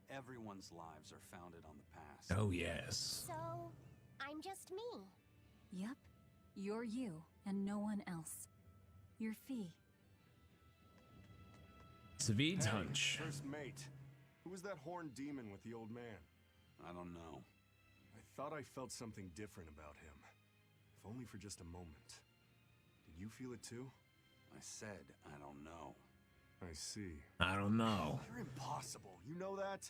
Speaker 7: Everyone's lives are founded on the past.
Speaker 1: Oh, yes.
Speaker 13: So, I'm just me.
Speaker 10: Yep. You're you, and no one else. You're Fee.
Speaker 1: Savid's hunch.
Speaker 12: First mate. Who was that horned demon with the old man?
Speaker 7: I don't know.
Speaker 12: I thought I felt something different about him. If only for just a moment. Did you feel it too?
Speaker 7: I said I don't know.
Speaker 12: I see.
Speaker 1: I don't know.
Speaker 12: You're impossible. You know that?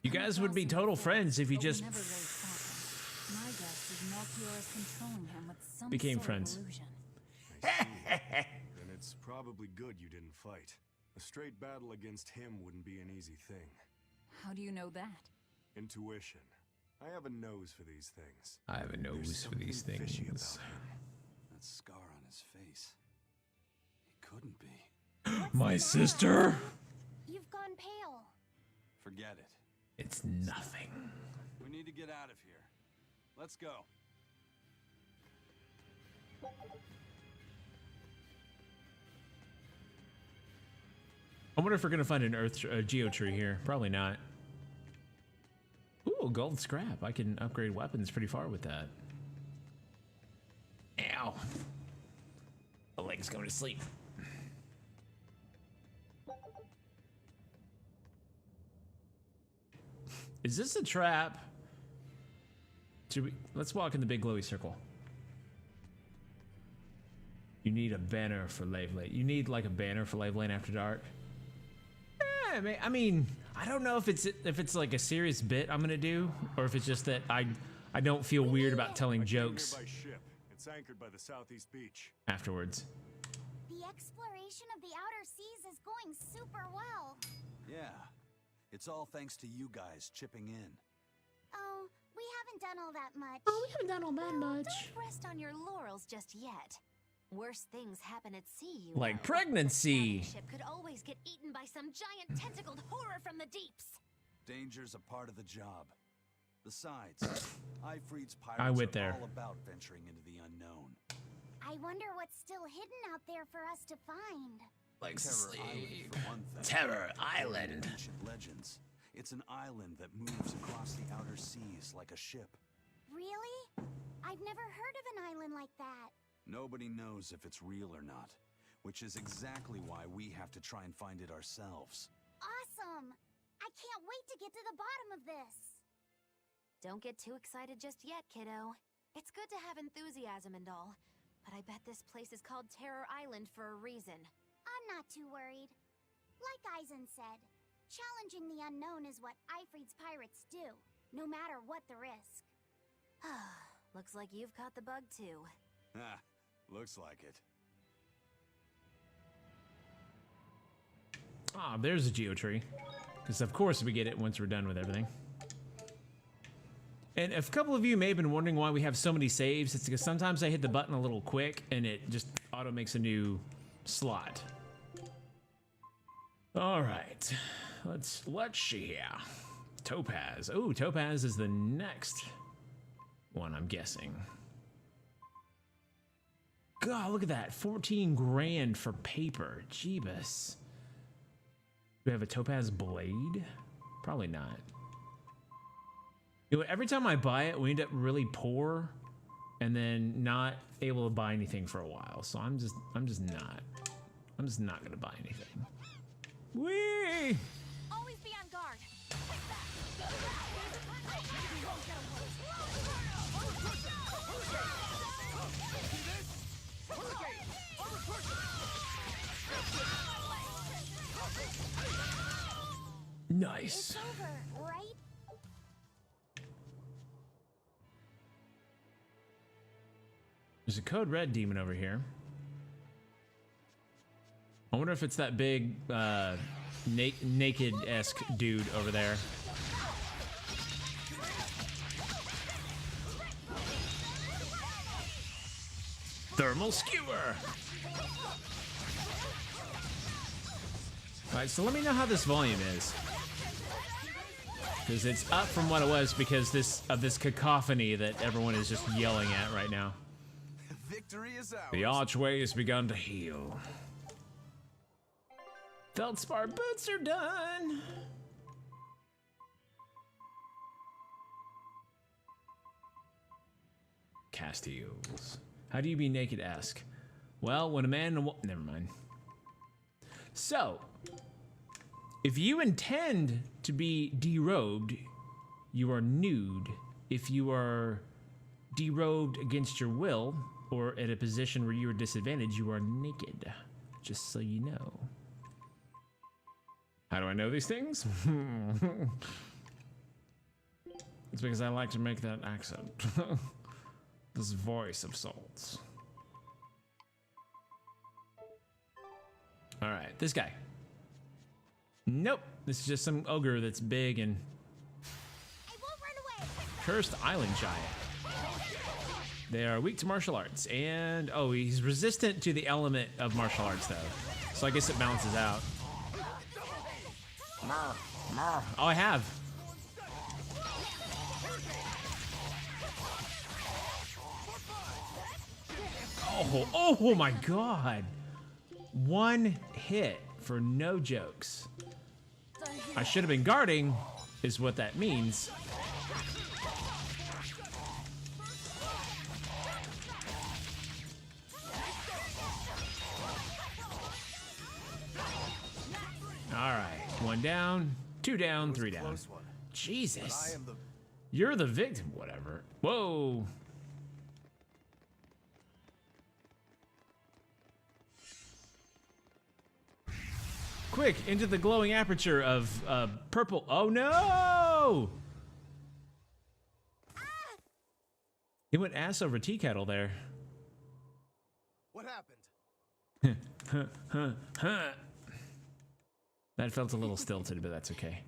Speaker 1: You guys would be total friends if you just
Speaker 10: Never really fought him. My guess is Melchior is controlling him with some
Speaker 1: became
Speaker 10: sort
Speaker 1: friends.
Speaker 10: Of illusion.
Speaker 12: I see. Then it's probably good you didn't fight. A straight battle against him wouldn't be an easy thing.
Speaker 10: How do you know that?
Speaker 12: Intuition. I have a nose for these things.
Speaker 1: I have a nose for these
Speaker 12: Something fishy
Speaker 1: things.
Speaker 12: about him.
Speaker 7: That scar on his face. It couldn't be.
Speaker 1: My sister?
Speaker 13: You've gone pale.
Speaker 7: Forget it.
Speaker 1: It's nothing.
Speaker 7: We need to get out of here. Let's go.
Speaker 1: I wonder if we're gonna find an geotree here. Probably not. Ooh, gold scrap. I can upgrade weapons pretty far with that. Ow. My leg's going to sleep. Is this a trap? Should we? Let's walk in the big glowy circle. You need a banner for Lave Lane. You need like a banner for Lave Lane After Dark. I mean, I don't know if it's like a serious bit I'm gonna do, or if it's just that I don't feel weird about telling jokes
Speaker 12: By ship. It's anchored by the southeast beach.
Speaker 1: afterwards.
Speaker 13: The exploration of the outer seas is going super well.
Speaker 7: Yeah. It's all thanks to you guys chipping in.
Speaker 13: Oh, we haven't done all that much.
Speaker 1: Oh, we haven't done all that much.
Speaker 2: Don't rest on your laurels just yet. Worse things happen at sea, you
Speaker 1: Like
Speaker 2: know.
Speaker 1: pregnancy.
Speaker 2: The ship could always get eaten by some giant tentacled horror from the deeps.
Speaker 7: Danger's a part of the job. Besides, Ifrit's pirates
Speaker 1: I went
Speaker 7: are
Speaker 1: there.
Speaker 7: all about venturing into the unknown.
Speaker 13: I wonder what's still hidden out there for us to find.
Speaker 1: Like
Speaker 7: Terror Island, for one thing.
Speaker 1: Terror Island.
Speaker 7: Ancient legends. It's an island that moves across the outer seas like a ship.
Speaker 13: Really? I've never heard of an island like that.
Speaker 7: Nobody knows if it's real or not, which is exactly why we have to try and find it ourselves.
Speaker 13: Awesome! I can't wait to get to the bottom of this.
Speaker 2: Don't get too excited just yet, kiddo. It's good to have enthusiasm and all, but I bet this place is called Terror Island for a reason.
Speaker 13: I'm not too worried. Like Eisen said, challenging the unknown is what Ifrit's pirates do, no matter what the risk.
Speaker 2: Looks like you've caught the bug too.
Speaker 7: Ah, looks like it.
Speaker 1: Ah, there's a geotree. Because of course we get it once we're done with everything. And a couple of you may have been wondering why we have so many saves. It's because sometimes I hit the button a little quick and it just auto makes a new slot. All right, let's see here. Topaz. Oh, Topaz is the next one, I'm guessing. God, look at that. 14 grand for paper. Jeebus. Do we have a Topaz blade? Probably not. You know, every time I buy it, we end up really poor and then not able to buy anything for a while. So I'm just not gonna buy anything. Whee!
Speaker 4: Always be on guard.
Speaker 1: Nice.
Speaker 13: It's over, right?
Speaker 1: There's a code red demon over here. I wonder if it's that big naked-esque dude over there. Thermal skewer. All right, so let me know how this volume is, because it's up from what it was because of this cacophony that everyone is just yelling at right now.
Speaker 6: Victory is ours.
Speaker 1: The archway has begun to heal. Feldspar boots are done. Castiles. How do you be naked-esque? Well, when a man and a never mind. So, if you intend to be derobed, you are nude. If you are derobed against your will, or at a position where you are disadvantaged, you are naked. Just so you know. How do I know these things? It's because I like to make that accent. This voice of sorts. All right, this guy. Nope, this is just some ogre that's big and...
Speaker 13: I won't run away.
Speaker 1: Cursed Island Giant. They are weak to martial arts, and oh, he's resistant to the element of martial arts, though. So I guess it balances out. Oh, I have. Oh my God. One hit for no jokes. I should have been guarding, is what that means. All right, 1 down, 2 down, 3 down. Jesus, you're the victim. Whatever. Whoa. Quick, into the glowing aperture of purple. Oh no! He went ass over tea kettle there.
Speaker 6: What happened?
Speaker 1: That felt a little stilted, but that's okay.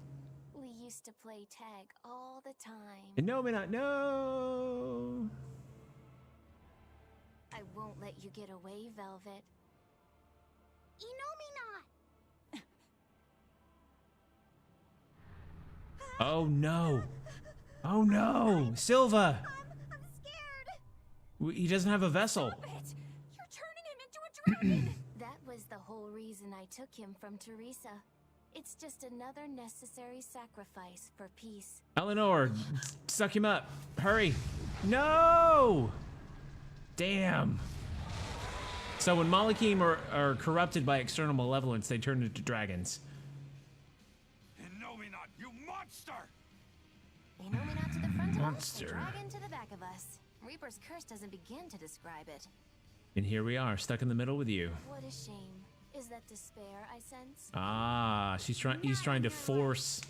Speaker 2: We used to play tag all the time.
Speaker 1: And no, no.
Speaker 2: I won't let you get away, Velvet.
Speaker 13: You know me not.
Speaker 1: Oh no! Oh no! Silva!
Speaker 13: I'm scared.
Speaker 1: He doesn't have a vessel.
Speaker 4: Stop it! You're turning him into a dragon!
Speaker 2: That was the whole reason I took him from Teresa. It's just another necessary sacrifice for peace.
Speaker 1: Eleanor, suck him up. Hurry. No! Damn. So when Malakim are corrupted by external malevolence, they turn into dragons.
Speaker 8: Innominat, you monster!
Speaker 2: Innominat to the front of
Speaker 1: Monster.
Speaker 2: us, and dragon to the back of us. Reaper's curse doesn't begin to describe it.
Speaker 1: And here we are, stuck in the middle with you.
Speaker 2: What a shame. Is that despair I sense?
Speaker 1: Ah, he's trying to force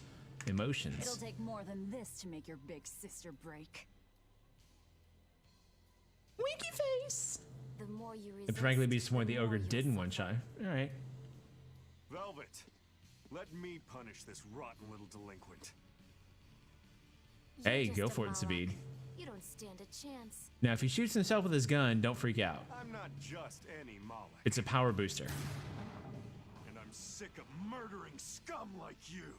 Speaker 9: It'll
Speaker 1: emotions.
Speaker 9: take more than this to make your big sister break.
Speaker 1: Winky face.
Speaker 2: The more you resist,
Speaker 1: And frankly, be more the ogre
Speaker 2: more
Speaker 1: did in
Speaker 2: you'll
Speaker 1: one shot. All right.
Speaker 12: Velvet, let me punish this rotten little delinquent.
Speaker 1: Hey,
Speaker 2: just
Speaker 1: go
Speaker 2: a
Speaker 1: for it,
Speaker 2: Malak.
Speaker 1: Sabine.
Speaker 2: You don't stand a chance.
Speaker 1: Now, if he shoots himself with his gun, don't freak out.
Speaker 12: I'm not just any Moloch.
Speaker 1: It's a power booster.
Speaker 12: And I'm sick of murdering scum like you.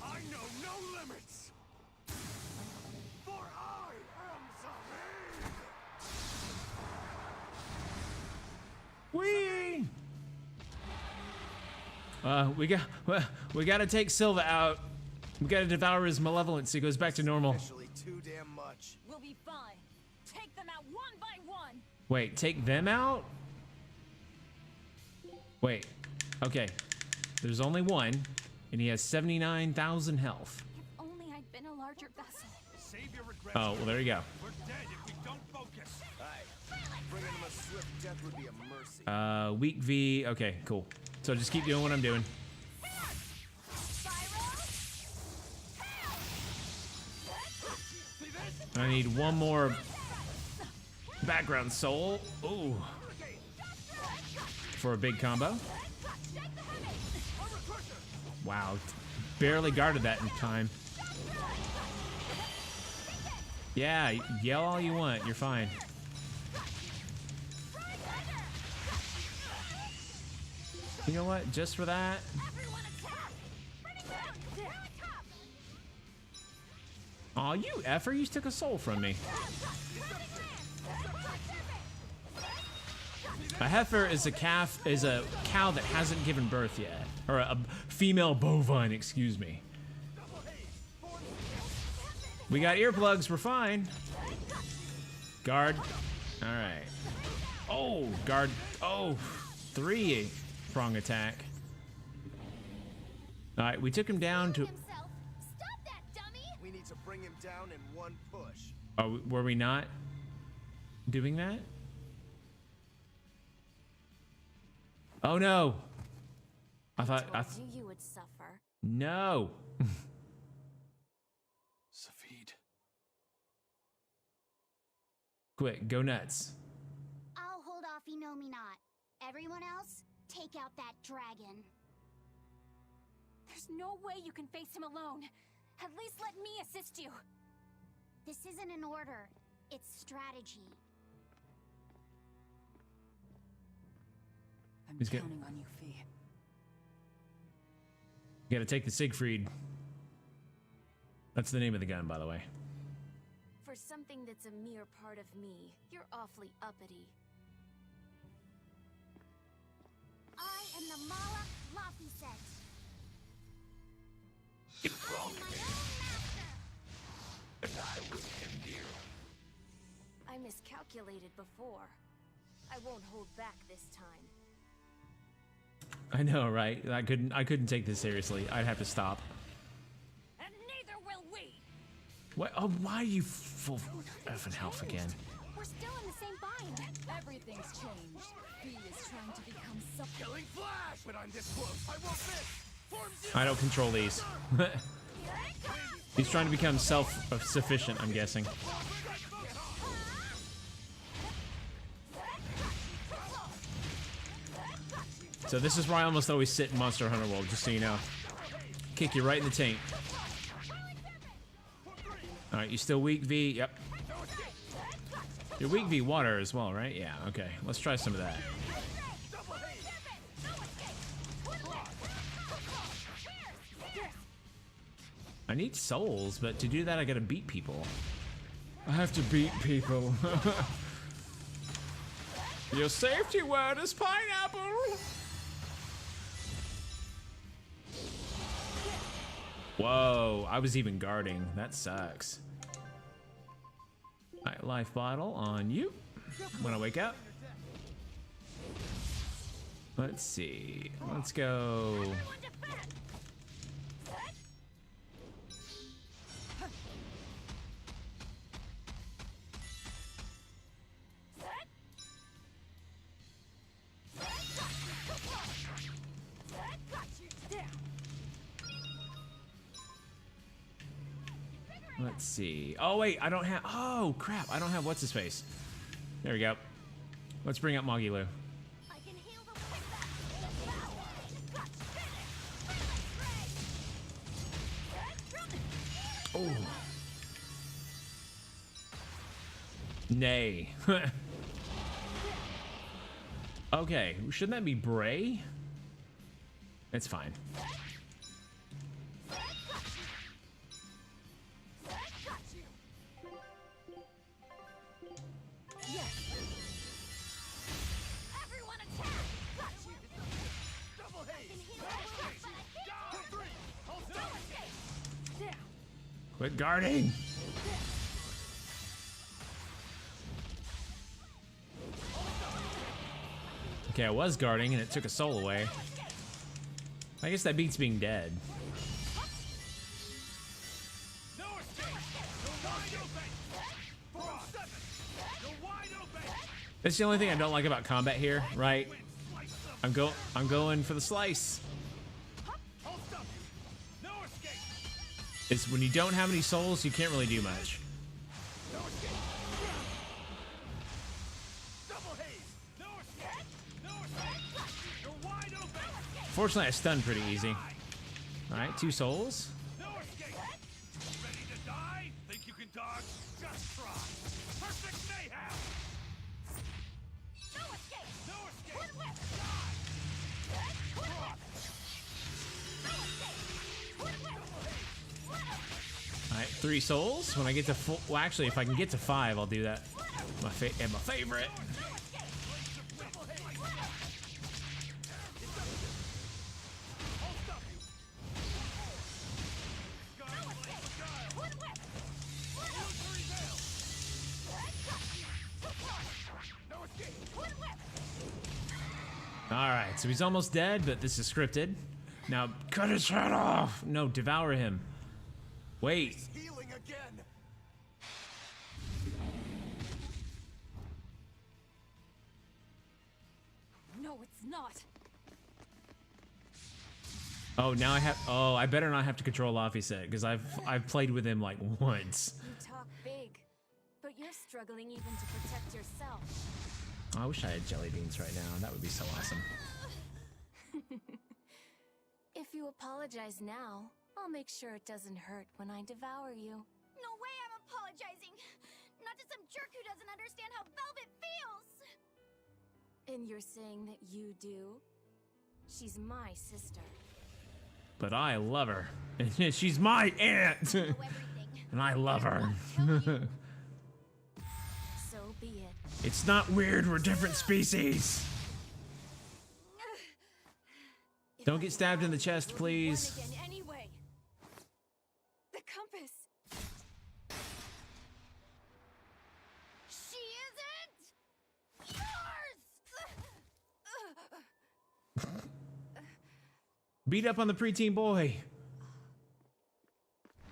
Speaker 12: I know no limits. For I am Sabine.
Speaker 1: We gotta take Silva out. We gotta devour his malevolence. He goes back to normal.
Speaker 6: Actually, too damn much.
Speaker 10: We'll be fine. Take them out one by one.
Speaker 1: Wait, take them out? Wait. Okay. There's only one, and he has 79,000 health.
Speaker 4: If only I'd been a larger vessel.
Speaker 7: Save your regrets.
Speaker 1: Oh, well, there you go.
Speaker 7: We're dead if we don't focus.
Speaker 6: Aye. Bringing him a swift death would be a mercy.
Speaker 1: Weak V. Okay, cool. So just keep doing what I'm doing. I need one more background soul. Ooh. For a big combo. Wow. Barely guarded that in time. Yeah, yell all you want. You're fine. You know what? Just for that. Aw, you effer, you took a soul from me. A heifer is a cow that hasn't given birth yet. Or a female bovine, excuse me. We got earplugs, we're fine. Guard. Alright. Oh, guard. Oh, 3-prong attack. Alright, we took him down to...
Speaker 6: We need to bring him down in one push.
Speaker 1: Oh, were we not doing that? Oh no! I thought
Speaker 2: you would suffer.
Speaker 1: No.
Speaker 7: Safid.
Speaker 1: Quick, go nuts.
Speaker 13: I'll hold off Inomi not. Everyone else, take out that dragon.
Speaker 4: There's no way you can face him alone. At least let me assist you.
Speaker 13: This isn't an order. It's strategy.
Speaker 9: I'm
Speaker 1: He's good.
Speaker 9: counting on you, Fee.
Speaker 1: You gotta take the Siegfried. That's the name of the gun, by the way.
Speaker 2: For something that's a mere part of me, you're awfully uppity.
Speaker 13: I am the Mala Lafiset.
Speaker 5: You wronged me, and I will end you.
Speaker 2: I miscalculated before. I won't hold back this time.
Speaker 1: I know, right? I couldn't take this seriously. I'd have to stop.
Speaker 10: And neither will we.
Speaker 1: What? Oh, why are you full effing health again?
Speaker 4: We're still in the same bind.
Speaker 9: Everything's changed. Fee is trying to become
Speaker 6: Killing Flash! But I'm this close. I won't miss! Form zero!
Speaker 1: I don't control these. He's trying to become self-sufficient, I'm guessing. So this is where I almost always sit in Monster Hunter World, just so you know. Kick you right in the taint. Alright, you still weak V? Yep. You're weak V water as well, right? Yeah, okay. Let's try some of that. I need souls, but to do that I gotta beat people. I have to beat people. Your safety word is pineapple! Whoa, I was even guarding. That sucks. Alright, life bottle on you. When I wake up. Let's see. Let's go. Let's see. Oh, wait, I don't have... Oh, crap. I don't have what's-his-face. There we go. Let's bring up Magilu. Oh. Nay. Okay, shouldn't that be Bray? It's fine. Quit guarding! Okay, I was guarding and it took a soul away. I guess that beats being dead. That's the only thing I don't like about combat here, right? I'm going for the slice. It's when you don't have any souls, you can't really do much. Fortunately, I stunned pretty easy. All right, 2 souls. Alright, 3 souls. When I get to full, well, actually, if I can get to 5, I'll do that. My favorite. Alright, so he's almost dead, but this is scripted. Now, cut his head off! No, devour him. Wait.
Speaker 6: Healing again.
Speaker 4: No, it's not.
Speaker 1: Oh, now I have. Oh, I better not have to control Laphicet because I've played with him like once.
Speaker 2: You talk big, but you're struggling even to protect yourself.
Speaker 1: I wish I had jelly beans right now. That would be so awesome.
Speaker 2: If you apologize now, I'll make sure it doesn't hurt when I devour you.
Speaker 13: No way I'm apologizing! Not to some jerk who doesn't understand how Velvet feels!
Speaker 2: And you're saying that you do? She's my sister.
Speaker 1: But I love her. She's my aunt! And I love her.
Speaker 2: So be it.
Speaker 1: It's not weird, we're different species. Don't get stabbed in the chest, please.
Speaker 2: Anyway. The compass. She isn't yours.
Speaker 1: Beat up on the preteen boy.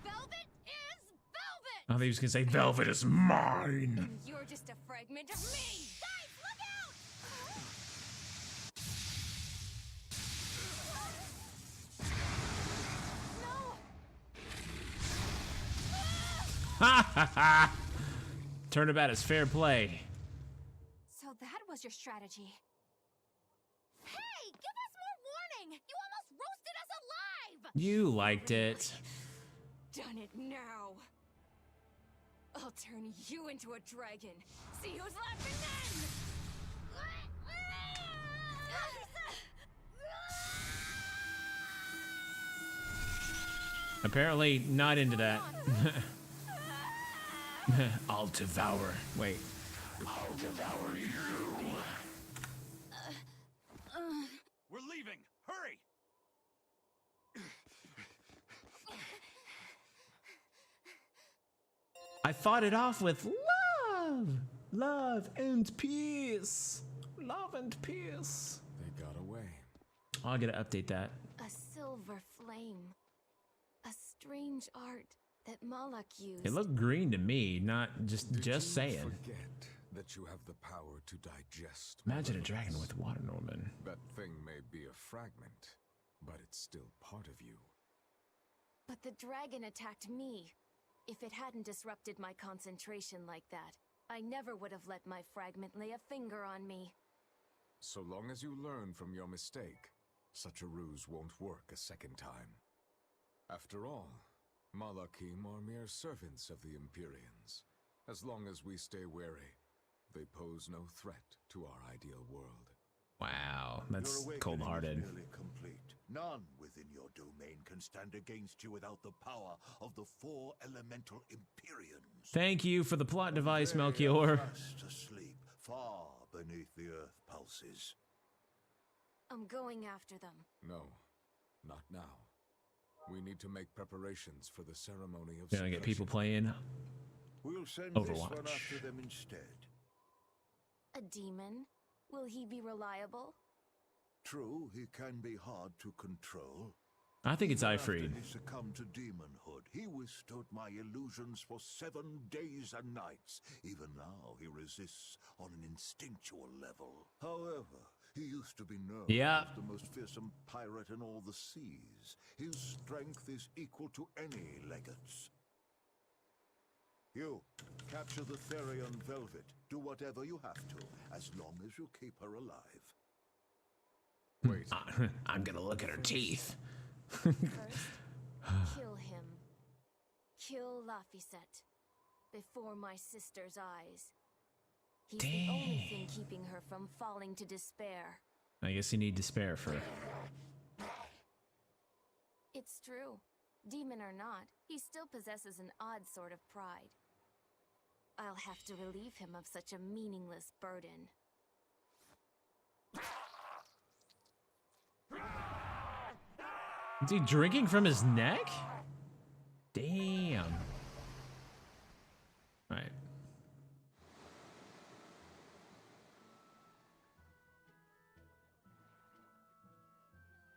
Speaker 2: Velvet is Velvet.
Speaker 1: I thought he was gonna say Velvet is mine.
Speaker 2: And you're just a fragment of me.
Speaker 13: Guys, look out!
Speaker 1: Ha ha ha! Turnabout is fair play.
Speaker 4: So that was your strategy.
Speaker 13: Hey, give us more warning! You almost roasted us alive!
Speaker 1: You liked it.
Speaker 2: Done it now. I'll turn you into a dragon. See who's laughing then.
Speaker 1: Apparently not into that. I'll devour. Wait.
Speaker 5: I'll devour you.
Speaker 7: We're leaving! Hurry!
Speaker 1: I fought it off with love. Love and peace. Love and peace.
Speaker 3: They got away.
Speaker 1: Oh, I gotta update that.
Speaker 2: A silver flame. A strange art that Malak used.
Speaker 1: It looked green to me, not just
Speaker 3: Did you
Speaker 1: saying.
Speaker 3: Forget that you have the power to digest.
Speaker 1: Imagine a
Speaker 3: elements.
Speaker 1: dragon with water, Norman.
Speaker 3: That thing may be a fragment, but it's still part of you.
Speaker 2: But the dragon attacked me. If it hadn't disrupted my concentration like that, I never would have let my fragment lay a finger on me.
Speaker 3: So long as you learn from your mistake, such a ruse won't work a second time. After all, Malakim are mere servants of the Empyreans. As long as we stay wary, they pose no threat to our ideal world.
Speaker 1: Wow, that's
Speaker 8: Your awakening
Speaker 1: cold-hearted.
Speaker 8: is nearly complete. None within your domain can stand against you without the power of the 4 elemental Empyreans.
Speaker 1: Thank you for the plot device,
Speaker 8: They are
Speaker 1: Melchior.
Speaker 8: fast asleep, far beneath the earth pulses.
Speaker 2: I'm going after them.
Speaker 3: No, not now. We need to make preparations for the ceremony of
Speaker 1: Gonna get people
Speaker 3: suppression.
Speaker 1: playing
Speaker 8: We'll send this one
Speaker 1: Overwatch.
Speaker 8: after them instead.
Speaker 2: A demon? Will he be reliable?
Speaker 8: True, he can be hard to control.
Speaker 1: I think it's
Speaker 8: Even after
Speaker 1: Ifrid.
Speaker 8: he succumbed to demonhood, he withstood my illusions for 7 days and nights. Even now, he resists on an instinctual level. However, he used to be known
Speaker 1: Yeah.
Speaker 8: as the most fearsome pirate in all the seas. His strength is equal to any legate's. You, capture the Therian Velvet. Do whatever you have to, as long as you keep her alive.
Speaker 3: Wait,
Speaker 1: I'm gonna look at her teeth.
Speaker 2: First, kill him. Kill Laphicet. Before my sister's eyes. He's the only thing keeping her from falling to despair.
Speaker 1: I guess you need despair for.
Speaker 2: It's true. Demon or not, he still possesses an odd sort of pride. I'll have to relieve him of such a meaningless burden.
Speaker 1: Is he drinking from his neck? Damn. Alright.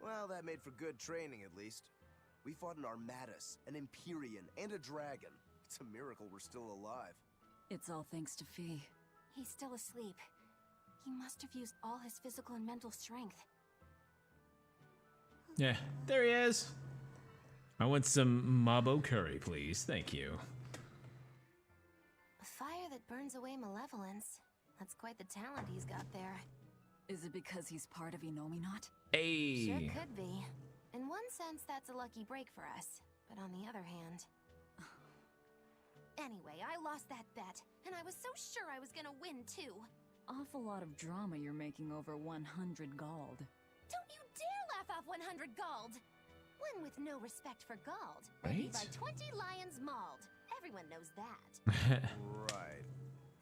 Speaker 6: Well, that made for good training, at least. We fought an Armatus, an Empyrean, and a dragon. It's a miracle we're still alive.
Speaker 9: It's all thanks to Fee.
Speaker 4: He's still asleep. He must have used all his physical and mental strength.
Speaker 1: Yeah, there he is. I want some Mabo curry, please. Thank you.
Speaker 2: A fire that burns away malevolence. That's quite the talent he's got there.
Speaker 9: Is it because he's part of Innominat?
Speaker 1: Hey.
Speaker 2: Sure could be. In one sense, that's a lucky break for us. But on the other hand... Anyway, I lost that bet, and I was so sure I was gonna win, too.
Speaker 9: Awful lot of drama you're making over 100 gold.
Speaker 2: Don't you dare laugh off 100 gold! One with no respect for gold. Would be by 20 lions mauled. Everyone knows that.
Speaker 6: Right.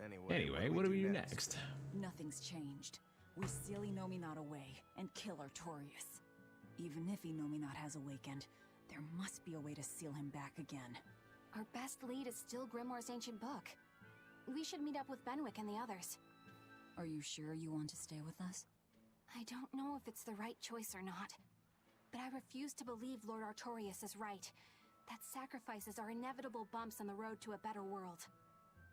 Speaker 1: Anyway, what do we do next?
Speaker 9: Nothing's changed. We seal Innominat away and kill Artorias. Even if Innominat has awakened, there must be a way to seal him back again.
Speaker 4: Our best lead is still Grimoire's ancient book. We should meet up with Benwick and the others.
Speaker 9: Are you sure you want to stay with us?
Speaker 4: I don't know if it's the right choice or not. But I refuse to believe Lord Artorias is right. That sacrifices are inevitable bumps on the road to a better world.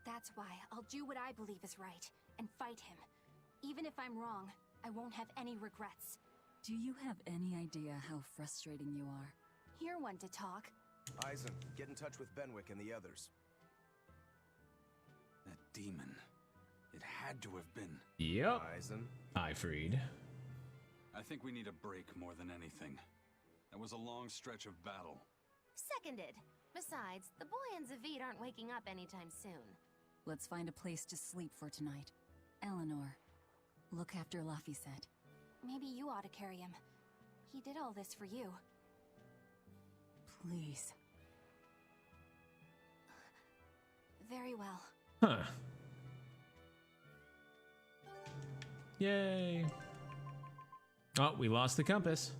Speaker 4: That's why I'll do what I believe is right, and fight him. Even if I'm wrong, I won't have any regrets.
Speaker 9: Do you have any idea how frustrating you are?
Speaker 4: You're one to talk.
Speaker 6: Eisen, get in touch with Benwick and the others.
Speaker 7: That demon. It had to have been.
Speaker 1: Yep.
Speaker 6: Eisen.
Speaker 1: Ifrid.
Speaker 7: I think we need a break more than anything. That was a long stretch of battle.
Speaker 2: Seconded. Besides, the boy and Zavid aren't waking up anytime soon.
Speaker 9: Let's find a place to sleep for tonight. Eleanor, look after Laphicet.
Speaker 4: Maybe you ought to carry him. He did all this for you.
Speaker 9: Please.
Speaker 4: Very well.
Speaker 1: Huh. Yay. Oh, we lost the compass.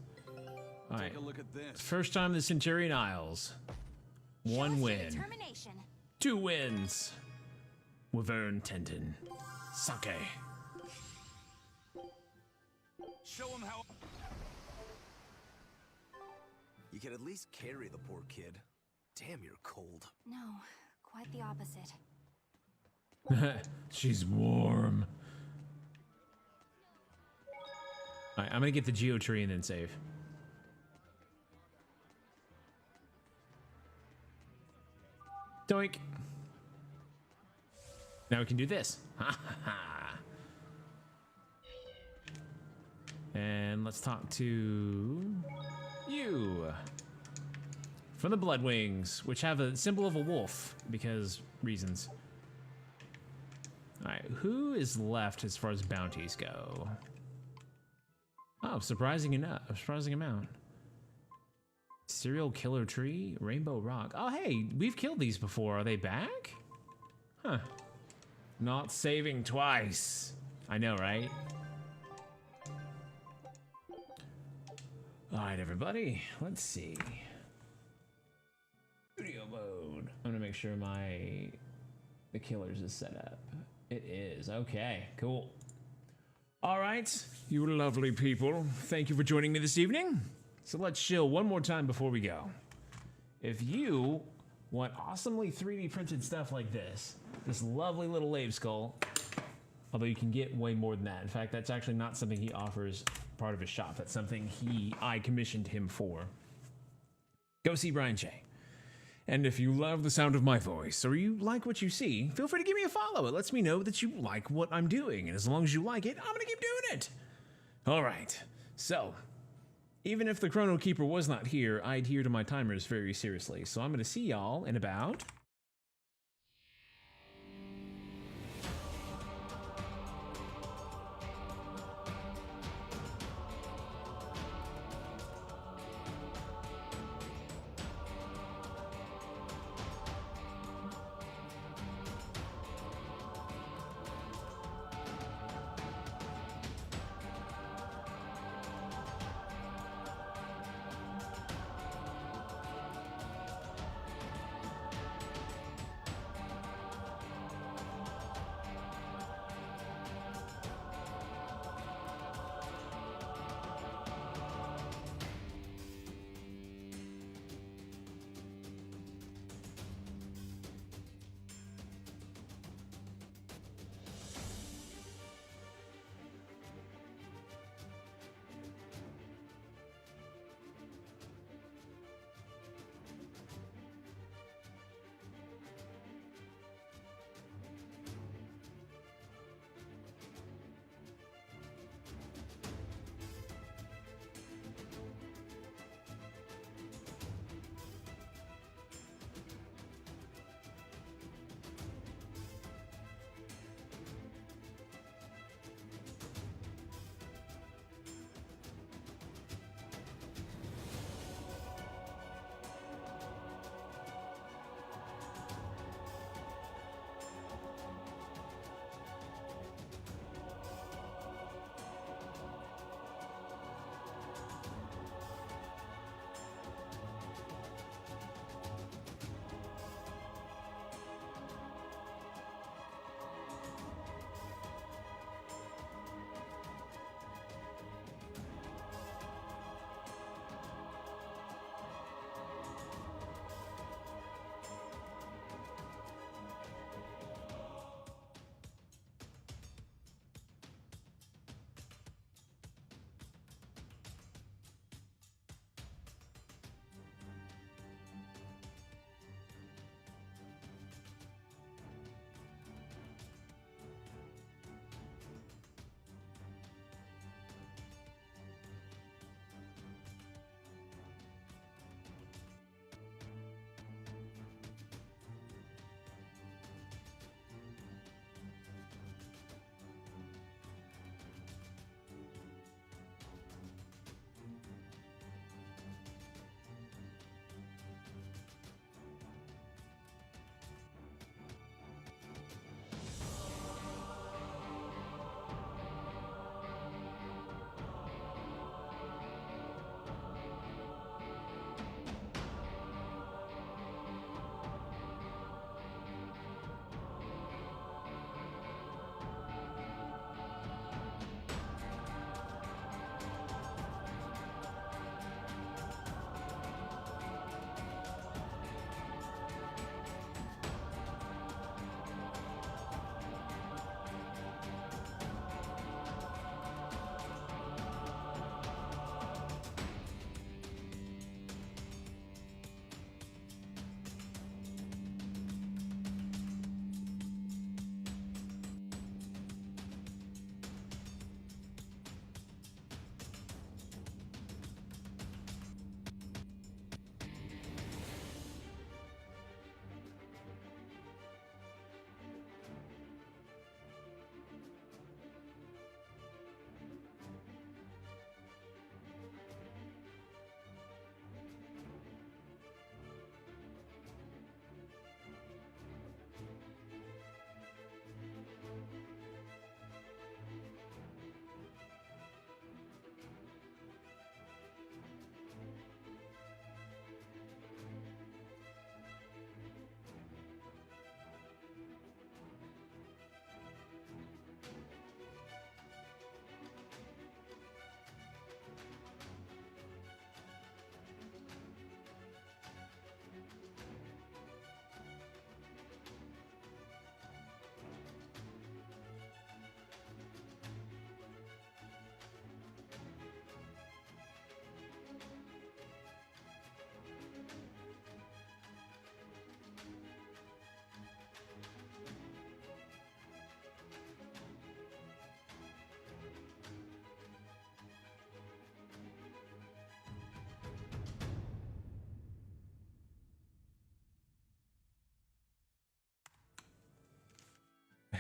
Speaker 1: All right.
Speaker 7: Take a look at this.
Speaker 1: First time in the Centurion Isles. One win.
Speaker 2: Determination.
Speaker 1: 2 wins. Wherein Tenton. Sake.
Speaker 7: Show him how.
Speaker 6: You can at least carry the poor kid. Damn, you're cold.
Speaker 4: No, quite the opposite.
Speaker 1: She's warm. Alright, I'm gonna get the Geo Tree and then save. Doink. Now we can do this. And let's talk to you. From the Bloodwings, which have a symbol of a wolf, because reasons. Alright, who is left as far as bounties go? Oh, surprising amount. Serial Killer Tree, Rainbow Rock. Oh, hey, we've killed these before. Are they back? Huh. Not saving twice. I know, right? All right, everybody. Let's see. Studio mode. I'm gonna make sure the killers is set up. It is. Okay, cool. All right, you lovely people. Thank you for joining me this evening. So let's chill one more time before we go. If you want awesomely 3D printed stuff like this lovely little Lave Skull, although you can get way more than that. In fact, that's actually not something he offers part of his shop. That's something I commissioned him for. Go see Brian J. And if you love the sound of my voice or you like what you see, feel free to give me a follow. It lets me know that you like what I'm doing. And as long as you like it, I'm going to keep doing it. All right. So, even if the Chrono Keeper was not here, I adhere to my timers very seriously. So I'm going to see y'all in about...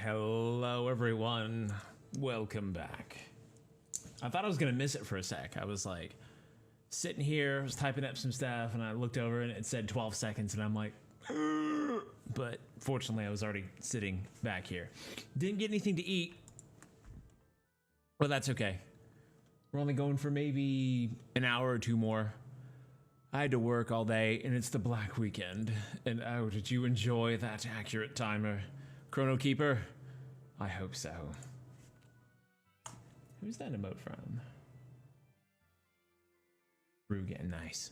Speaker 1: Hello, everyone. Welcome back. I thought I was gonna miss it for a sec. I was like sitting here, I was typing up some stuff, and I looked over and it said 12 seconds, and I'm like, but fortunately, I was already sitting back here. Didn't get anything to eat, but that's okay. We're only going for maybe an hour or two more. I had to work all day, and it's the Black Weekend. And oh, did you enjoy that accurate timer, Chrono Keeper? I hope so. Who's that emote from? Rue getting nice.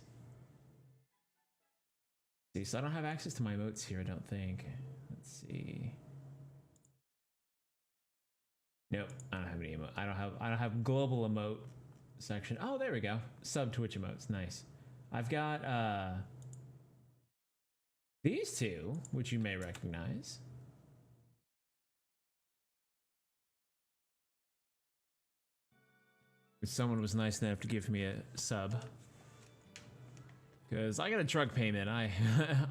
Speaker 1: See, so I don't have access to my emotes here, I don't think. Let's see. Nope, I don't have any emote. I don't have global emote section. Oh, there we go. Sub Twitch emotes, nice. I've got these two, which you may recognize. Someone was nice enough to give me a sub. Because I got a drug payment. I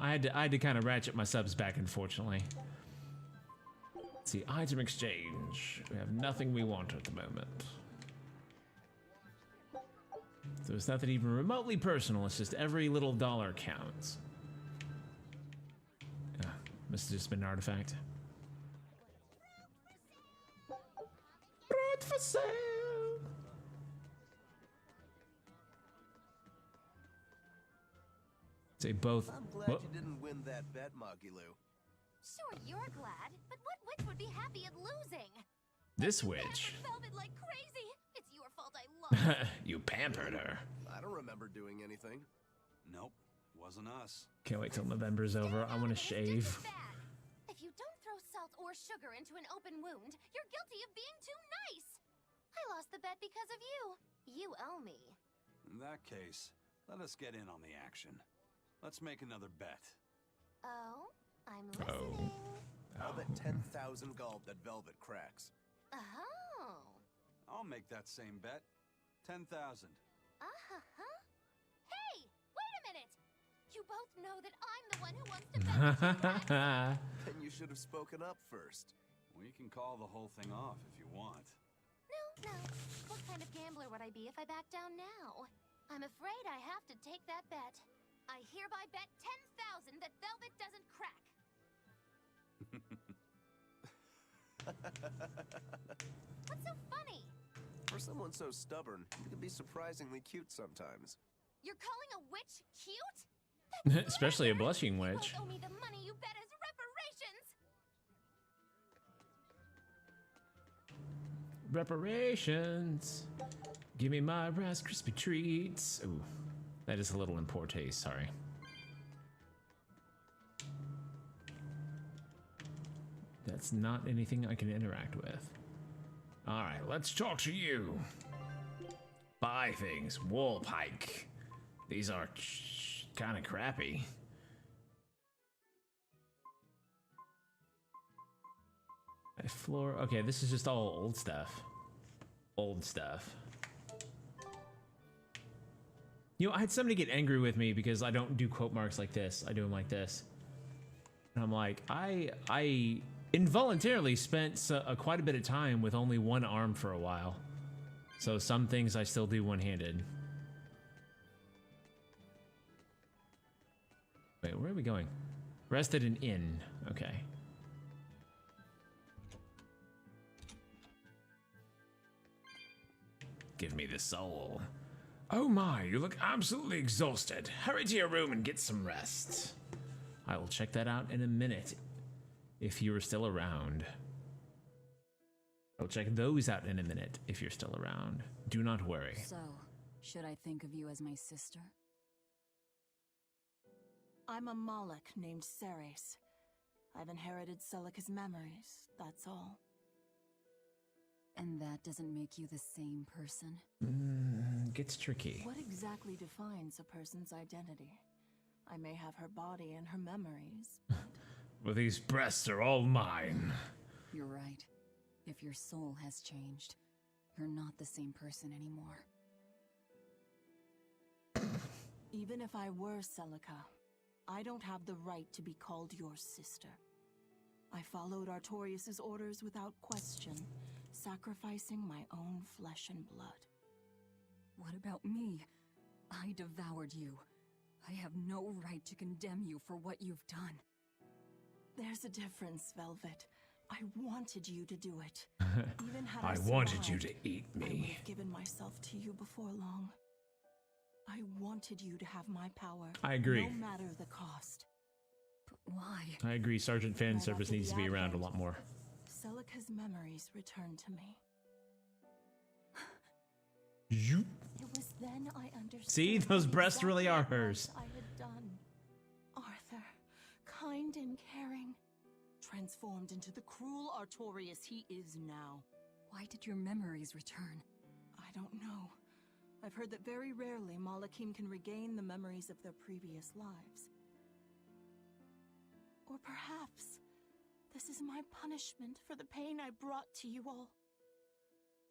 Speaker 1: had to kind of ratchet my subs back, unfortunately. Let's see, item exchange. We have nothing we want at the moment. So it's nothing even remotely personal, it's just every little dollar counts. Must have just been an artifact. Fruit for sale! Say both.
Speaker 6: I'm glad you didn't win that bet, Magilou.
Speaker 2: Sure, you're glad, but what witch would be happy at losing?
Speaker 1: This witch.
Speaker 2: Velvet like crazy. It's your fault I lost.
Speaker 1: You pampered her.
Speaker 6: I don't remember doing anything.
Speaker 7: Nope, wasn't us.
Speaker 1: Can't wait till November's over. I want to shave.
Speaker 2: If you don't throw salt or sugar into an open wound, you're guilty of being too nice. I lost the bet because of you. You owe me.
Speaker 7: In that case, let us get in on the action. Let's make another bet.
Speaker 2: Oh, I'm listening.
Speaker 6: I'll bet 10,000 gold that Velvet cracks.
Speaker 2: Oh.
Speaker 7: I'll make that same bet. 10,000.
Speaker 2: Uh-huh. Hey, wait a minute. You both know that I'm the one who wants to bet.
Speaker 6: Then you should have spoken up first.
Speaker 7: We can call the whole thing off if you want.
Speaker 2: No. What kind of gambler would I be if I back down now? I'm afraid I have to take that bet. I hereby bet 10,000 that Velvet doesn't crack. What's so funny?
Speaker 6: For someone so stubborn, you can be surprisingly cute sometimes.
Speaker 2: You're calling a witch cute?
Speaker 1: Especially a blushing witch.
Speaker 2: You owe me the money you bet as reparations. Reparations. Give me my Rice Krispie treats. Ooh. That is a little in poor taste, sorry. That's not anything I can interact with. Alright, let's talk to you. Buy things. Wool pike. These are kind of crappy. Floor. Okay, this is just all old stuff. Old stuff. You know, I had somebody get angry with me because I don't do quote marks like this. I do them like this. And I'm like, I involuntarily spent quite a bit of time with only one arm for a while. So some things I still do one-handed. Wait, where are we going? Rested an inn. Okay. Give me the soul. Oh my, you look absolutely exhausted. Hurry to your room and get some rest. I will check that out in a minute, if you are still around. I'll check those out in a minute, if you're still around. Do not worry.
Speaker 9: So, should I think of you as my sister?
Speaker 11: I'm a Moloch named Ceres. I've inherited Celica's memories, that's all.
Speaker 9: And that doesn't make you the same person?
Speaker 1: Gets tricky.
Speaker 11: What exactly defines a person's identity? I may have her body and her memories.
Speaker 1: Well, these breasts are all mine.
Speaker 9: You're right. If your soul has changed, you're not the same person anymore.
Speaker 11: Even if I were Celica, I don't have the right to be called your sister. I followed Artorius' orders without question, sacrificing my own flesh and blood.
Speaker 9: What about me? I devoured you. I have no right to condemn you for what you've done.
Speaker 11: There's a difference, Velvet. I wanted you to do it. Even had
Speaker 1: I
Speaker 11: I
Speaker 1: wanted you
Speaker 11: survived,
Speaker 1: to eat
Speaker 11: I would
Speaker 1: me.
Speaker 11: have given myself to you before long. I wanted you to have my power.
Speaker 1: I agree.
Speaker 11: No matter the cost.
Speaker 9: But why?
Speaker 1: I agree. Sergeant fan service needs to be around a lot more.
Speaker 11: Celica's memories returned to me.
Speaker 1: You.
Speaker 11: It was then I understood.
Speaker 1: See, those breasts really are hers.
Speaker 11: I had done. Arthur, kind and caring, transformed into the cruel Artorius he is now.
Speaker 9: Why did your memories return?
Speaker 11: I don't know. I've heard that very rarely Malakim can regain the memories of their previous lives. Or perhaps this is my punishment for the pain I brought to you all.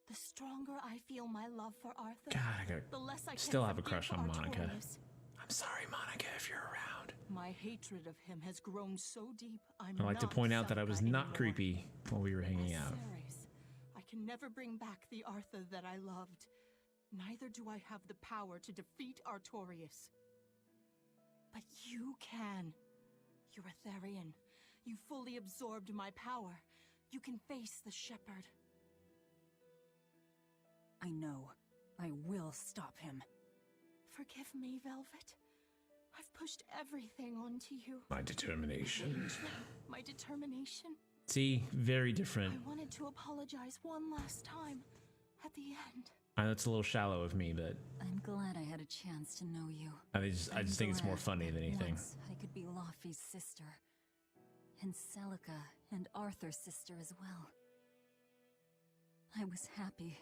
Speaker 11: The stronger I feel my love for Arthur,
Speaker 1: God,
Speaker 11: the less I
Speaker 1: still
Speaker 11: can
Speaker 1: have a crush
Speaker 11: forgive
Speaker 1: on Monica.
Speaker 11: Artorius.
Speaker 1: I'm sorry, Monica, if you're around.
Speaker 11: My hatred of him has grown so deep, I'm
Speaker 1: I like to
Speaker 11: not
Speaker 1: point out that I was
Speaker 11: Celica
Speaker 1: not
Speaker 11: anymore.
Speaker 1: creepy while we were hanging
Speaker 11: As
Speaker 1: out.
Speaker 11: Ceres, I can never bring back the Arthur that I loved. Neither do I have the power to defeat Artorius. But you can. You're a Therian. You fully absorbed my power. You can face the Shepherd.
Speaker 9: I know. I will stop him.
Speaker 11: Forgive me, Velvet. I've pushed everything onto you.
Speaker 1: My determination.
Speaker 11: My determination.
Speaker 1: See, very different.
Speaker 11: I wanted to apologize one last time at the end.
Speaker 1: That's a little shallow of me, but
Speaker 9: I'm glad I had a chance to know you.
Speaker 1: I just think it's more funny than anything.
Speaker 9: Once I could be Laufey's sister. And Celica and Arthur's sister as well. I was happy.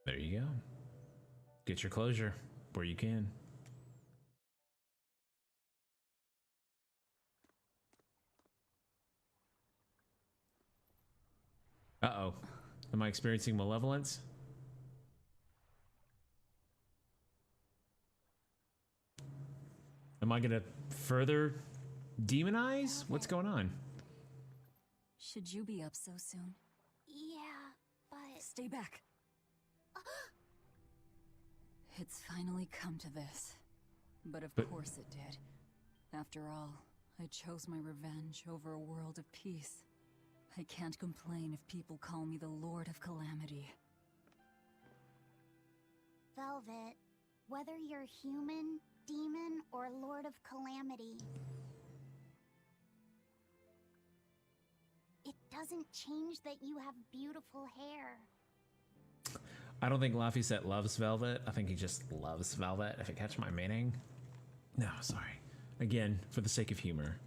Speaker 1: There you go. Get your closure where you can. Uh-oh. Am I experiencing malevolence? Am I gonna further demonize? What's going on?
Speaker 9: Should you be up so soon?
Speaker 13: Yeah, but...
Speaker 9: Stay back. It's finally come to this. But of course it did. After all, I chose my revenge over a world of peace. I can't complain if people call me the Lord of Calamity.
Speaker 13: Velvet, whether you're human, demon, or Lord of Calamity, it doesn't change that you have beautiful hair.
Speaker 1: I don't think Laufey loves Velvet. I think he just loves Velvet, if you catch my meaning. No, sorry. Again, for the sake of humor.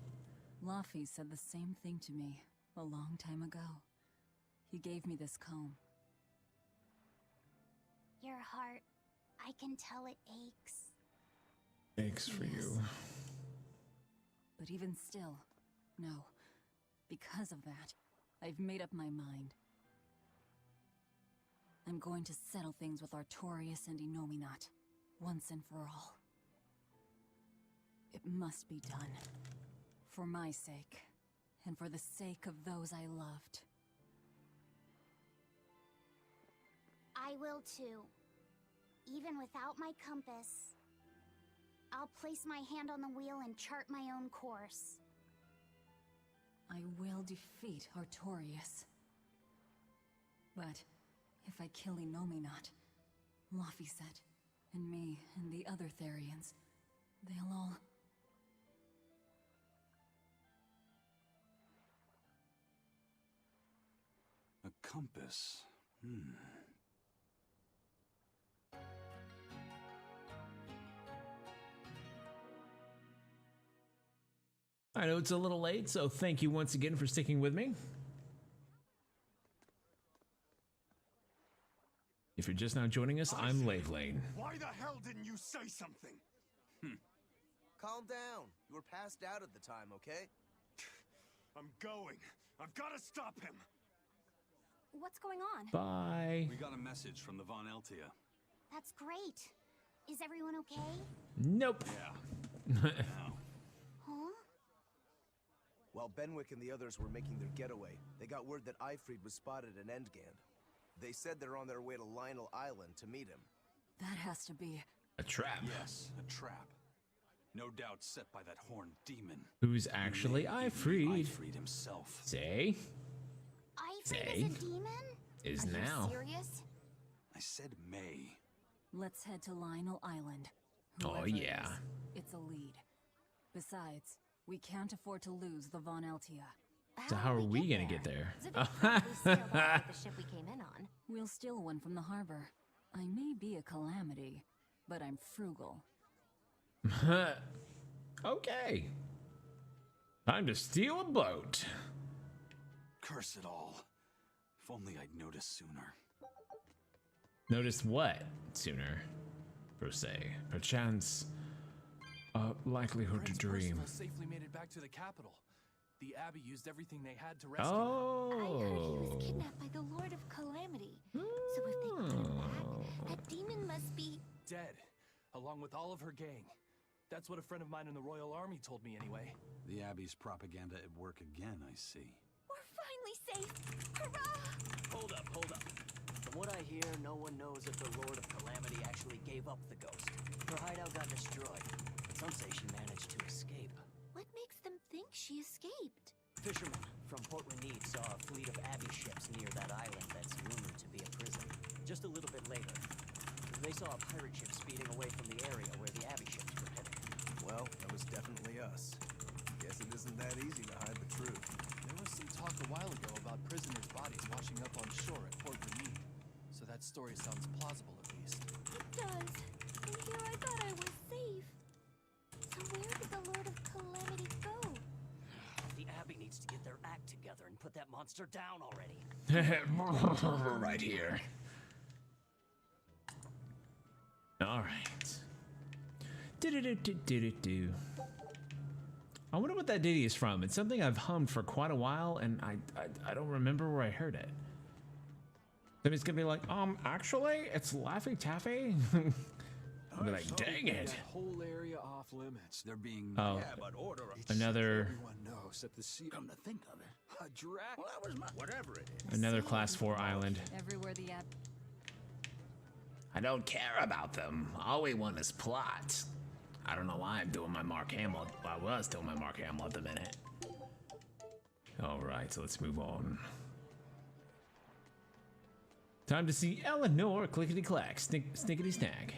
Speaker 9: Laufey said the same thing to me a long time ago. He gave me this comb.
Speaker 13: Your heart, I can tell it aches.
Speaker 1: Aches for you.
Speaker 9: But even still, no. Because of that, I've made up my mind. I'm going to settle things with Artorius and Innominat, once and for all. It must be done. For my sake, and for the sake of those I loved.
Speaker 13: I will too. Even without my compass, I'll place my hand on the wheel and chart my own course.
Speaker 9: I will defeat Artorius. But if I kill Innominat, Laufey and me and the other Therians, they'll all...
Speaker 7: A compass.
Speaker 1: I know it's a little late, so thank you once again for sticking with me. If you're just now joining us, I'm Lane.
Speaker 8: Why the hell didn't you say something?
Speaker 6: Calm down. You were passed out at the time, okay?
Speaker 8: I'm going. I've got to stop him.
Speaker 4: What's going on?
Speaker 1: Bye.
Speaker 7: We got a message from the Von Eltia.
Speaker 13: That's great. Is everyone okay?
Speaker 1: Nope.
Speaker 7: Yeah. Now.
Speaker 6: While Benwick and the others were making their getaway, they got word that Eifried was spotted at Endgand. They said they're on their way to Lionel Island to meet him.
Speaker 9: That has to be
Speaker 1: a trap.
Speaker 7: Yes, a trap. No doubt set by that horned demon.
Speaker 1: Who's actually Eifried?
Speaker 7: Eifried himself.
Speaker 1: Say?
Speaker 13: Eifried is a demon?
Speaker 1: Is
Speaker 13: Are
Speaker 1: now.
Speaker 13: you serious?
Speaker 7: I said may.
Speaker 9: Let's head to Lionel Island.
Speaker 1: Oh,
Speaker 9: Whoever it
Speaker 1: yeah.
Speaker 9: is, it's a lead. Besides, we can't afford to lose the Von Eltia.
Speaker 1: So how are we gonna get there?
Speaker 2: Zippy probably steal that with the ship we came in on.
Speaker 9: We'll steal one from the harbor. I may be a calamity, but I'm frugal.
Speaker 1: Okay. Time to steal a boat.
Speaker 7: Curse it all. If only I'd noticed sooner.
Speaker 1: Notice what sooner? Per se. Perchance. Likelihood to dream.
Speaker 14: Safely made it back to the capital. The Abbey used everything they had to rescue
Speaker 1: Oh.
Speaker 2: I heard he was kidnapped by the Lord of Calamity. So if they put him back, that demon must be
Speaker 14: dead, along with all of her gang. That's what a friend of mine in the Royal Army told me anyway.
Speaker 7: The Abbey's propaganda at work again, I see.
Speaker 2: We're finally safe. Hurrah!
Speaker 15: Hold up. From what I hear, no one knows if the Lord of Calamity actually gave up the ghost. Her hideout got destroyed, but some say she managed to escape.
Speaker 2: What makes them think she escaped?
Speaker 15: Fishermen from Port Renid saw a fleet of Abbey ships near that island that's rumored to be a prison. Just a little bit later, they saw a pirate ship speeding away from the area where the Abbey ships were headed.
Speaker 6: Well, that was definitely us. Guess it isn't that easy to hide the truth.
Speaker 14: There was some talk a while ago about prisoners' bodies washing up on shore at Port Renid. So that story sounds plausible at least.
Speaker 2: It does. And here I thought I was safe. So where did the Lord of Calamity go?
Speaker 15: The Abbey needs to get their act together and put that monster down already.
Speaker 1: Right here. All right. Do. I wonder what that ditty is from. It's something I've hummed for quite a while, and I don't remember where I heard it. Then it's gonna be like, actually, it's Laffy Taffy. I'll be like, dang it.
Speaker 16: That whole area off limits.
Speaker 7: They're being
Speaker 1: another
Speaker 16: Everyone knows that the sea. Come to think of it, a drac. Well, that was my whatever it is.
Speaker 1: another class 4 island.
Speaker 9: Everywhere the Abbey.
Speaker 1: I don't care about them. All we want is plot. I don't know why I'm doing my Mark Hamill. I was doing my Mark Hamill at the minute. All right, so let's move on. Time to see Eleanor clickety-clack, snickety snack.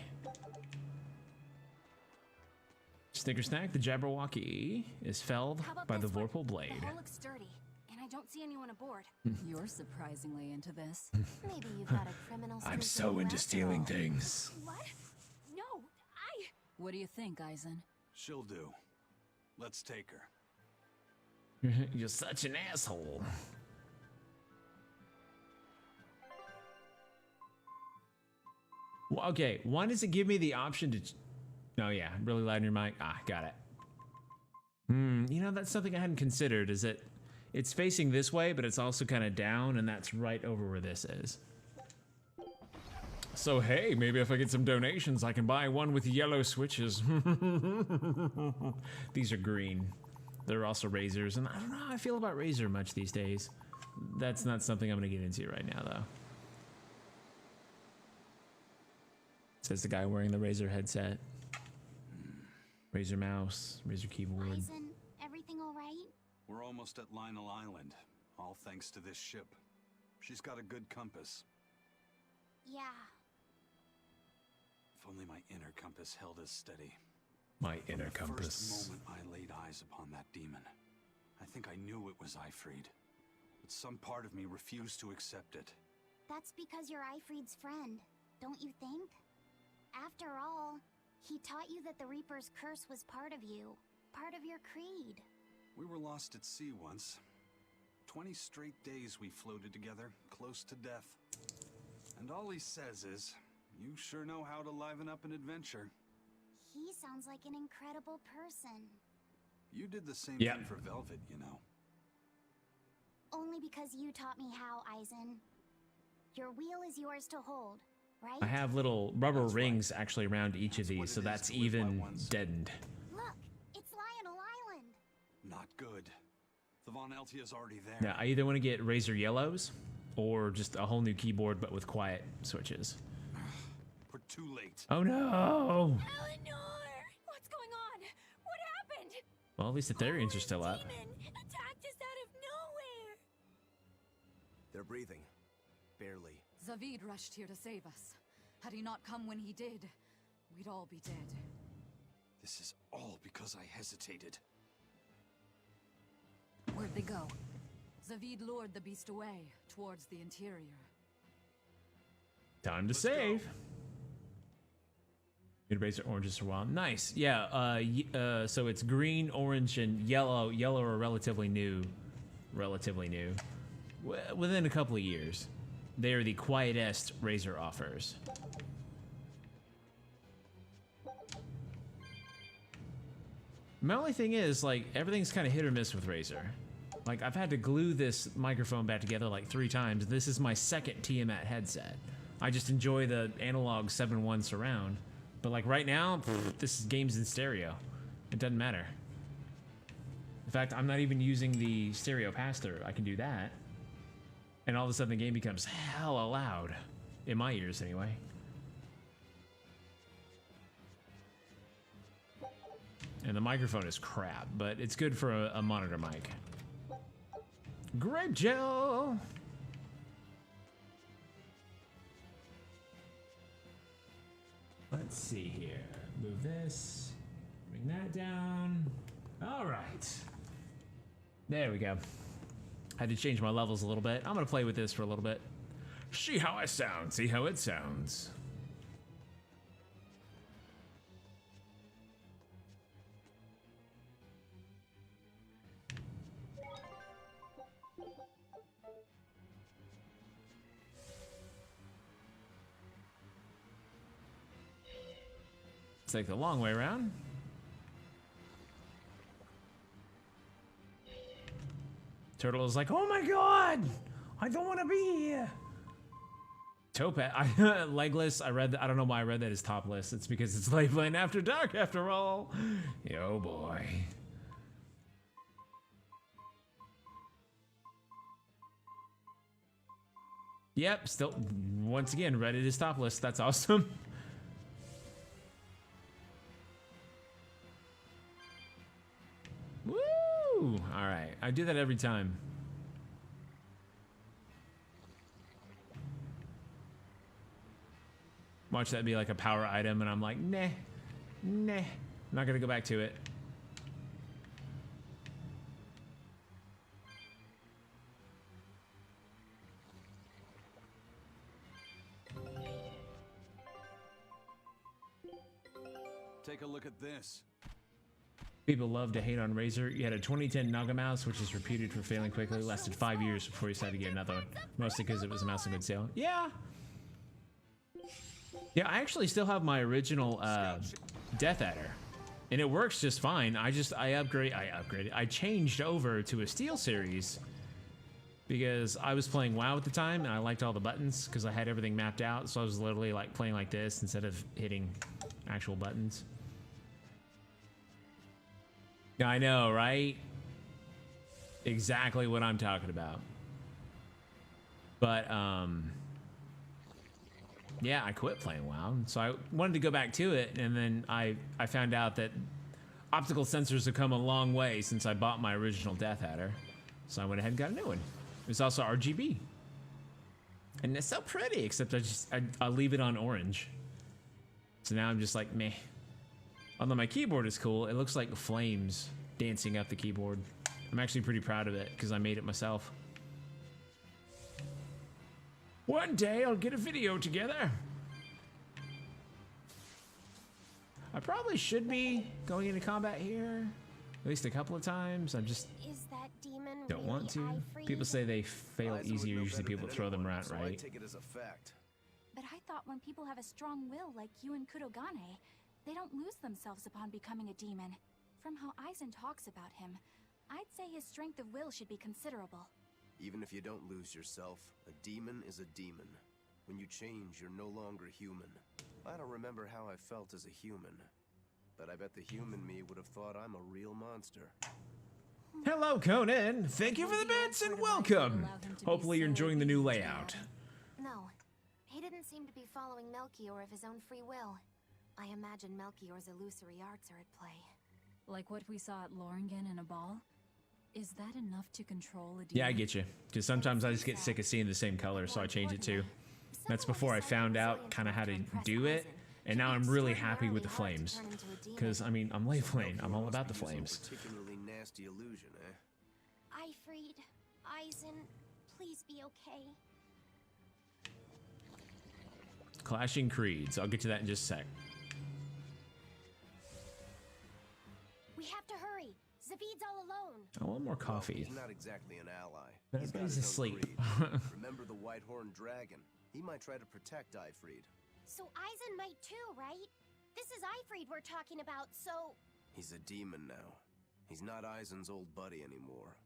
Speaker 1: Snicker snack, the Jabberwocky is felled by the Vorpal blade.
Speaker 4: The hull looks sturdy, and I don't see anyone aboard.
Speaker 9: You're surprisingly into this.
Speaker 2: Maybe you've got a criminal.
Speaker 1: I'm so into stealing things.
Speaker 4: What? No,
Speaker 9: What do you think, Eisen?
Speaker 7: She'll do. Let's take her.
Speaker 1: You're such an asshole. Well, okay, why does it give me the option to... Oh yeah, really loud in your mic. Ah, got it. You know, that's something I hadn't considered, is that it's facing this way, but it's also kind of down, and that's right over where this is. So hey, maybe if I get some donations, I can buy one with yellow switches. These are green. They're also razors, and I don't know how I feel about razor much these days. That's not something I'm gonna get into right now, though. Says the guy wearing the Razer headset. Razer mouse, Razer keyboard.
Speaker 13: Eisen, everything all right?
Speaker 7: We're almost at Lionel Island, all thanks to this ship. She's got a good compass.
Speaker 13: Yeah.
Speaker 7: If only my inner compass held as steady.
Speaker 1: My inner
Speaker 7: From the
Speaker 1: compass.
Speaker 7: first moment I laid eyes upon that demon, I think I knew it was Eifried. But some part of me refused to accept it.
Speaker 13: That's because you're Eifried's friend, don't you think? After all, he taught you that the Reaper's curse was part of you, part of your creed.
Speaker 7: We were lost at sea once. 20 straight days we floated together, close to death. And all he says is, you sure know how to liven up an adventure.
Speaker 13: He sounds like an incredible person.
Speaker 7: You did the same
Speaker 1: Yeah.
Speaker 7: thing for Velvet, you know.
Speaker 13: Only because you taught me how, Eisen. Your wheel is yours to hold, right?
Speaker 1: I have little rubber rings actually around each of these, so that's even deadened.
Speaker 13: Look, it's Lionel Island.
Speaker 7: Not good. The Von Eltia's already there.
Speaker 1: Yeah, I either want to get Razer Yellows or just a whole new keyboard but with quiet switches.
Speaker 7: We're too late.
Speaker 1: Oh no!
Speaker 4: Eleanor! What's going on? What happened?
Speaker 1: Well, at least the Therians are still up.
Speaker 4: Demon attacked us out of nowhere.
Speaker 6: They're breathing. Barely.
Speaker 9: Zavid rushed here to save us. Had he not come when he did, we'd all be dead.
Speaker 7: This is all because I hesitated.
Speaker 9: Where'd they go? Zavid lured the beast away, towards the interior.
Speaker 1: Time to save. Good Razer oranges for a while. Nice. Yeah, so it's green, orange, and yellow. Yellow are relatively new. Within a couple of years. They are the quietest Razer offers. My only thing is, like, everything's kind of hit or miss with Razer. Like, I've had to glue this microphone back together like 3 times. This is my second Tiamat headset. I just enjoy the analog 7.1 surround. But like right now, this is games in stereo. It doesn't matter. In fact, I'm not even using the stereo pass-through. I can do that. And all of a sudden the game becomes hella loud. In my ears, anyway. And the microphone is crap, but it's good for a monitor mic. Grape gel! Let's see here. Move this. Bring that down. All right. There we go. Had to change my levels a little bit. I'm gonna play with this for a little bit. See how I sound. See how it sounds. Take the long way around. Turtle is like, oh my god, I don't want to be here. Topaz, legless. I don't know why I read that as topless. It's because it's late playing after dark after all. Oh boy. Yep, still, once again, Reddit is topless. That's awesome. Woo! All right, I do that every time. Watch that be like a power item, and I'm like, nah, I'm not gonna go back to it.
Speaker 7: Take a look at this.
Speaker 1: People love to hate on Razer. You had a 2010 Naga mouse, which is reputed for failing quickly. Lasted 5 years before you decided to get another one. Mostly because it was a mouse on good sale. Yeah. Yeah, I actually still have my original Death Adder. And it works just fine. I changed over to a Steel Series because I was playing WoW at the time and I liked all the buttons because I had everything mapped out. So I was literally like playing like this instead of hitting actual buttons. I know, right? Exactly what I'm talking about. But, yeah, I quit playing WoW. So I wanted to go back to it, and then I found out that optical sensors have come a long way since I bought my original Death Adder. So I went ahead and got a new one. It's also RGB. And it's so pretty, except I leave it on orange. So now I'm just like, meh. Although my keyboard is cool, it looks like flames dancing up the keyboard. I'm actually pretty proud of it because I made it myself. One day I'll get a video together. I probably should be going into combat here at least a couple of times. I'm just don't want to. People say they fail easier. Usually people throw them around, right?
Speaker 6: I take it as a fact.
Speaker 4: But I thought when people have a strong will like you and Kurogane, they don't lose themselves upon becoming a demon. From how Aizen talks about him, I'd say his strength of will should be considerable.
Speaker 6: Even if you don't lose yourself, a demon is a demon. When you change, you're no longer human. I don't remember how I felt as a human, but I bet the human me would have thought I'm a real monster.
Speaker 1: Hello, Conan. Thank you for the bits and welcome. Hopefully you're enjoying the new layout.
Speaker 2: No, he didn't seem to be following Melchior of his own free will. I imagine Melchior's illusory arts are at play.
Speaker 9: Like what we saw at Loringen in a ball? Is that enough to control a demon?
Speaker 1: Yeah, I get you. Because sometimes I just get sick of seeing the same color, so I change it too. That's before I found out kind of how to do it. And now I'm really happy with the flames. Because, I mean, I'm Lane. I'm all about the flames.
Speaker 6: Particularly nasty illusion, eh?
Speaker 13: Eifried, Eisen, please be okay.
Speaker 1: Clashing Creeds. I'll get to that in just a sec.
Speaker 13: We have to hurry. Zavid's all alone.
Speaker 1: I want more coffee.
Speaker 6: He's not exactly an ally.
Speaker 1: Everybody's
Speaker 6: He's got his own
Speaker 1: asleep.
Speaker 6: creed. Remember the White-Horned Dragon? He might try to protect Eifried.
Speaker 13: So Eisen might too, right? This is Eifried we're talking about, so...
Speaker 6: He's a demon now. He's not Eisen's old buddy anymore.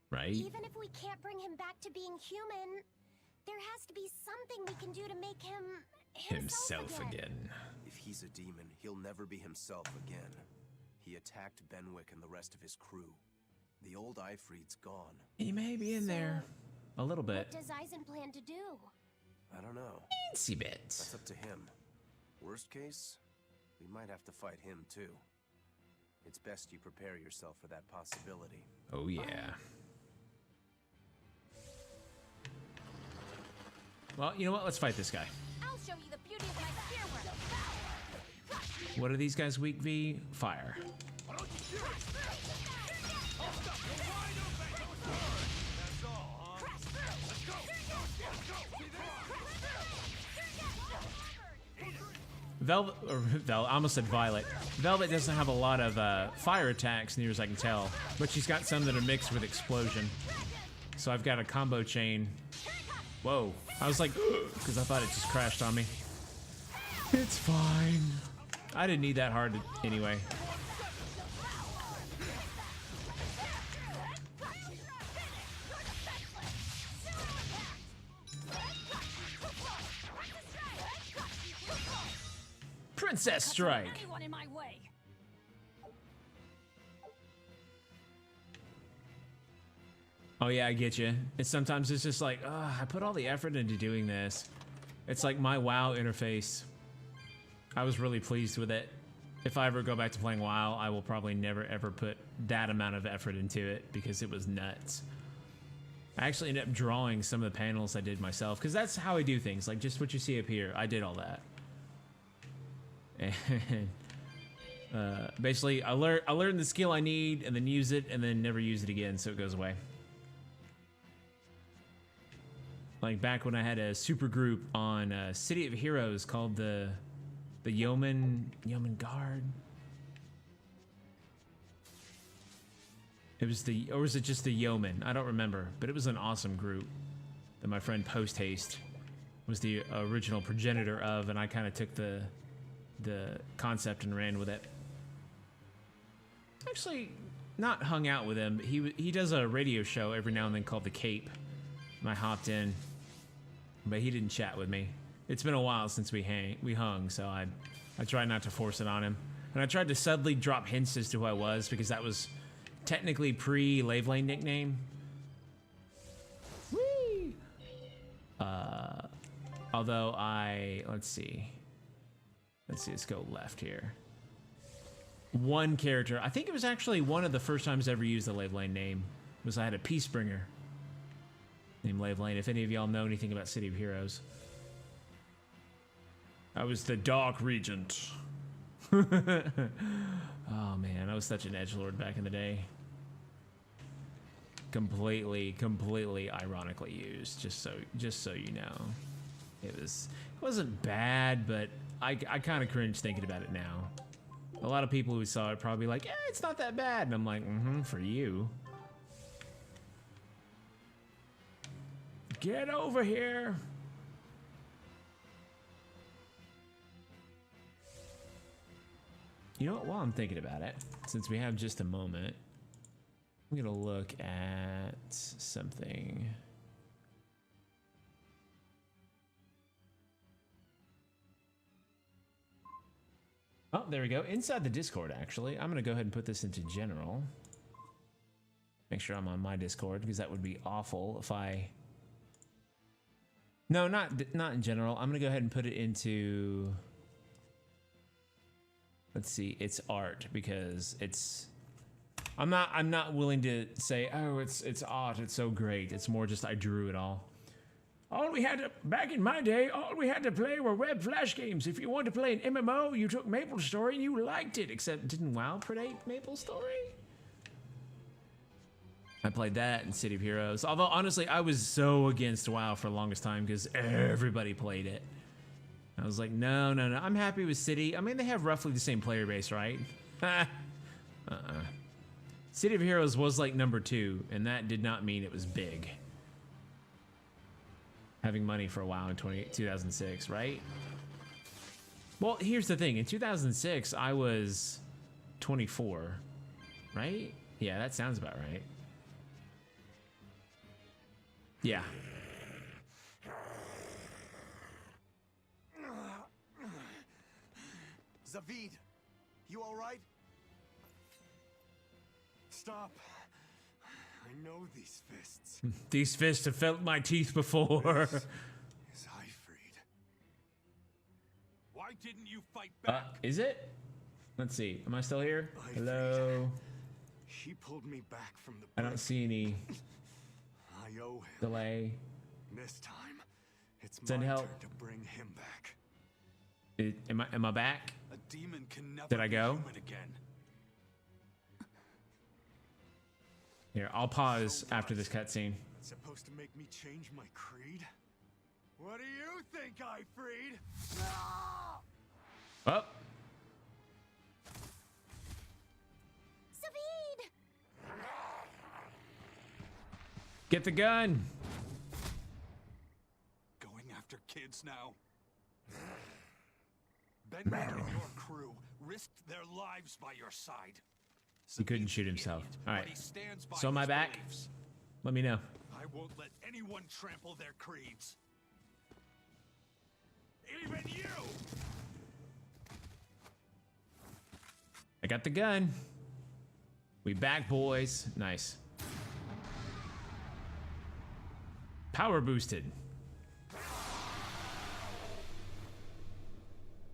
Speaker 1: Right?
Speaker 13: Even if we can't bring him back to being human, there has to be something we can do to make him... himself again.
Speaker 6: If he's a demon, he'll never be himself again. He attacked Benwick and the rest of his crew. The old Eifried's gone.
Speaker 1: He may be in there. A little bit.
Speaker 13: What does Eisen plan to do?
Speaker 6: I don't know.
Speaker 1: Teensy bits.
Speaker 6: That's up to him. Worst case, we might have to fight him too. It's best you prepare yourself for that possibility.
Speaker 1: Oh yeah. Well, you know what? Let's fight this guy.
Speaker 10: I'll show you the beauty of my spear work.
Speaker 1: What are these guys weak v? Fire. Velvet, I almost said Violet. Velvet doesn't have a lot of fire attacks, near as I can tell, but she's got some that are mixed with explosion. So I've got a combo chain. Whoa. I was like, because I thought it just crashed on me. It's fine. I didn't need that hard anyway. Princess Strike.
Speaker 9: Anyone in my way.
Speaker 1: Oh yeah, I get you. It's sometimes it's just like, I put all the effort into doing this. It's like my WoW interface. I was really pleased with it. If I ever go back to playing WoW, I will probably never ever put that amount of effort into it because it was nuts. I actually ended up drawing some of the panels I did myself because that's how I do things. Like just what you see up here, I did all that. And basically, I learned the skill I need and then use it and then never use it again, so it goes away. Like back when I had a super group on City of Heroes called the Yeoman Guard. It was or was it just the Yeoman? I don't remember, but it was an awesome group that my friend Post Haste was the original progenitor of, and I kind of took the concept and ran with it. Actually, not hung out with him. He does a radio show every now and then called The Cape, and I hopped in, but he didn't chat with me. It's been a while since we hung, so I tried not to force it on him, and I tried to subtly drop hints as to who I was because that was technically pre-Lane nickname. Whee! Although let's see, let's go left here. One character, I think it was actually one of the first times I ever used the Lane name, was I had a Peacebringer named Lane. If any of y'all know anything about City of Heroes. I was the Dark Regent. Oh man, I was such an edgelord back in the day. Completely ironically used, just so you know. It wasn't bad, but I kind of cringe thinking about it now. A lot of people who saw it probably like, it's not that bad, and I'm like, for you. Get over here. You know what, while I'm thinking about it, since we have just a moment, I'm gonna look at something. Oh, there we go. Inside the Discord, actually. I'm going to go ahead and put this into general. Make sure I'm on my Discord, because that would be awful if I... No, not in general. I'm going to go ahead and put it into... Let's see, it's art, because it's... I'm not willing to say, oh, it's art, it's so great. It's more just I drew it all. All we had to, back in my day, all we had to play were web flash games. If you wanted to play an MMO, you took MapleStory and you liked it. Except, didn't WoW predate MapleStory? I played that in City of Heroes. Although, honestly, I was so against WoW for the longest time because everybody played it. I was like, no. I'm happy with City. I mean, they have roughly the same player base, right? City of Heroes was like number 2, and that did not mean it was big. Having money for a while in 2006, right? Well, here's the thing. In 2006, I was 24, right? Yeah, that sounds about right. Yeah.
Speaker 6: Zavid, you all right? Stop. I know these fists.
Speaker 1: These fists have felt my teeth before.
Speaker 6: Is Ifrid.
Speaker 8: Why didn't you fight back?
Speaker 1: Is it? Let's see. Am I still here? Hello?
Speaker 6: She pulled me back from the
Speaker 1: I don't see any
Speaker 6: I owe him.
Speaker 1: delay.
Speaker 6: This time, it's
Speaker 1: Send
Speaker 6: my
Speaker 1: help.
Speaker 6: turn to bring him back.
Speaker 1: Am I back?
Speaker 7: A demon can never
Speaker 1: Did I go?
Speaker 7: be human again.
Speaker 1: Here, I'll pause after this cutscene.
Speaker 6: Supposed to make me change my creed? What do you think, Ifrid?
Speaker 1: Oh.
Speaker 13: Zavid!
Speaker 1: Get the gun.
Speaker 7: Going after kids now. Benmaker and your crew risked their lives by your side.
Speaker 1: He couldn't shoot himself. All right.
Speaker 7: But he stands by
Speaker 1: So am I
Speaker 7: his
Speaker 1: back?
Speaker 7: beliefs.
Speaker 1: Let me know.
Speaker 7: I won't let anyone trample their creeds. Even you!
Speaker 1: I got the gun. We back, boys. Nice. Power boosted.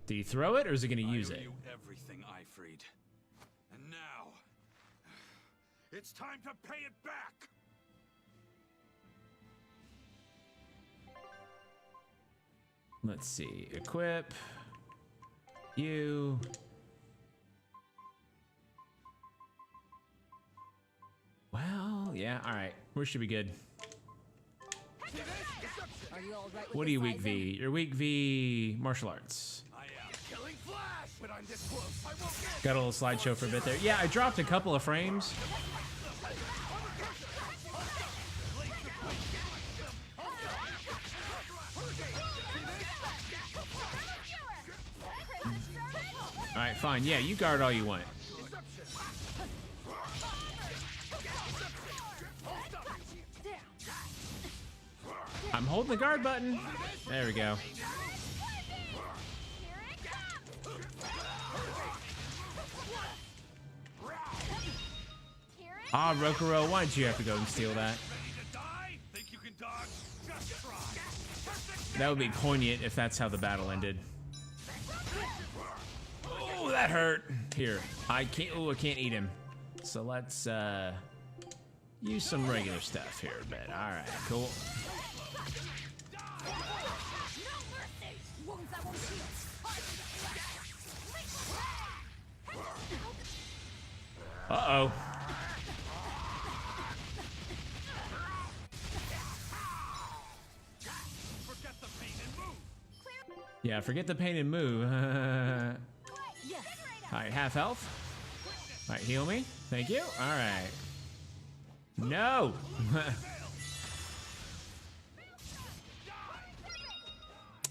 Speaker 1: Did he throw it, or is he going to use
Speaker 7: I owe
Speaker 1: it?
Speaker 7: you everything, Ifrid. And now, it's time to pay it back.
Speaker 1: Let's see. Equip. You. Well, yeah. All right. We should be good.
Speaker 9: Are you all right with
Speaker 1: What are
Speaker 9: this,
Speaker 1: you weak
Speaker 9: Aizen?
Speaker 1: V? You're weak V martial arts.
Speaker 7: I am.
Speaker 8: Killing Flash! But I'm this close. I won't get.
Speaker 1: Got a little slideshow for a bit there. Yeah, I dropped a couple of frames. All right, fine. Yeah, you guard all you want. I'm holding the guard button. There we go. Ah, Rokuro, why did you have to go and steal that?
Speaker 7: Think you can dodge? Just try.
Speaker 1: That would be poignant if that's how the battle ended. Oh, that hurt. Here, I can't. Oh, I can't eat him. So let's use some regular stuff here a bit. All right, cool. Uh-oh.
Speaker 7: Forget the pain and move.
Speaker 1: Yeah, forget the pain and move. All right, half health. All right, heal me. Thank you. All right. No.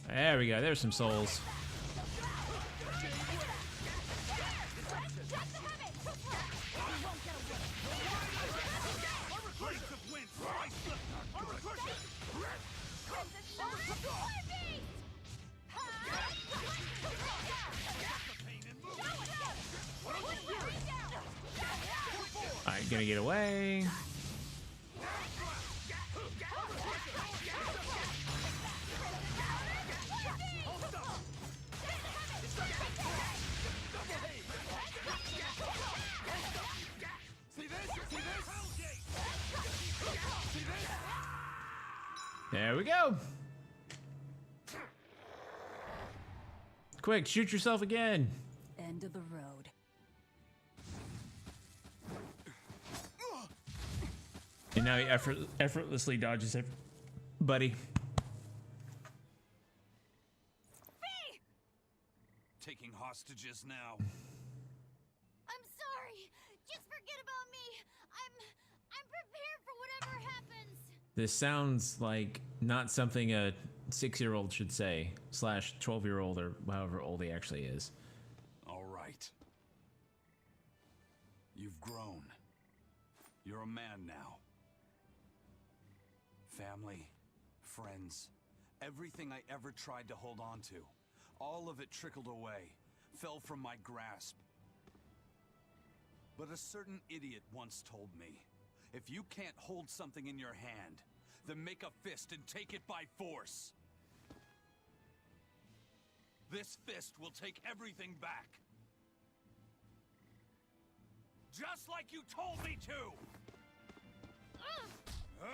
Speaker 1: There we go. There's some souls. gonna get away. There we go. Quick, shoot yourself again.
Speaker 9: End of the road.
Speaker 1: And now he effortlessly dodges it. Buddy.
Speaker 7: Taking hostages now.
Speaker 2: I'm sorry. Just forget about me. I'm prepared for whatever happens.
Speaker 1: This sounds like not something a 6-year-old should say, / 12-year-old or however old he actually is.
Speaker 7: All right. You've grown. You're a man now. Family, friends, everything I ever tried to hold on to, all of it trickled away, fell from my grasp. But a certain idiot once told me, if you can't hold something in your hand, then make a fist and take it by force. This fist will take everything back. Just like you told me to!
Speaker 8: I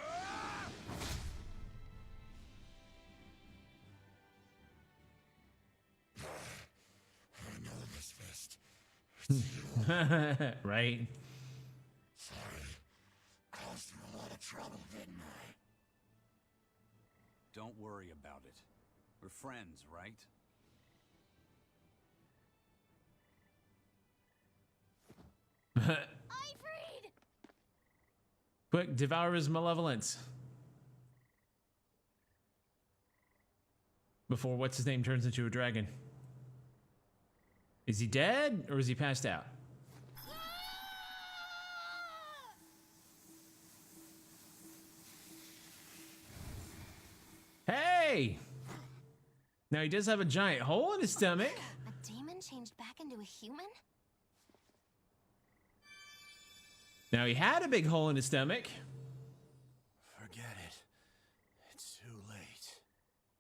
Speaker 8: know this fist.
Speaker 1: Right?
Speaker 8: Sorry. Caused you a lot of trouble, didn't I?
Speaker 7: Don't worry about it. We're friends, right?
Speaker 2: Ifrid!
Speaker 1: Quick, devour his malevolence. Before what's his name turns into a dragon. Is he dead or is he passed out? Hey! Now he does have a giant hole in his stomach.
Speaker 2: A demon changed back into a human?
Speaker 1: Now he had a big hole in his stomach.
Speaker 6: Forget it. It's too late.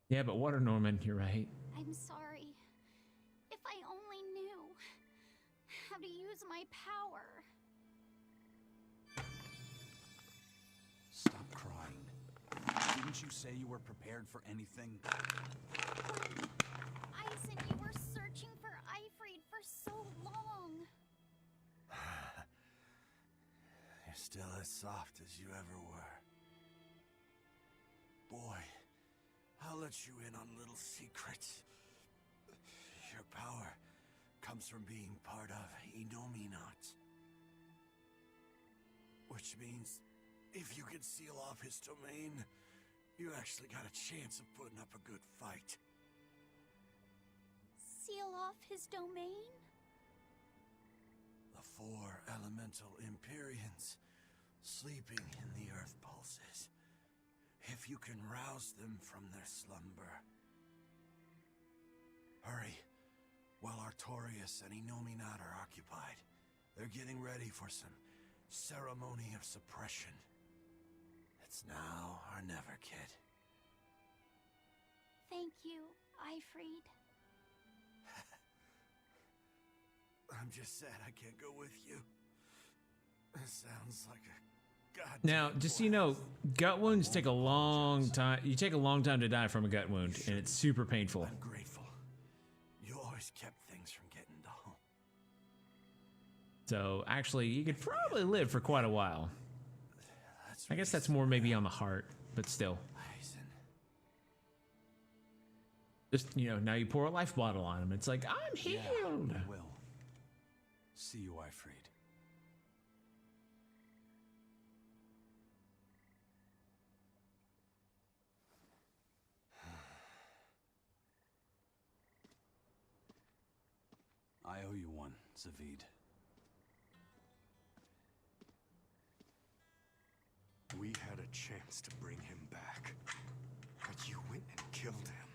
Speaker 1: Yeah, but Water Norman, you're right.
Speaker 13: I'm sorry. If I only knew how to use my power.
Speaker 7: Stop crying. Didn't you say you were prepared for anything?
Speaker 13: Ice and you were searching for Ifrid for so long.
Speaker 6: You're still as soft as you ever were. Boy, I'll let you in on little secrets. Your power comes from being part of Innominat. Which means, if you can seal off his domain, you actually got a chance of putting up a good fight.
Speaker 13: Seal off his domain?
Speaker 6: The 4 elemental Empyreans sleeping in the earth pulses. If you can rouse them from their slumber. Hurry, while Artorias and Innominat are occupied. They're getting ready for some ceremony of suppression. It's now or never, kid.
Speaker 13: Thank you, Ifrid.
Speaker 6: I'm just sad I can't go with you. It sounds like a goddamn
Speaker 1: Now, just so you know, gut wounds take a long time. You take a long time to die from a gut wound, and it's super painful.
Speaker 6: I'm grateful. You always kept things from getting to home.
Speaker 1: So, actually, you could probably live for quite a while. I guess that's more maybe on the heart, but still. Just, you know, now you pour a life bottle on him. It's like, I'm healed.
Speaker 7: Yeah, I will. See you, Ifrid. I owe you one, Zavid.
Speaker 12: We had a chance to bring him back, but you went and killed him.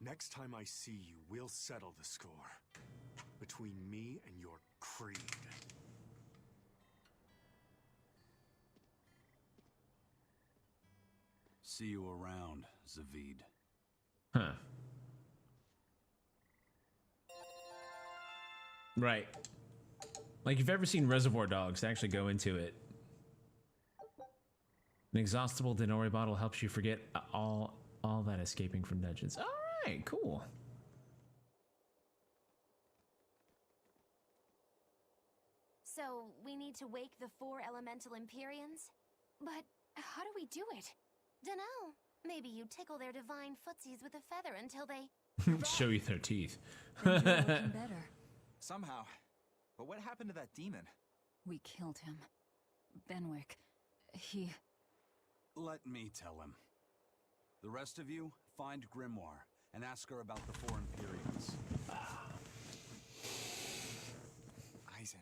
Speaker 12: Next time I see you, we'll settle the score between me and your creed.
Speaker 7: see you around, Zavid.
Speaker 1: Huh. Right. Like, if you've ever seen Reservoir Dogs, they actually go into it. An exhaustible Denori bottle helps you forget all that escaping from dungeons. All right, cool.
Speaker 2: So, we need to wake the 4 elemental Empyreans? But how do we do it? Dunno. Maybe you tickle their divine footsies with a feather until they...
Speaker 1: Show you their teeth.
Speaker 9: Then you're looking better.
Speaker 17: Somehow. But what happened to that demon?
Speaker 9: We killed him. Benwick. He...
Speaker 7: Let me tell him. The rest of you, find Grimoire and ask her about the 4 Empyreans.
Speaker 17: Eisen.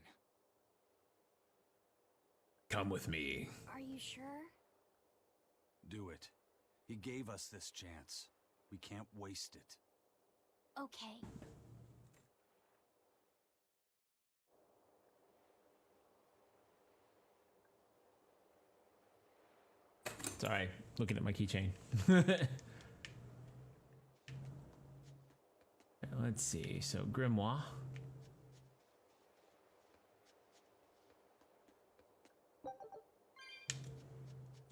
Speaker 1: Come with me.
Speaker 2: Are you sure?
Speaker 7: Do it. He gave us this chance. We can't waste it.
Speaker 2: Okay.
Speaker 1: Sorry, looking at my keychain. Let's see. So Grimoire.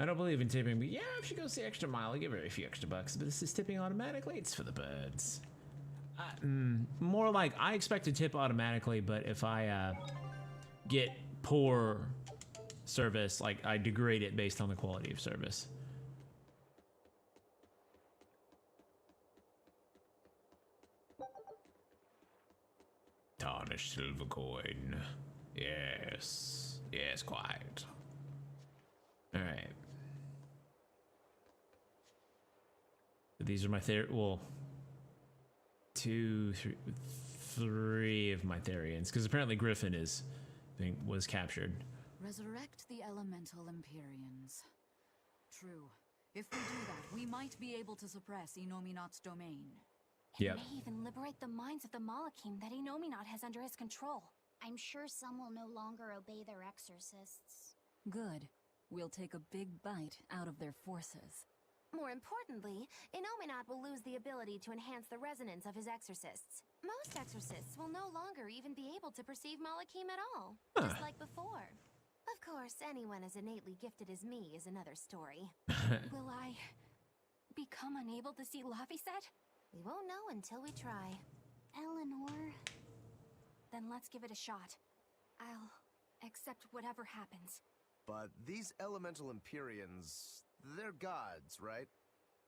Speaker 1: I don't believe in tipping, but yeah, if she goes the extra mile, I give her a few extra bucks. But this is tipping automatically. It's for the birds. More like I expect to tip automatically, but if I get poor service, like I degrade it based on the quality of service. Tarnished silver coin. Yes. Yes, quite. All right. These are my well, 2, 3 of my Therians, because apparently Griffin was captured.
Speaker 9: Resurrect the elemental Empyreans. True. If we do that, we might be able to suppress Inominat's domain.
Speaker 2: It may even liberate the minds of the Malakim that Inominat has under his control.
Speaker 13: I'm sure some will no longer obey their exorcists.
Speaker 9: Good. We'll take a big bite out of their forces.
Speaker 2: More importantly, Inominat will lose the ability to enhance the resonance of his exorcists. Most exorcists will no longer even be able to perceive Malakim at all, just like before. Of course, anyone as innately gifted as me is another story.
Speaker 4: Will I become unable to see Laviset?
Speaker 2: We won't know until we try.
Speaker 13: Eleanor...
Speaker 4: Then let's give it a shot. I'll accept whatever happens.
Speaker 18: But these elemental Empyreans, they're gods, right?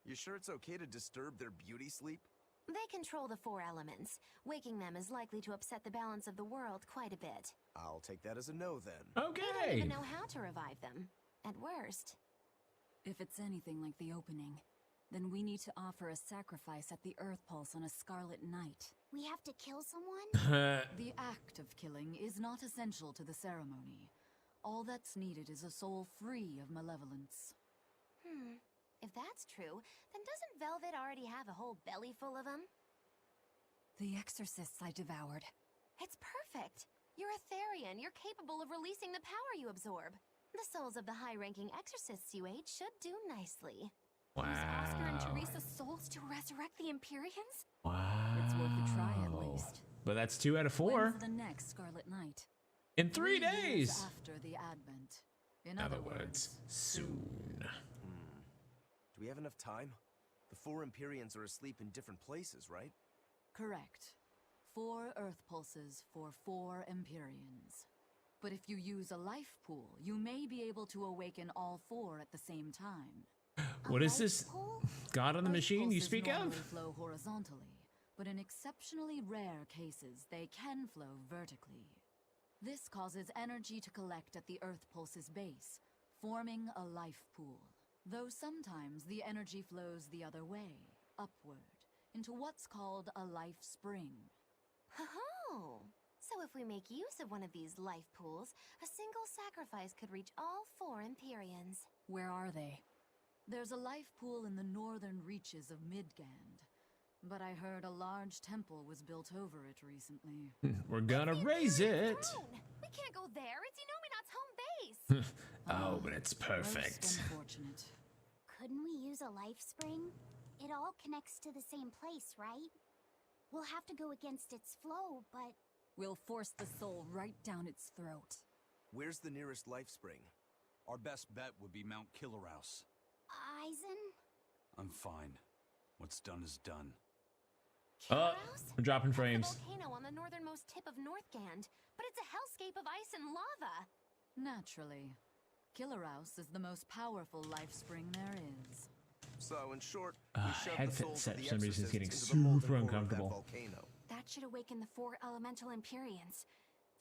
Speaker 18: You sure it's okay to disturb their beauty sleep?
Speaker 2: They control the 4 elements. Waking them is likely to upset the balance of the world quite a bit.
Speaker 18: I'll take that as a no then.
Speaker 1: Okay.
Speaker 2: We don't even know how to revive them. At worst.
Speaker 9: If it's anything like the opening, then we need to offer a sacrifice at the Earth Pulse on a Scarlet Night.
Speaker 13: We have to kill someone?
Speaker 9: The act of killing is not essential to the ceremony. All that's needed is a soul free of malevolence.
Speaker 2: If that's true, then doesn't Velvet already have a whole belly full of them?
Speaker 9: The exorcists I devoured.
Speaker 2: It's perfect! You're a Therian. You're capable of releasing the power you absorb. The souls of the high-ranking exorcists you ate should do nicely.
Speaker 1: Wow.
Speaker 4: Use Oscar and Teresa's souls to resurrect the Empyreans?
Speaker 1: Wow.
Speaker 9: It's worth a try at least.
Speaker 1: But that's 2 out of 4.
Speaker 9: When's the next Scarlet Night?
Speaker 1: In 3
Speaker 9: years
Speaker 1: days.
Speaker 9: after the Advent.
Speaker 1: In other words, soon.
Speaker 18: Do we have enough time? The 4 Empyreans are asleep in different places, right?
Speaker 9: Correct. 4 Earth Pulses for 4 Empyreans. But if you use a life pool, you may be able to awaken all 4 at the same time.
Speaker 1: What is this? God on the machine you speak of?
Speaker 9: Flow horizontally, but in exceptionally rare cases, they can flow vertically. This causes energy to collect at the Earth Pulse's base, forming a life pool. Though sometimes the energy flows the other way, upward, into what's called a life spring.
Speaker 2: Oh! So if we make use of one of these life pools, a single sacrifice could reach all 4 Empyreans.
Speaker 9: Where are they? There's a life pool in the northern reaches of Midgand, but I heard a large temple was built over it recently.
Speaker 1: We're gonna raise it.
Speaker 2: We can't go there. It's Inominat's home base.
Speaker 1: Oh, but it's perfect.
Speaker 9: Most unfortunate.
Speaker 13: Couldn't we use a life spring? It all connects to the same place, right? We'll have to go against its flow, but...
Speaker 9: We'll force the soul right down its throat.
Speaker 18: Where's the nearest life spring?
Speaker 7: Our best bet would be Mount Killerhouse.
Speaker 13: Eisen?
Speaker 7: I'm fine. What's done is done.
Speaker 1: We're dropping frames.
Speaker 2: That's the volcano on the northernmost tip of Northgand, but it's a hellscape of ice and lava.
Speaker 9: Naturally. Killerhouse is the most powerful life spring there is.
Speaker 18: So, in short, we shoved the
Speaker 1: Headset
Speaker 18: souls
Speaker 1: set
Speaker 18: of the
Speaker 1: for some reason is
Speaker 18: exorcists
Speaker 1: getting
Speaker 18: into the molten
Speaker 1: super
Speaker 18: core of that
Speaker 1: uncomfortable.
Speaker 18: volcano.
Speaker 2: That should awaken the 4 elemental Empyreans.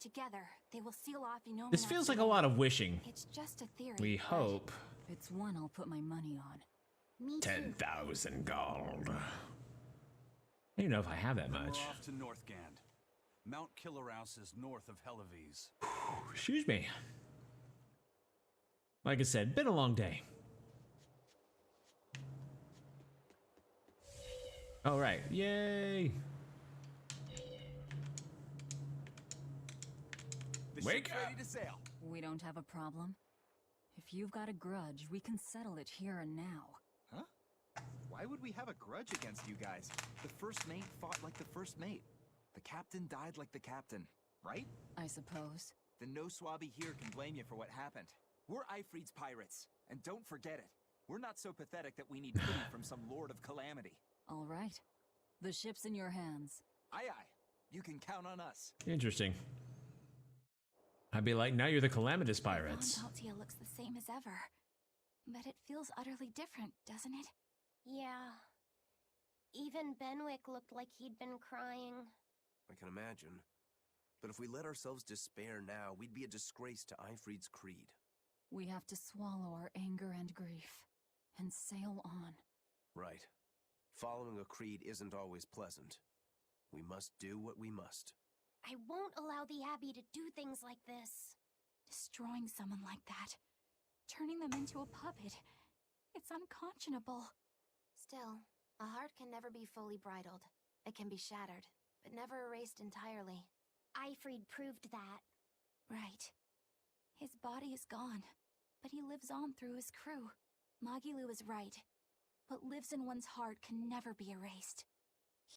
Speaker 2: Together, they will seal off Enomina's
Speaker 1: This feels like a lot of wishing.
Speaker 2: It's just a theory.
Speaker 1: We hope.
Speaker 9: It's one I'll put my money on.
Speaker 13: Me too.
Speaker 1: 10,000 gold. I don't even know if I have that much.
Speaker 7: We're off to Northgand. Mount Killerhouse is north of Helavis.
Speaker 1: Excuse me. Like I said, been a long day. All right, yay!
Speaker 17: The
Speaker 1: Wake
Speaker 17: ship's ready to sail.
Speaker 9: We don't have a problem. If you've got a grudge, we can settle it here and now.
Speaker 17: Huh? Why would we have a grudge against you guys? The first mate fought like the first mate. The captain died like the captain, right?
Speaker 9: I suppose.
Speaker 17: Then no swabby here can blame you for what happened. We're Ifrit's pirates, and don't forget it. We're not so pathetic that we need pity from some lord of calamity.
Speaker 9: All right. The ship's in your hands.
Speaker 17: Aye aye. You can count on us.
Speaker 1: Interesting. I'd be like, now you're the calamitous pirates.
Speaker 4: Von Altia looks the same as ever. But it feels utterly different, doesn't it?
Speaker 2: Yeah. Even Benwick looked like he'd been crying.
Speaker 18: I can imagine. But if we let ourselves despair now, we'd be a disgrace to Ifrit's creed.
Speaker 9: We have to swallow our anger and grief and sail on.
Speaker 18: Right. Following a creed isn't always pleasant. We must do what we must.
Speaker 2: I won't allow the Abbey to do things like this.
Speaker 4: Destroying someone like that, turning them into a puppet, it's unconscionable.
Speaker 2: Still, a heart can never be fully bridled. It can be shattered, but never erased entirely.
Speaker 13: Ifrit proved that.
Speaker 4: Right. His body is gone, but he lives on through his crew. Magilu is right. What lives in one's heart can never be erased.